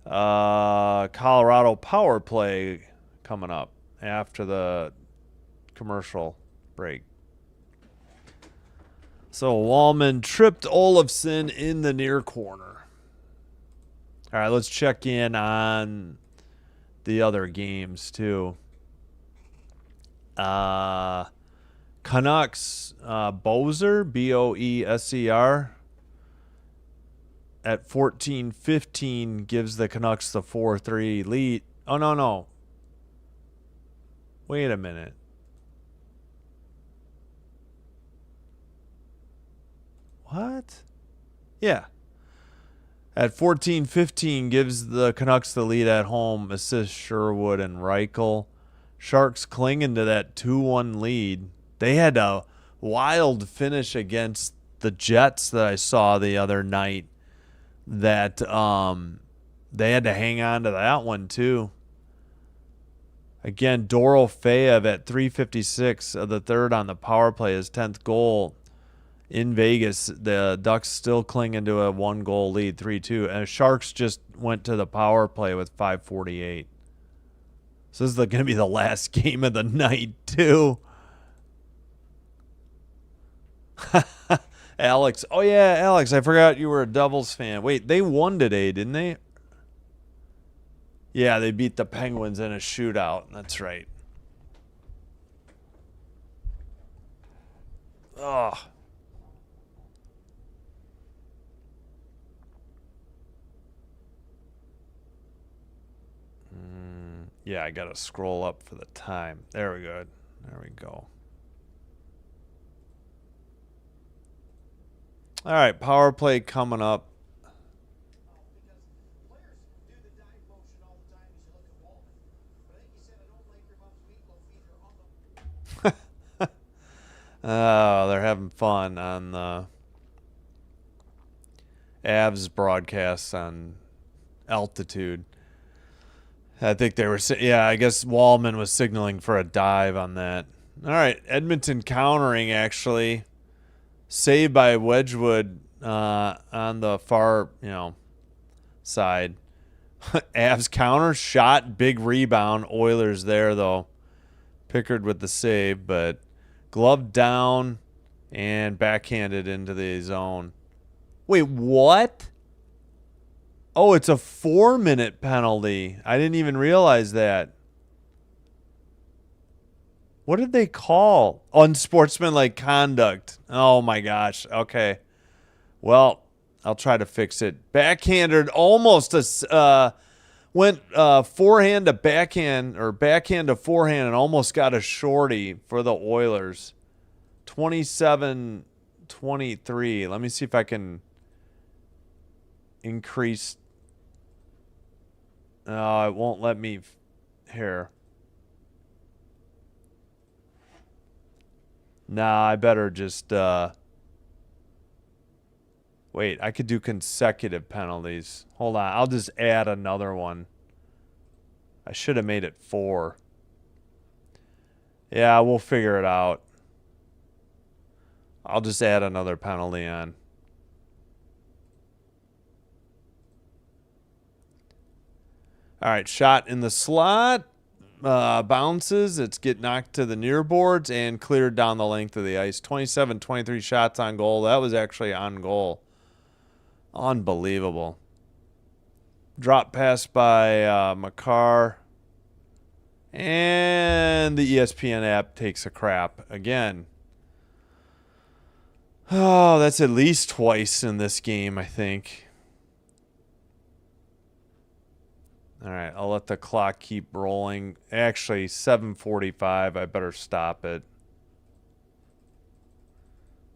Colorado power play coming up after the commercial break. So Wallman tripped Olofsson in the near corner. All right, let's check in on the other games too. Canucks, Boeser, Boeser, at 14:15 gives the Canucks the 4-3 lead. Oh, no. Wait a minute. What? Yeah. At 14:15 gives the Canucks the lead at home. Assist Sherwood and Reichel. Sharks clinging to that 2-1 lead. They had a wild finish against the Jets that I saw the other night. That they had to hang on to that one too. Again, Dorofeyev at 3:56 of the third on the power play, his 10th goal. In Vegas, the Ducks still clinging to a 1-goal lead, 3-2. And the Sharks just went to the power play with 5:48. So this is going to be the last game of the night, too. Alex. Oh, yeah, Alex, I forgot you were a Devils fan. Wait, they won today, didn't they? Yeah, they beat the Penguins in a shootout. That's right. Oh. Yeah, I got to scroll up for the time. There we go. There we go. All right, power play coming up. Because players do the dive motion all the time as you look at Wallman. But I think he said, I don't like your mom's meatloaf either on the... Oh, they're having fun on the Avs broadcasts on altitude. I think they were, I guess Wallman was signaling for a dive on that. All right, Edmonton countering, actually. Saved by Wedgwood on the far, side. Avs counter, shot, big rebound. Oilers there, though. Pickard with the save, but glove down and backhanded into the zone. Wait, what? Oh, it's a 4-minute penalty. I didn't even realize that. What did they call? Unsportsmanlike conduct. Oh my gosh. Okay. Well, I'll try to fix it. Backhanded, almost went forehand to backhand or backhand to forehand and almost got a shorty for the Oilers. 27-23. Let me see if I can increase. It won't let me here. Nah, I better just wait, I could do consecutive penalties. Hold on, I'll just add another one. I should have made it 4. Yeah, we'll figure it out. I'll just add another penalty on. All right, shot in the slot. Bounces. It's get knocked to the near boards and cleared down the length of the ice. 27-23 shots on goal. That was actually on goal. Unbelievable. Drop pass by Makar. And the ESPN app takes a crap again. Oh, that's at least twice in this game, I think. All right, I'll let the clock keep rolling. Actually, 7:45. I better stop it.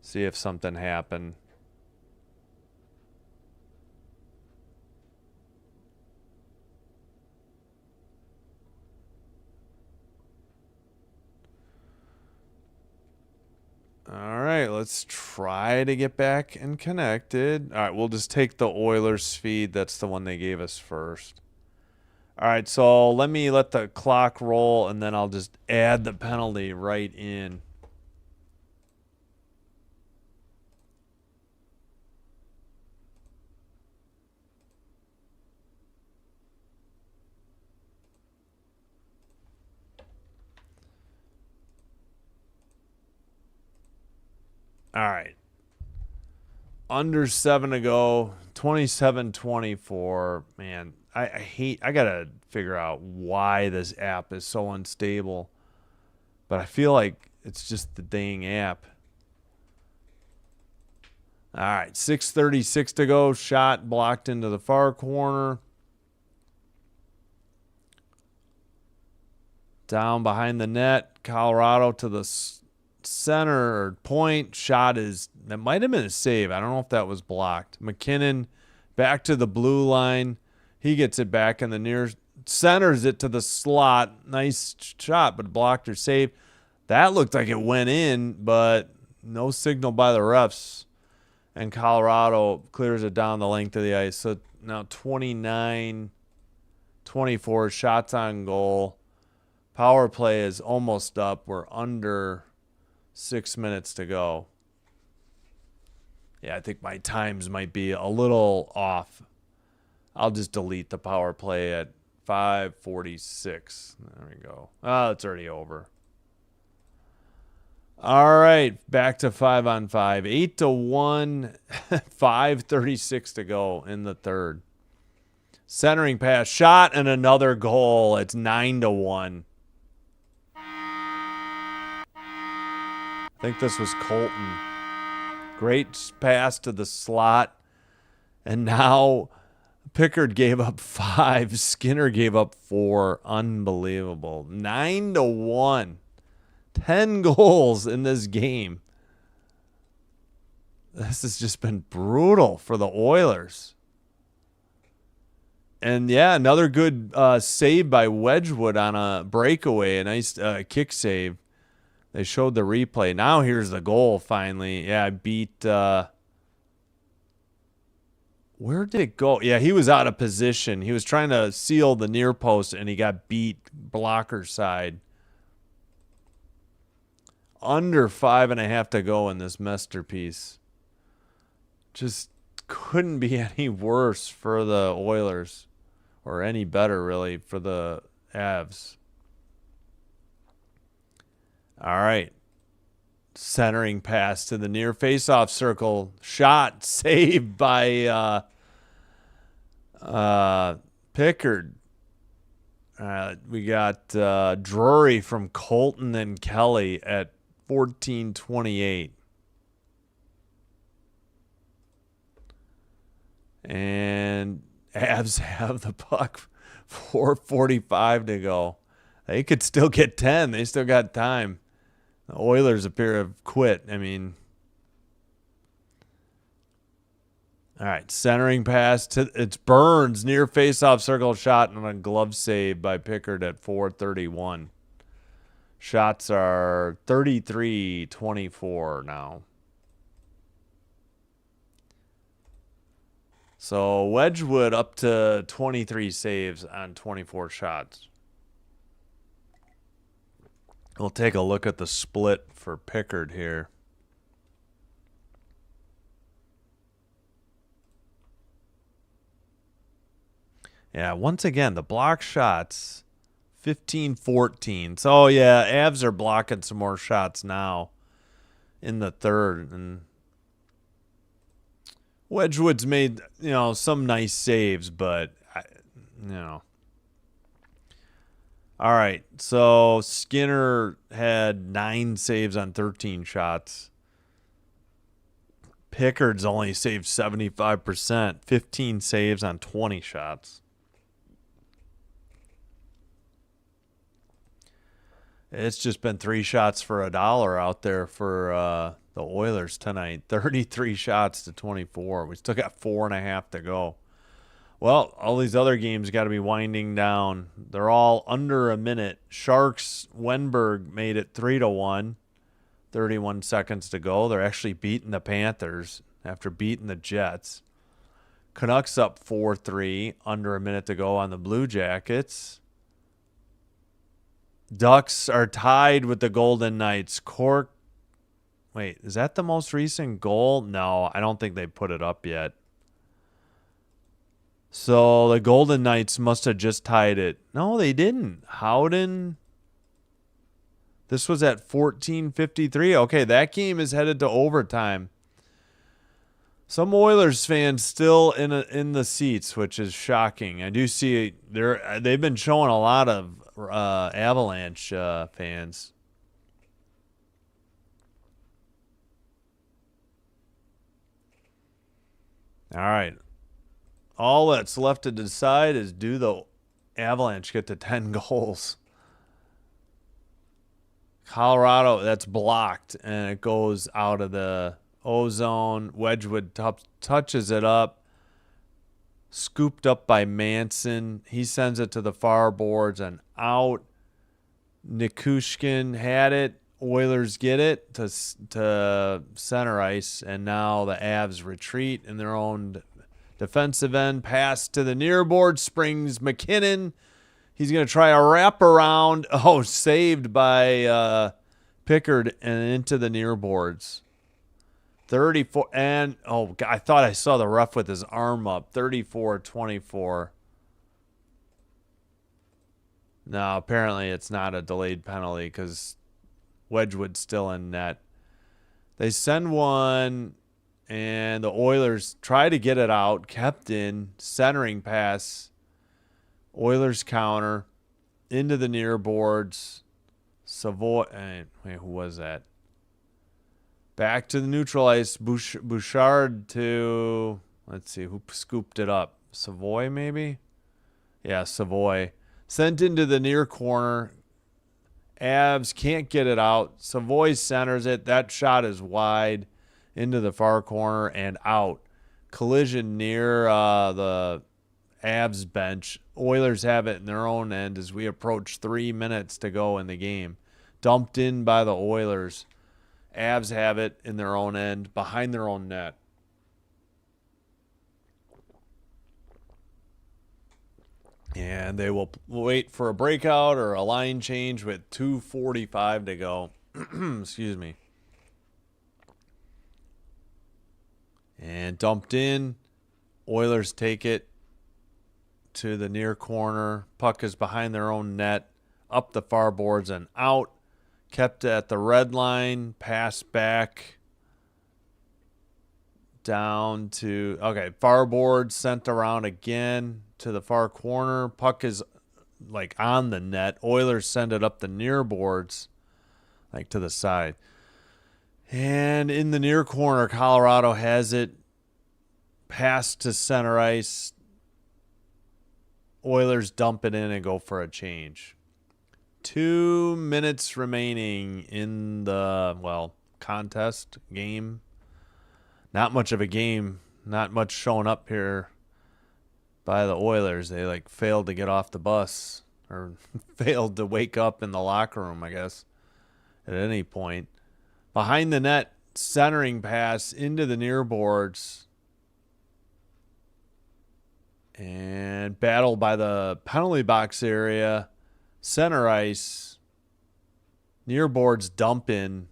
See if something happened. All right, let's try to get back and connected. All right, we'll just take the Oilers feed. That's the one they gave us first. All right, so let me let the clock roll, and then I'll just add the penalty right in. All right. Under 7 to go. 27-24. Man, I gotta figure out why this app is so unstable. But I feel like it's just the dang app. All right, 6:36 to go. Shot blocked into the far corner. Down behind the net. Colorado to the center or point. Shot that might have been a save. I don't know if that was blocked. McKinnon back to the blue line. He gets it back in the near, centers it to the slot. Nice shot, but blocked or saved. That looked like it went in, but no signal by the refs. And Colorado clears it down the length of the ice. So now 29-24 shots on goal. Power play is almost up. We're under 6 minutes to go. Yeah, I think my times might be a little off. I'll just delete the power play at 5:46. There we go. Oh, it's already over. All right, back to 5-on-5. 8-1, 5:36 to go in the third. Centering pass, shot, and another goal. It's 9-1. I think this was Colton. Great pass to the slot. And now Pickard gave up 5. Skinner gave up 4. Unbelievable. 9-1. 10 goals in this game. This has just been brutal for the Oilers. And yeah, another good save by Wedgwood on a breakaway. A nice kick save. They showed the replay. Now here's the goal finally. Yeah, I beat... where did it go? Yeah, he was out of position. He was trying to seal the near post, and he got beat blocker side. Under 5.5 to go in this masterpiece. Just couldn't be any worse for the Oilers. Or any better, really, for the Avs. All right. Centering pass to the near faceoff circle. Shot saved by Pickard. We got Drury from Colton and Kelly at 14:28. And Avs have the puck. 4:45 to go. They could still get 10. They still got time. The Oilers appear to have quit. I mean, all right, centering pass to it's Burns near faceoff circle shot and a glove save by Pickard at 4:31. Shots are 33-24 now. So Wedgwood up to 23 saves on 24 shots. We'll take a look at the split for Pickard here. Yeah, once again, the block shots, 15-14. So, yeah, Avs are blocking some more shots now in the third. And Wedgwood's made, some nice saves, but, All right, so Skinner had 9 saves on 13 shots. Pickard's only saved 75%, 15 saves on 20 shots. It's just been 3 shots for $1 out there for the Oilers tonight. 33 shots to 24. We still got 4.5 to go. Well, all these other games got to be winding down. They're all under a minute. Sharks, Wenberg made it 3-1. 31 seconds to go. They're actually beating the Panthers after beating the Jets. Canucks up 4-3. Under a minute to go on the Blue Jackets. Ducks are tied with the Golden Knights. Cork. Wait, is that the most recent goal? No, I don't think they put it up yet. So the Golden Knights must have just tied it. No, they didn't. Howden. This was at 14:53. Okay, that game is headed to overtime. Some Oilers fans still in the seats, which is shocking. I do see they've been showing a lot of Avalanche fans. All right. All that's left to decide is do the Avalanche get to 10 goals? Colorado, that's blocked, and it goes out of the O-zone. Wedgwood touches it up. Scooped up by Manson. He sends it to the far boards and out. Nikushkin had it. Oilers get it to center ice, and now the Avs retreat in their own defensive end. Pass to the near board. Springs McKinnon. He's going to try a wraparound. Oh, saved by Pickard and into the near boards. 34. And, oh, God, I thought I saw the ref with his arm up. 34-24. No, apparently it's not a delayed penalty because Wedgwood's still in net. They send one, and the Oilers try to get it out. Kept in. Centering pass. Oilers counter. Into the near boards. Savoy. Wait, who was that? Back to the neutral ice. Bouchard to, let's see, who scooped it up? Savoy, maybe? Yeah, Savoy. Sent into the near corner. Avs can't get it out. Savoy centers it. That shot is wide into the far corner and out. Collision near the Avs bench. Oilers have it in their own end as we approach 3 minutes to go in the game. Dumped in by the Oilers. Avs have it in their own end, behind their own net. And they will wait for a breakout or a line change with 2:45 to go. Excuse me. And dumped in. Oilers take it to the near corner. Puck is behind their own net. Up the far boards and out. kept at the red line, pass back down to, okay, far board, sent around again to the far corner. Puck is like on the net. Oilers send it up the near boards, like to the side. And in the near corner, Colorado has it. Pass to center ice. Oilers dump it in and go for a change. 2 minutes remaining in the, well, contest game. Not much of a game. Not much showing up here by the Oilers. They like failed to get off the bus or failed to wake up in the locker room, I guess, at any point. Behind the net, centering pass into the near boards. And battle by the penalty box area. Center ice. Near boards dump in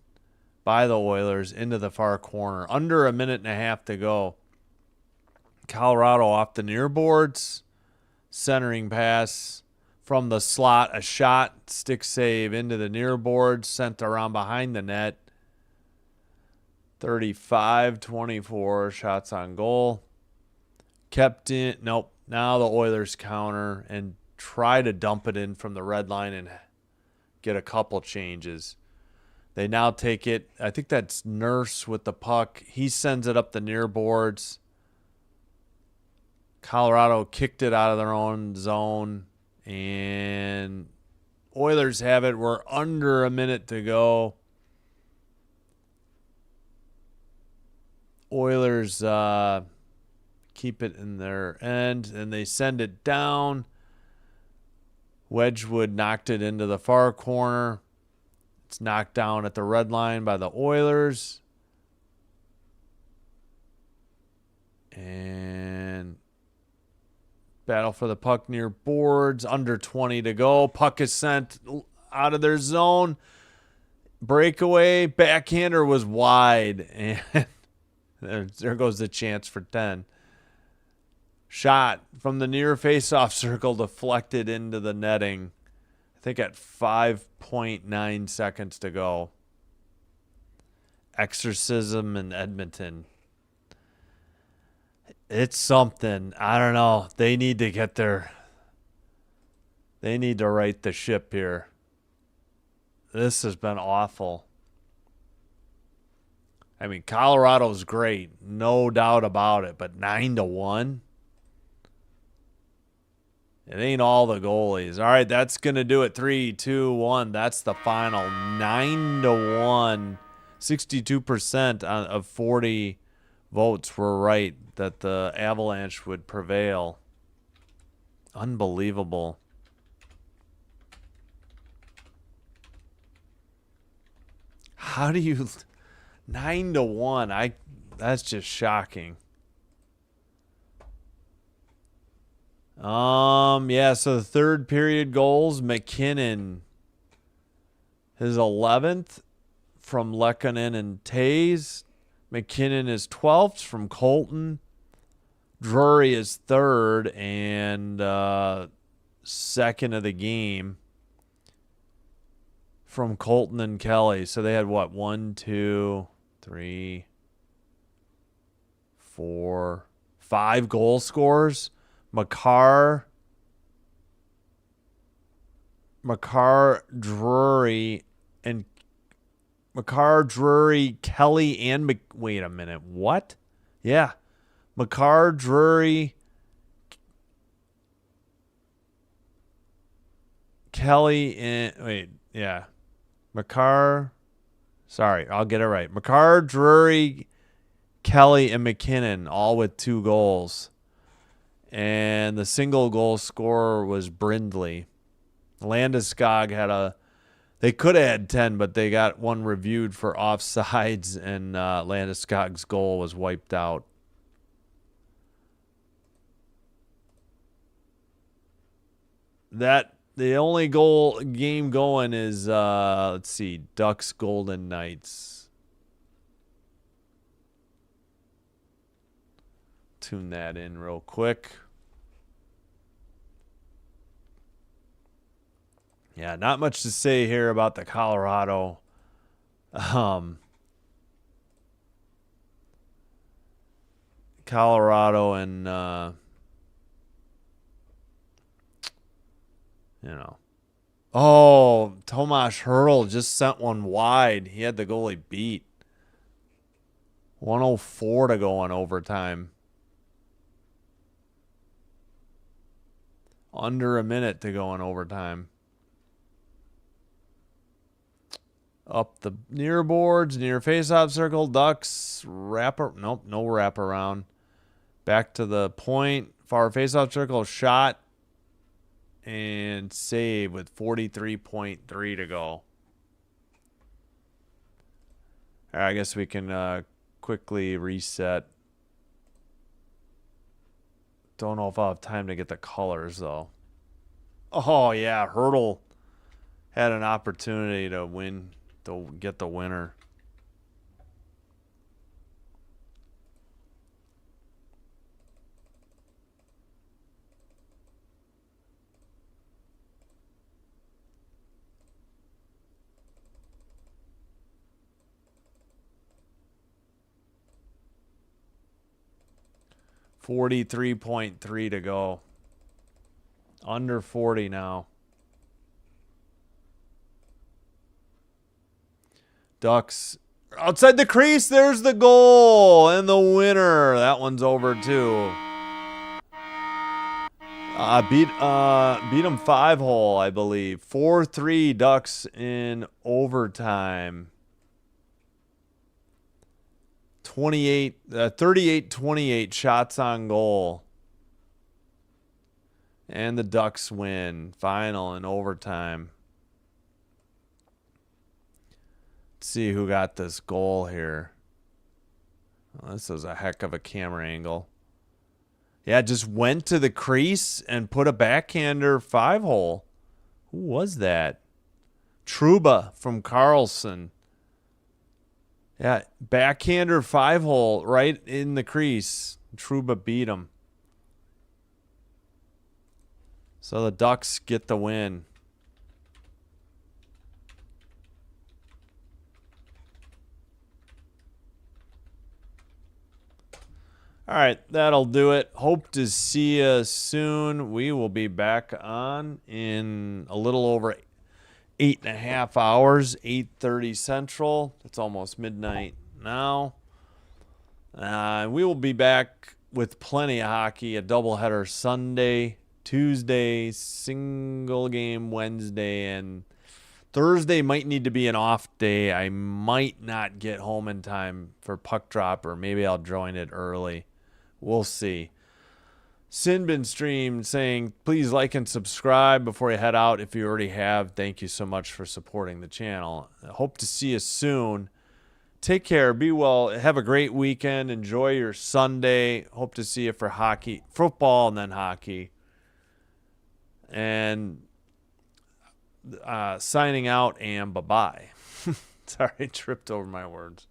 by the Oilers into the far corner. Under a minute and a half to go. Colorado off the near boards. Centering pass from the slot. A shot. Stick save into the near boards. Sent around behind the net. 35-24. Shots on goal. Kept in. Nope. Now the Oilers counter and try to dump it in from the red line and get a couple changes. They now take it. I think that's Nurse with the puck. He sends it up the near boards. Colorado kicked it out of their own zone. And Oilers have it. We're under a minute to go. Oilers keep it in their end, and they send it down. Wedgwood knocked it into the far corner. It's knocked down at the red line by the Oilers. And battle for the puck near boards. Under 20 to go. Puck is sent out of their zone. Breakaway. Backhander was wide. And there goes the chance for 10. Shot from the near faceoff circle deflected into the netting. I think at 5.9 seconds to go. Exorcism in Edmonton. It's something. I don't know. They need to get their... They need to right the ship here. This has been awful. I mean, Colorado's great. No doubt about it. But 9-1? It ain't all the goalies. All right, that's going to do it. 3, 2, 1. That's the final. 9-1. 62% of 40 votes were right that the Avalanche would prevail. Unbelievable. How do you... 9-1. That's just shocking. Yeah, so the third period goals, McKinnon, his 11th from Lehkonen and Tays. McKinnon is 12th from Colton. Drury is third and second of the game from Colton and Kelly. So they had what? 1, 2, 3, 4, 5 goal scorers. Makar, Drury, Kelly, and wait a minute, what? Yeah, Makar, Drury, Kelly, and wait, yeah, Makar. Sorry, I'll get it right. Makar, Drury, Kelly, and McKinnon, all with 2 goals. And the single goal scorer was Brindley. Landeskog had they could have had 10, but they got one reviewed for offsides, and Landeskog's goal was wiped out. The only game going is, let's see, Ducks Golden Knights. Tune that in real quick. Yeah, not much to say here about the Colorado. Colorado and, you know. Oh, Tomas Hertl just sent one wide. He had the goalie beat. 104 to go in overtime. Under a minute to go in overtime. Up the near boards, near faceoff circle, Ducks, nope, no wraparound. Back to the point, far faceoff circle, shot, and save with 43.3 to go. All right, I guess we can quickly reset. Don't know if I'll have time to get the colors, though. Oh, yeah, Hertl had an opportunity to win, to get the winner. $43.3 to go. Under 40 now. Ducks outside the crease. There's the goal and the winner. That one's over too. Beat them 5-hole, I believe. 4-3 Ducks in overtime. 38-28 shots on goal. And the Ducks win. Final in overtime. Let's see who got this goal here. Oh, this is a heck of a camera angle. Yeah, just went to the crease and put a backhander 5-hole. Who was that? Trouba from Carlson. Yeah, backhander 5-hole right in the crease. Trouba beat him. So the Ducks get the win. All right, that'll do it. Hope to see you soon. We will be back on in a little over 8.5 hours, 8:30 Central. It's almost midnight now. We will be back with plenty of hockey, a doubleheader Sunday, Tuesday, single game Wednesday, and Thursday might need to be an off day. I might not get home in time for puck drop, or maybe I'll join it early. We'll see. Sinbin Stream saying, please like and subscribe before you head out. If you already have, thank you so much for supporting the channel. I hope to see you soon. Take care. Be well. Have a great weekend. Enjoy your Sunday. Hope to see you for hockey, football, and then hockey. And signing out and bye-bye. Sorry, I tripped over my words.